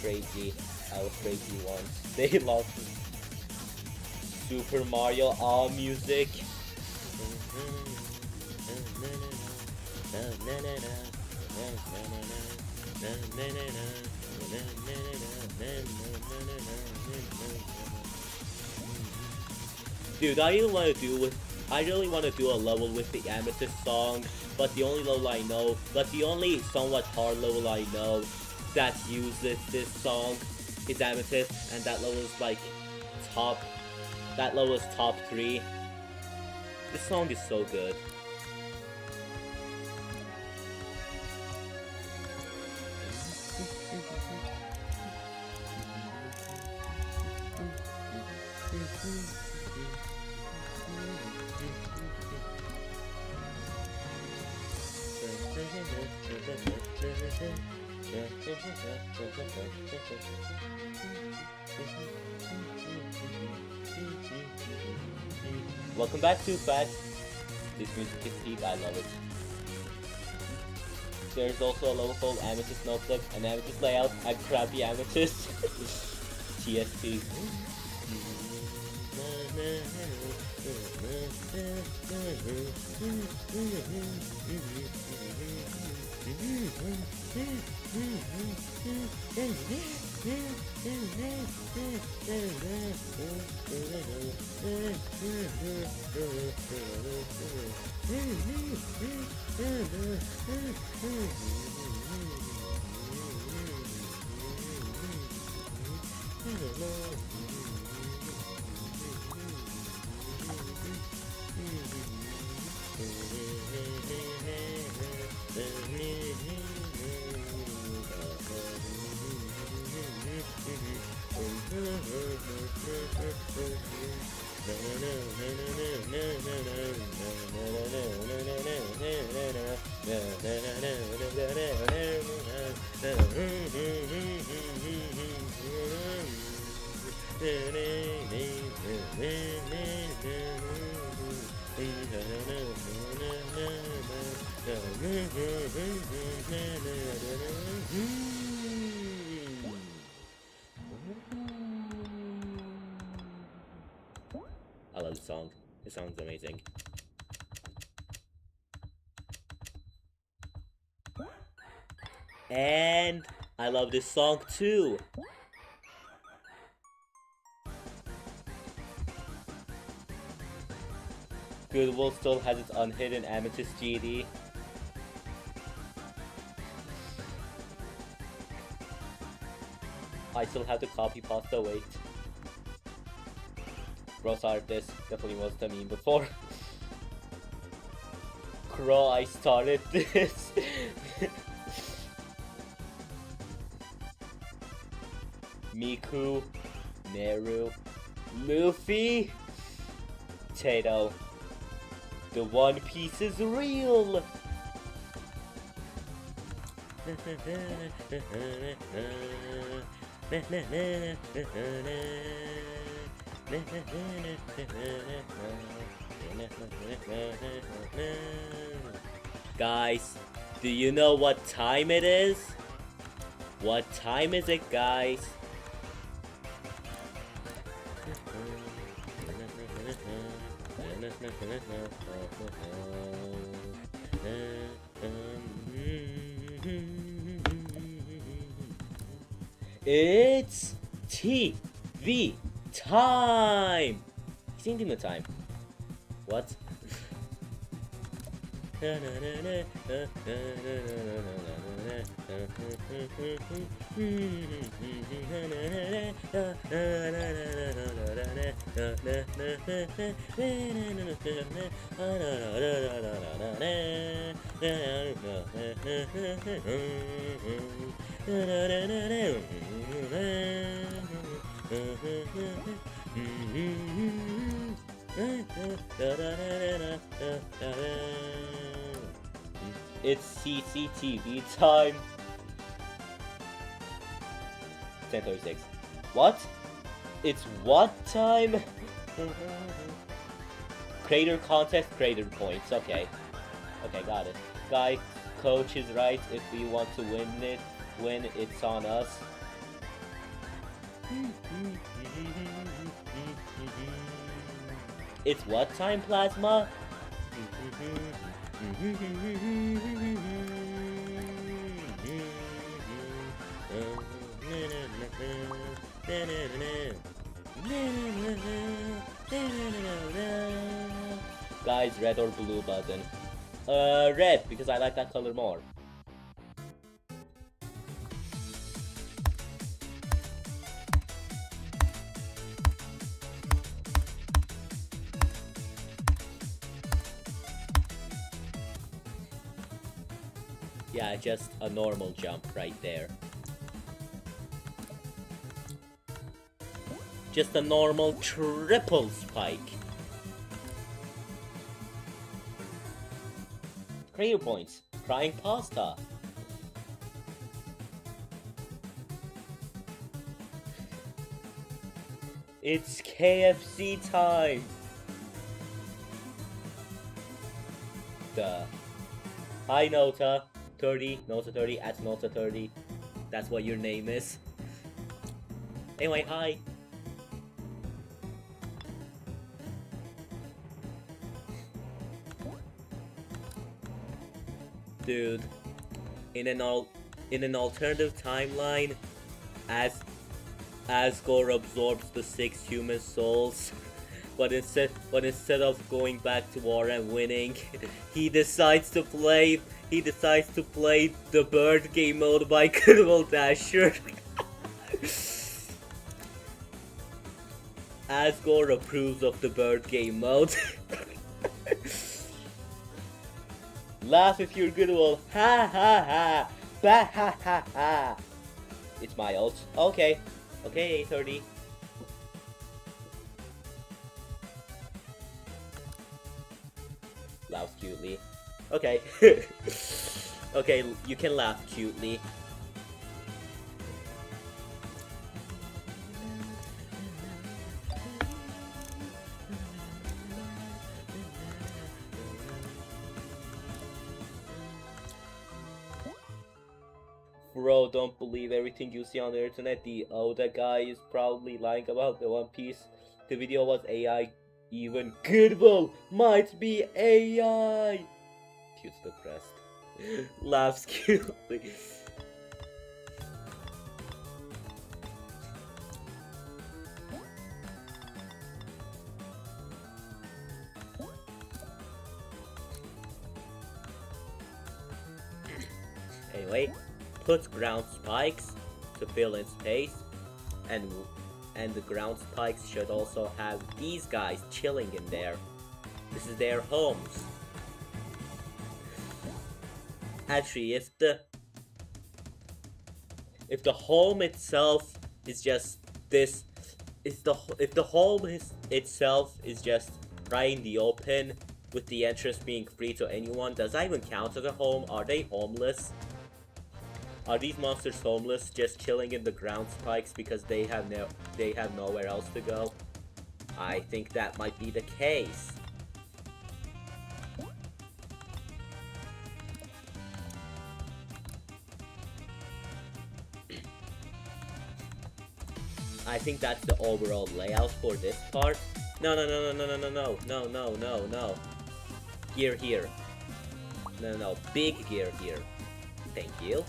Crazy. I was crazy once. They lost Super Mario All music. Dude, I really want to do a level with the Amethyst song, but the only somewhat hard level I know that uses this song is Amethyst, and that level is like top 3. This song is so good. Welcome back to Fat. This music is deep, I love it. There's also a level called Amethyst No Clip, an Amethyst layout, and crappy Amethyst. TSP. I love the song. It sounds amazing. And I love this song too. Goodvil still has its unhidden Amethyst GD. I still have to copy pasta, wait. Crow started this. Definitely was the meme before. Crow, I started this. Miku, Neru, Luffy, Tato. The One Piece is real. Guys, do you know what time it is? What time is it, guys? It's TV time! It's intimate time. What? It's CCTV time. 10:36. What? It's what time? Creator contest, creator points. Okay. Okay, got it. Guy, coach is right. If we want to win, it's on us. It's what time, Plasma? Guys, red or blue button? Red, because I like that color more. Yeah, just a normal jump right there. Just a normal triple spike. Creator points. Crying pasta. It's KFC time. Duh. Hi Nota 30, Nota 30, at Nota 30. That's what your name is. Anyway, hi. Dude, in an alternative timeline, Asgore absorbs the 6 human souls, but instead of going back to war and winning, he decides to play the bird game mode by Goodvil Dasher. Asgore approves of the bird game mode. Laugh if you're Goodvil. Ha ha ha. Bah ha ha ha. It's my ult. Okay. Okay, 8:30. Laughs cutely. Okay. Okay, you can laugh cutely. Bro, don't believe everything you see on the internet. The Oda guy is probably lying about the One Piece. The video was AI. Even Goodvil might be AI. Cute's depressed. Laughs cutely. Anyway, put ground spikes to fill in space, and and the ground spikes should also have these guys chilling in there. This is their homes. Actually, if the home itself is just this, if the home itself is just right in the open with the entrance being free to anyone, does that even count as a home? Are they homeless? Are these monsters homeless, just chilling in the ground spikes because they have nowhere else to go? I think that might be the case. I think that's the overall layout for this part. No. Gear here. No. Big gear here. Thank you.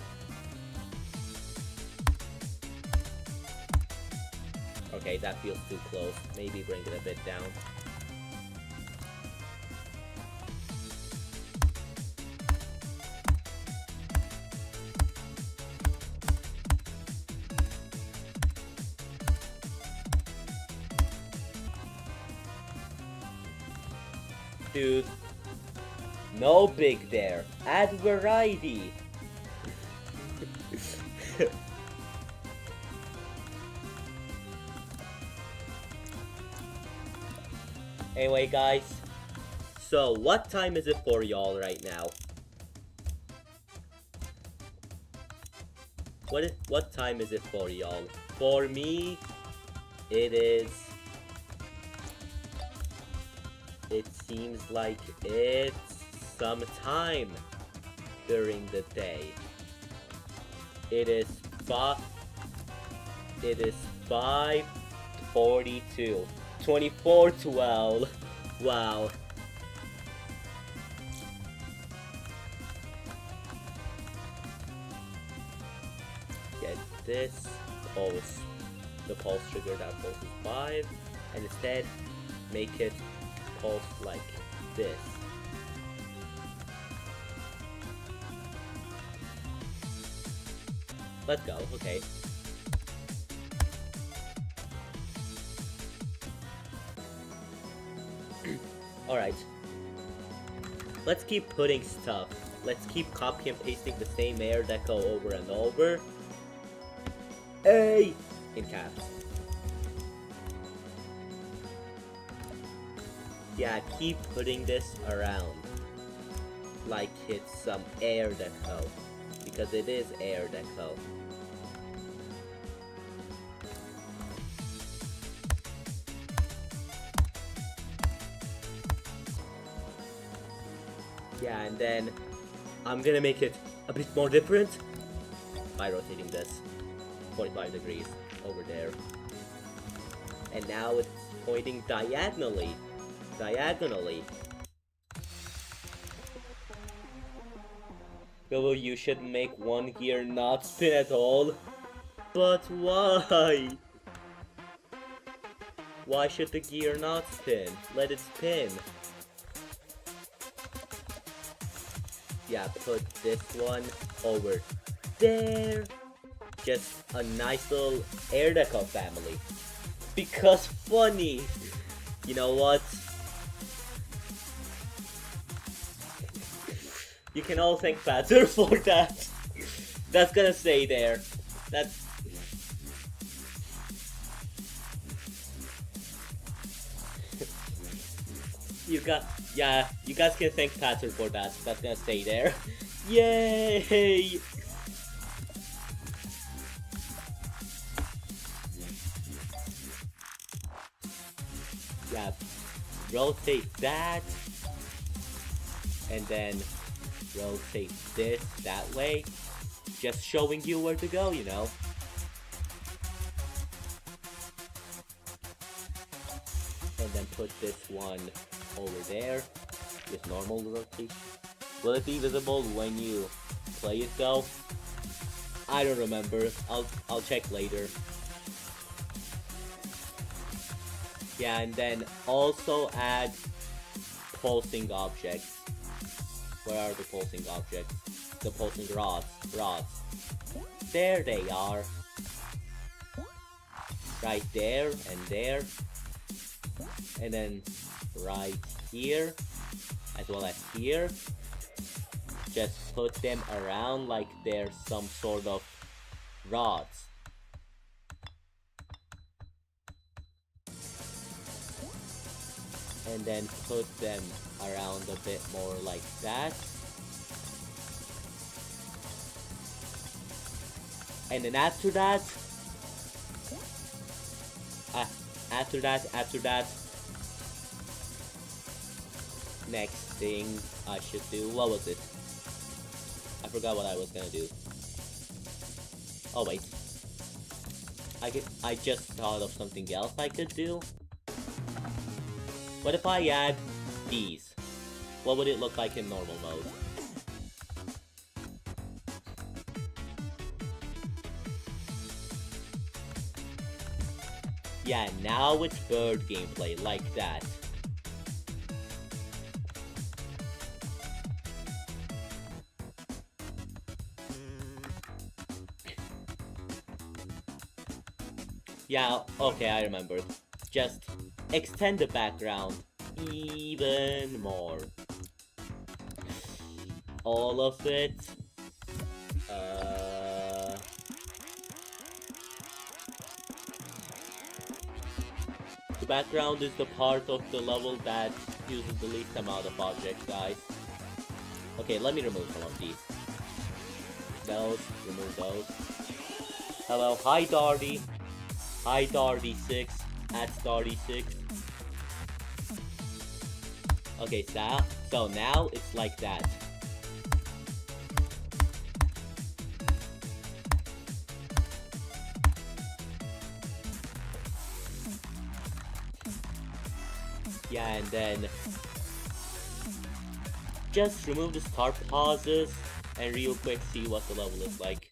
Okay, that feels too close. Maybe bring it a bit down. Dude, no big there. Add variety. Anyway, guys, so what time is it for y'all right now? What time is it for y'all? For me, it seems like it's some time during the day. It is 5:42. 24:12. Wow. Get this pulse. The pulse trigger that pulse is 5, and instead make it pulse like this. Let's go, okay. Alright. Let's keep putting stuff. Let's keep copy and pasting the same air deco over and over. A in caps. Yeah, keep putting this around like it's some air deco, because it is air deco. Yeah, and then I'm gonna make it a bit more different by rotating this 45 degrees over there. And now it's pointing diagonally. Goodvil, you should make one gear not spin at all. But why? Why should the gear not spin? Let it spin. Yeah, put this one over there. Just a nice little air deco family. Because funny. You know what? You can all thank Pater for that. That's gonna stay there. That's... you guys can thank Pater for that. That's gonna stay there. Yay! Yeah, rotate that, and then rotate this that way, just showing you where to go, you know. And then put this one over there, just normal rotation. Will it be visible when you play it though? I don't remember. I'll check later. Yeah, and then also add pulsing objects. Where are the pulsing objects? The pulsing rods. There they are. right there and there, and then right here as well as here. Just put them around like they're some sort of rods. And then put them around a bit more like that. And then after that, next thing I should do, what was it? I forgot what I was gonna do. Oh wait, I just thought of something else I could do. What if I add these? What would it look like in normal mode? Yeah, now it's bird gameplay, like that. Yeah, okay, I remembered. Just extend the background even more. All of it. The background is the part of the level that uses the least amount of objects, guys. Okay, let me remove some of these. Those, remove those. Hello, hi Darty. Hi Darty6, at Darty6. Okay, so now it's like that. Yeah, and then just remove the start pauses and real quick see what the level is like.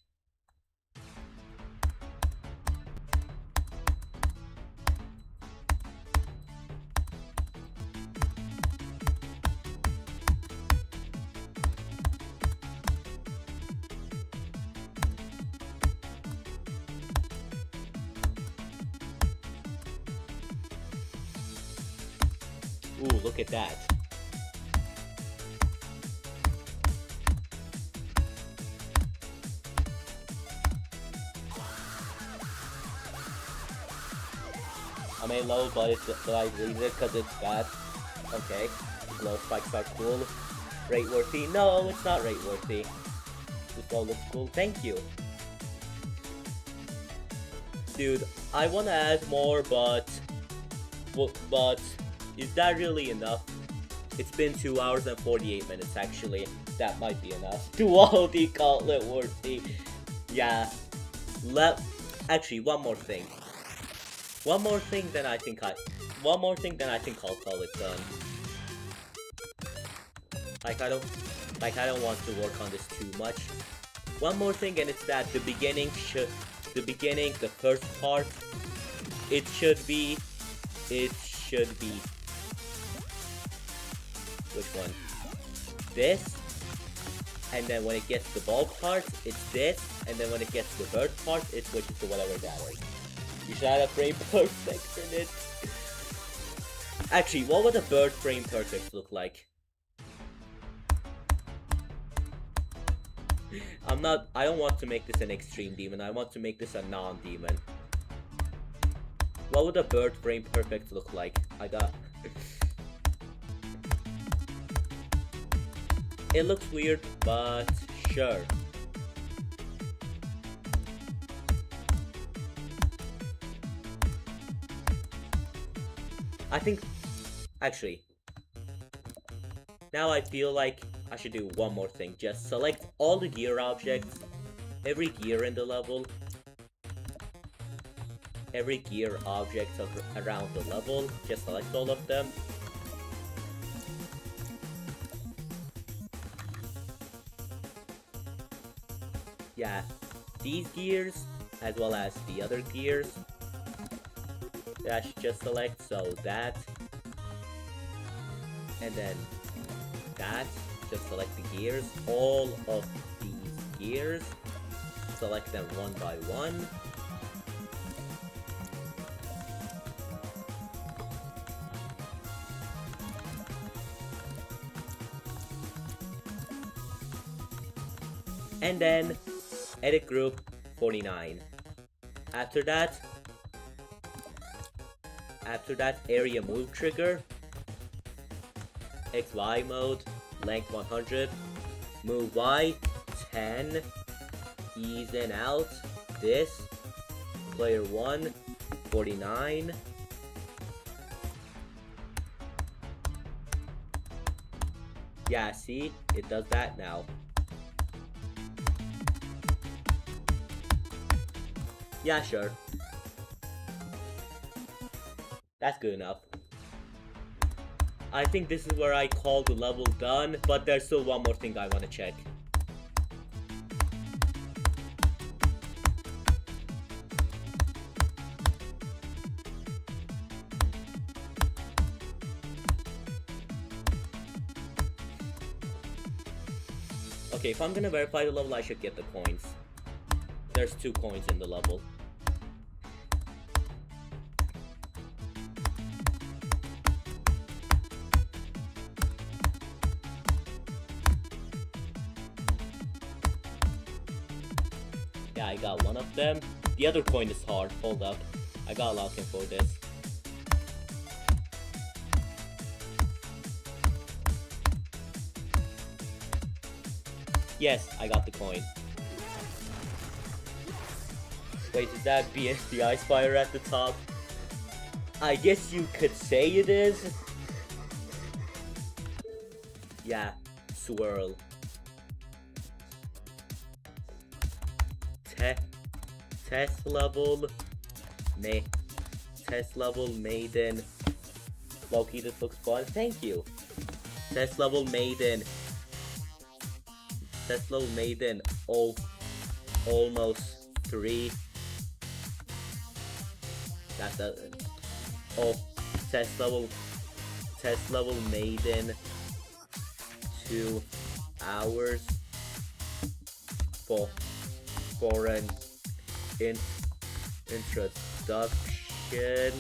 Ooh, look at that. I may low, but I leave it because it's bad. Okay, glow spikes are cool. Rate worthy? No, it's not rate worthy. This all looks cool. Thank you. Dude, I wanna add more, but is that really enough? It's been 2 hours and 48 minutes actually. That might be enough. Duality Gauntlet worthy. Yeah. Actually, one more thing. One more thing, then I think I'll call it done. Like I don't want to work on this too much. One more thing, and it's that the first part, it should be which one? This, and then when it gets the ball part, it's this, and then when it gets the bird part, it switches to whatever that is. You should add a frame perfect in it. Actually, what would a bird frame perfect look like? I don't want to make this an extreme demon, I want to make this a non-demon. What would a bird frame perfect look like? It looks weird, but sure. I think, actually, now I feel like I should do one more thing. Just select all the gear objects, every gear in the level, every gear object around the level, just select all of them. Yeah, these gears, as well as the other gears, that I should just select, so that, and then that, just select the gears, all of these gears, select them one by one, and then edit group 49. After that area move trigger, XY mode, length 100, move Y 10, ease in out, this, player 1, 49. Yeah, see, it does that now. Yeah, sure. That's good enough. I think this is where I call the level done, but there's still one more thing I want to check. Okay, if I'm gonna verify the level, I should get the coins. There's 2 coins in the level. Yeah, I got one of them. The other coin is hard. Hold up. I gotta lock in for this. Yes, I got the coin. Wait, is that BSD Ice Fire at the top? I guess you could say it is. Yeah, swirl. Test level maiden. Loki, this looks fun. Thank you. Test level maiden. Almost 3. That's a test level maiden 2 hours for an introduction.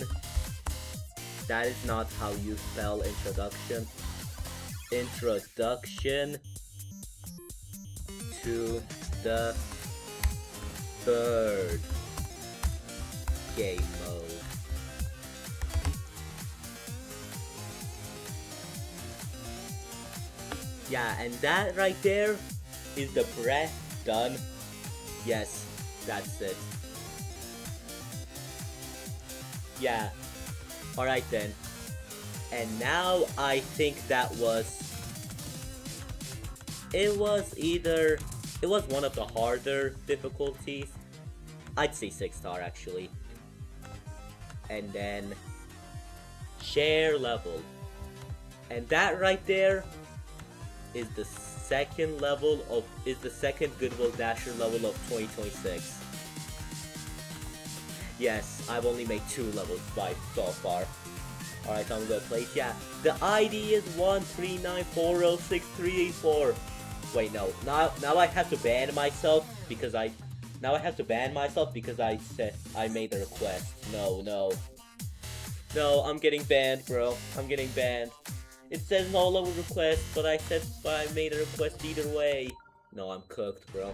That is not how you spell introduction. Introduction to the bird game mode. Yeah, and that right there is the breath done. Yes, that's it. Yeah. Alright then. And now I think that it was one of the harder difficulties. I'd say 6-star actually. And then share level. And that right there is the second Goodvil Dasher level of 2026. Yes, I've only made 2 levels so far. Alright, I'm gonna place. Yeah, the ID is 139406384. Wait, no. Now I have to ban myself because I said I made a request. No, I'm getting banned, bro. I'm getting banned. It says no level request, but I made a request either way. No, I'm cooked, bro.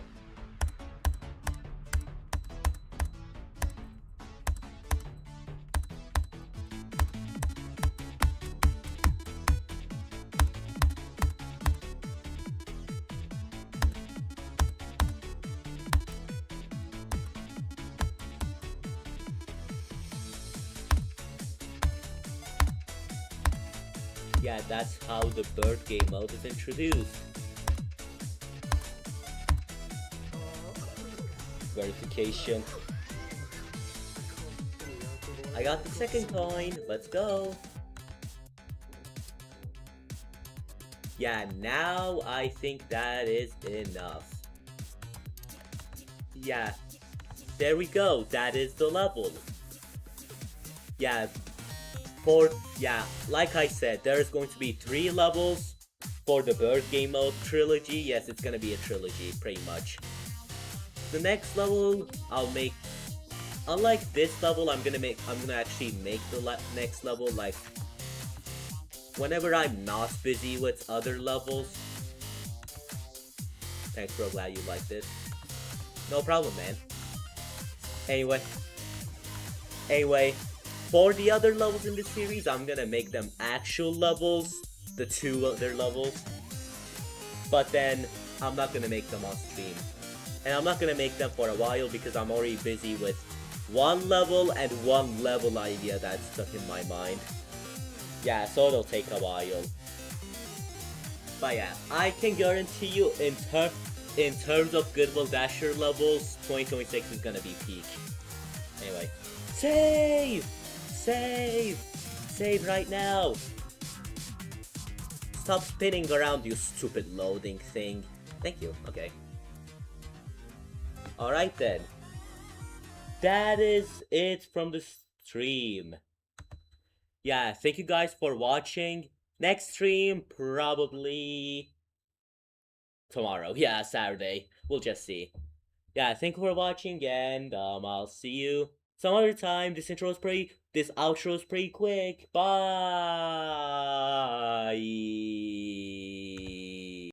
Yeah, that's how the bird game mode is introduced. Verification. I got the second coin. Let's go. Yeah, now I think that is enough. Yeah, there we go. That is the level. Yeah. Like I said, there's going to be 3 levels for the bird game mode trilogy. Yes, it's gonna be a trilogy, pretty much. The next level, unlike this level, I'm gonna actually make the next level, like, whenever I'm not busy with other levels. Thanks, bro. Glad you liked it. No problem, man. Anyway, for the other levels in this series, I'm gonna make them actual levels, the 2 other levels. But then, I'm not gonna make them on stream. And I'm not gonna make them for a while because I'm already busy with one level and one level idea that's stuck in my mind. Yeah, so it'll take a while. But yeah, I can guarantee you in terms of Goodvil Dasher levels, 2026 is gonna be peak. Anyway. Save! Save! Save right now! Stop spinning around, you stupid loading thing. Thank you, okay. Alright then. That is it from the stream. Yeah, thank you guys for watching. Next stream, probably tomorrow. Yeah, Saturday. We'll just see. Yeah, thank you for watching, and I'll see you some other time. This outro is pretty quick. Bye.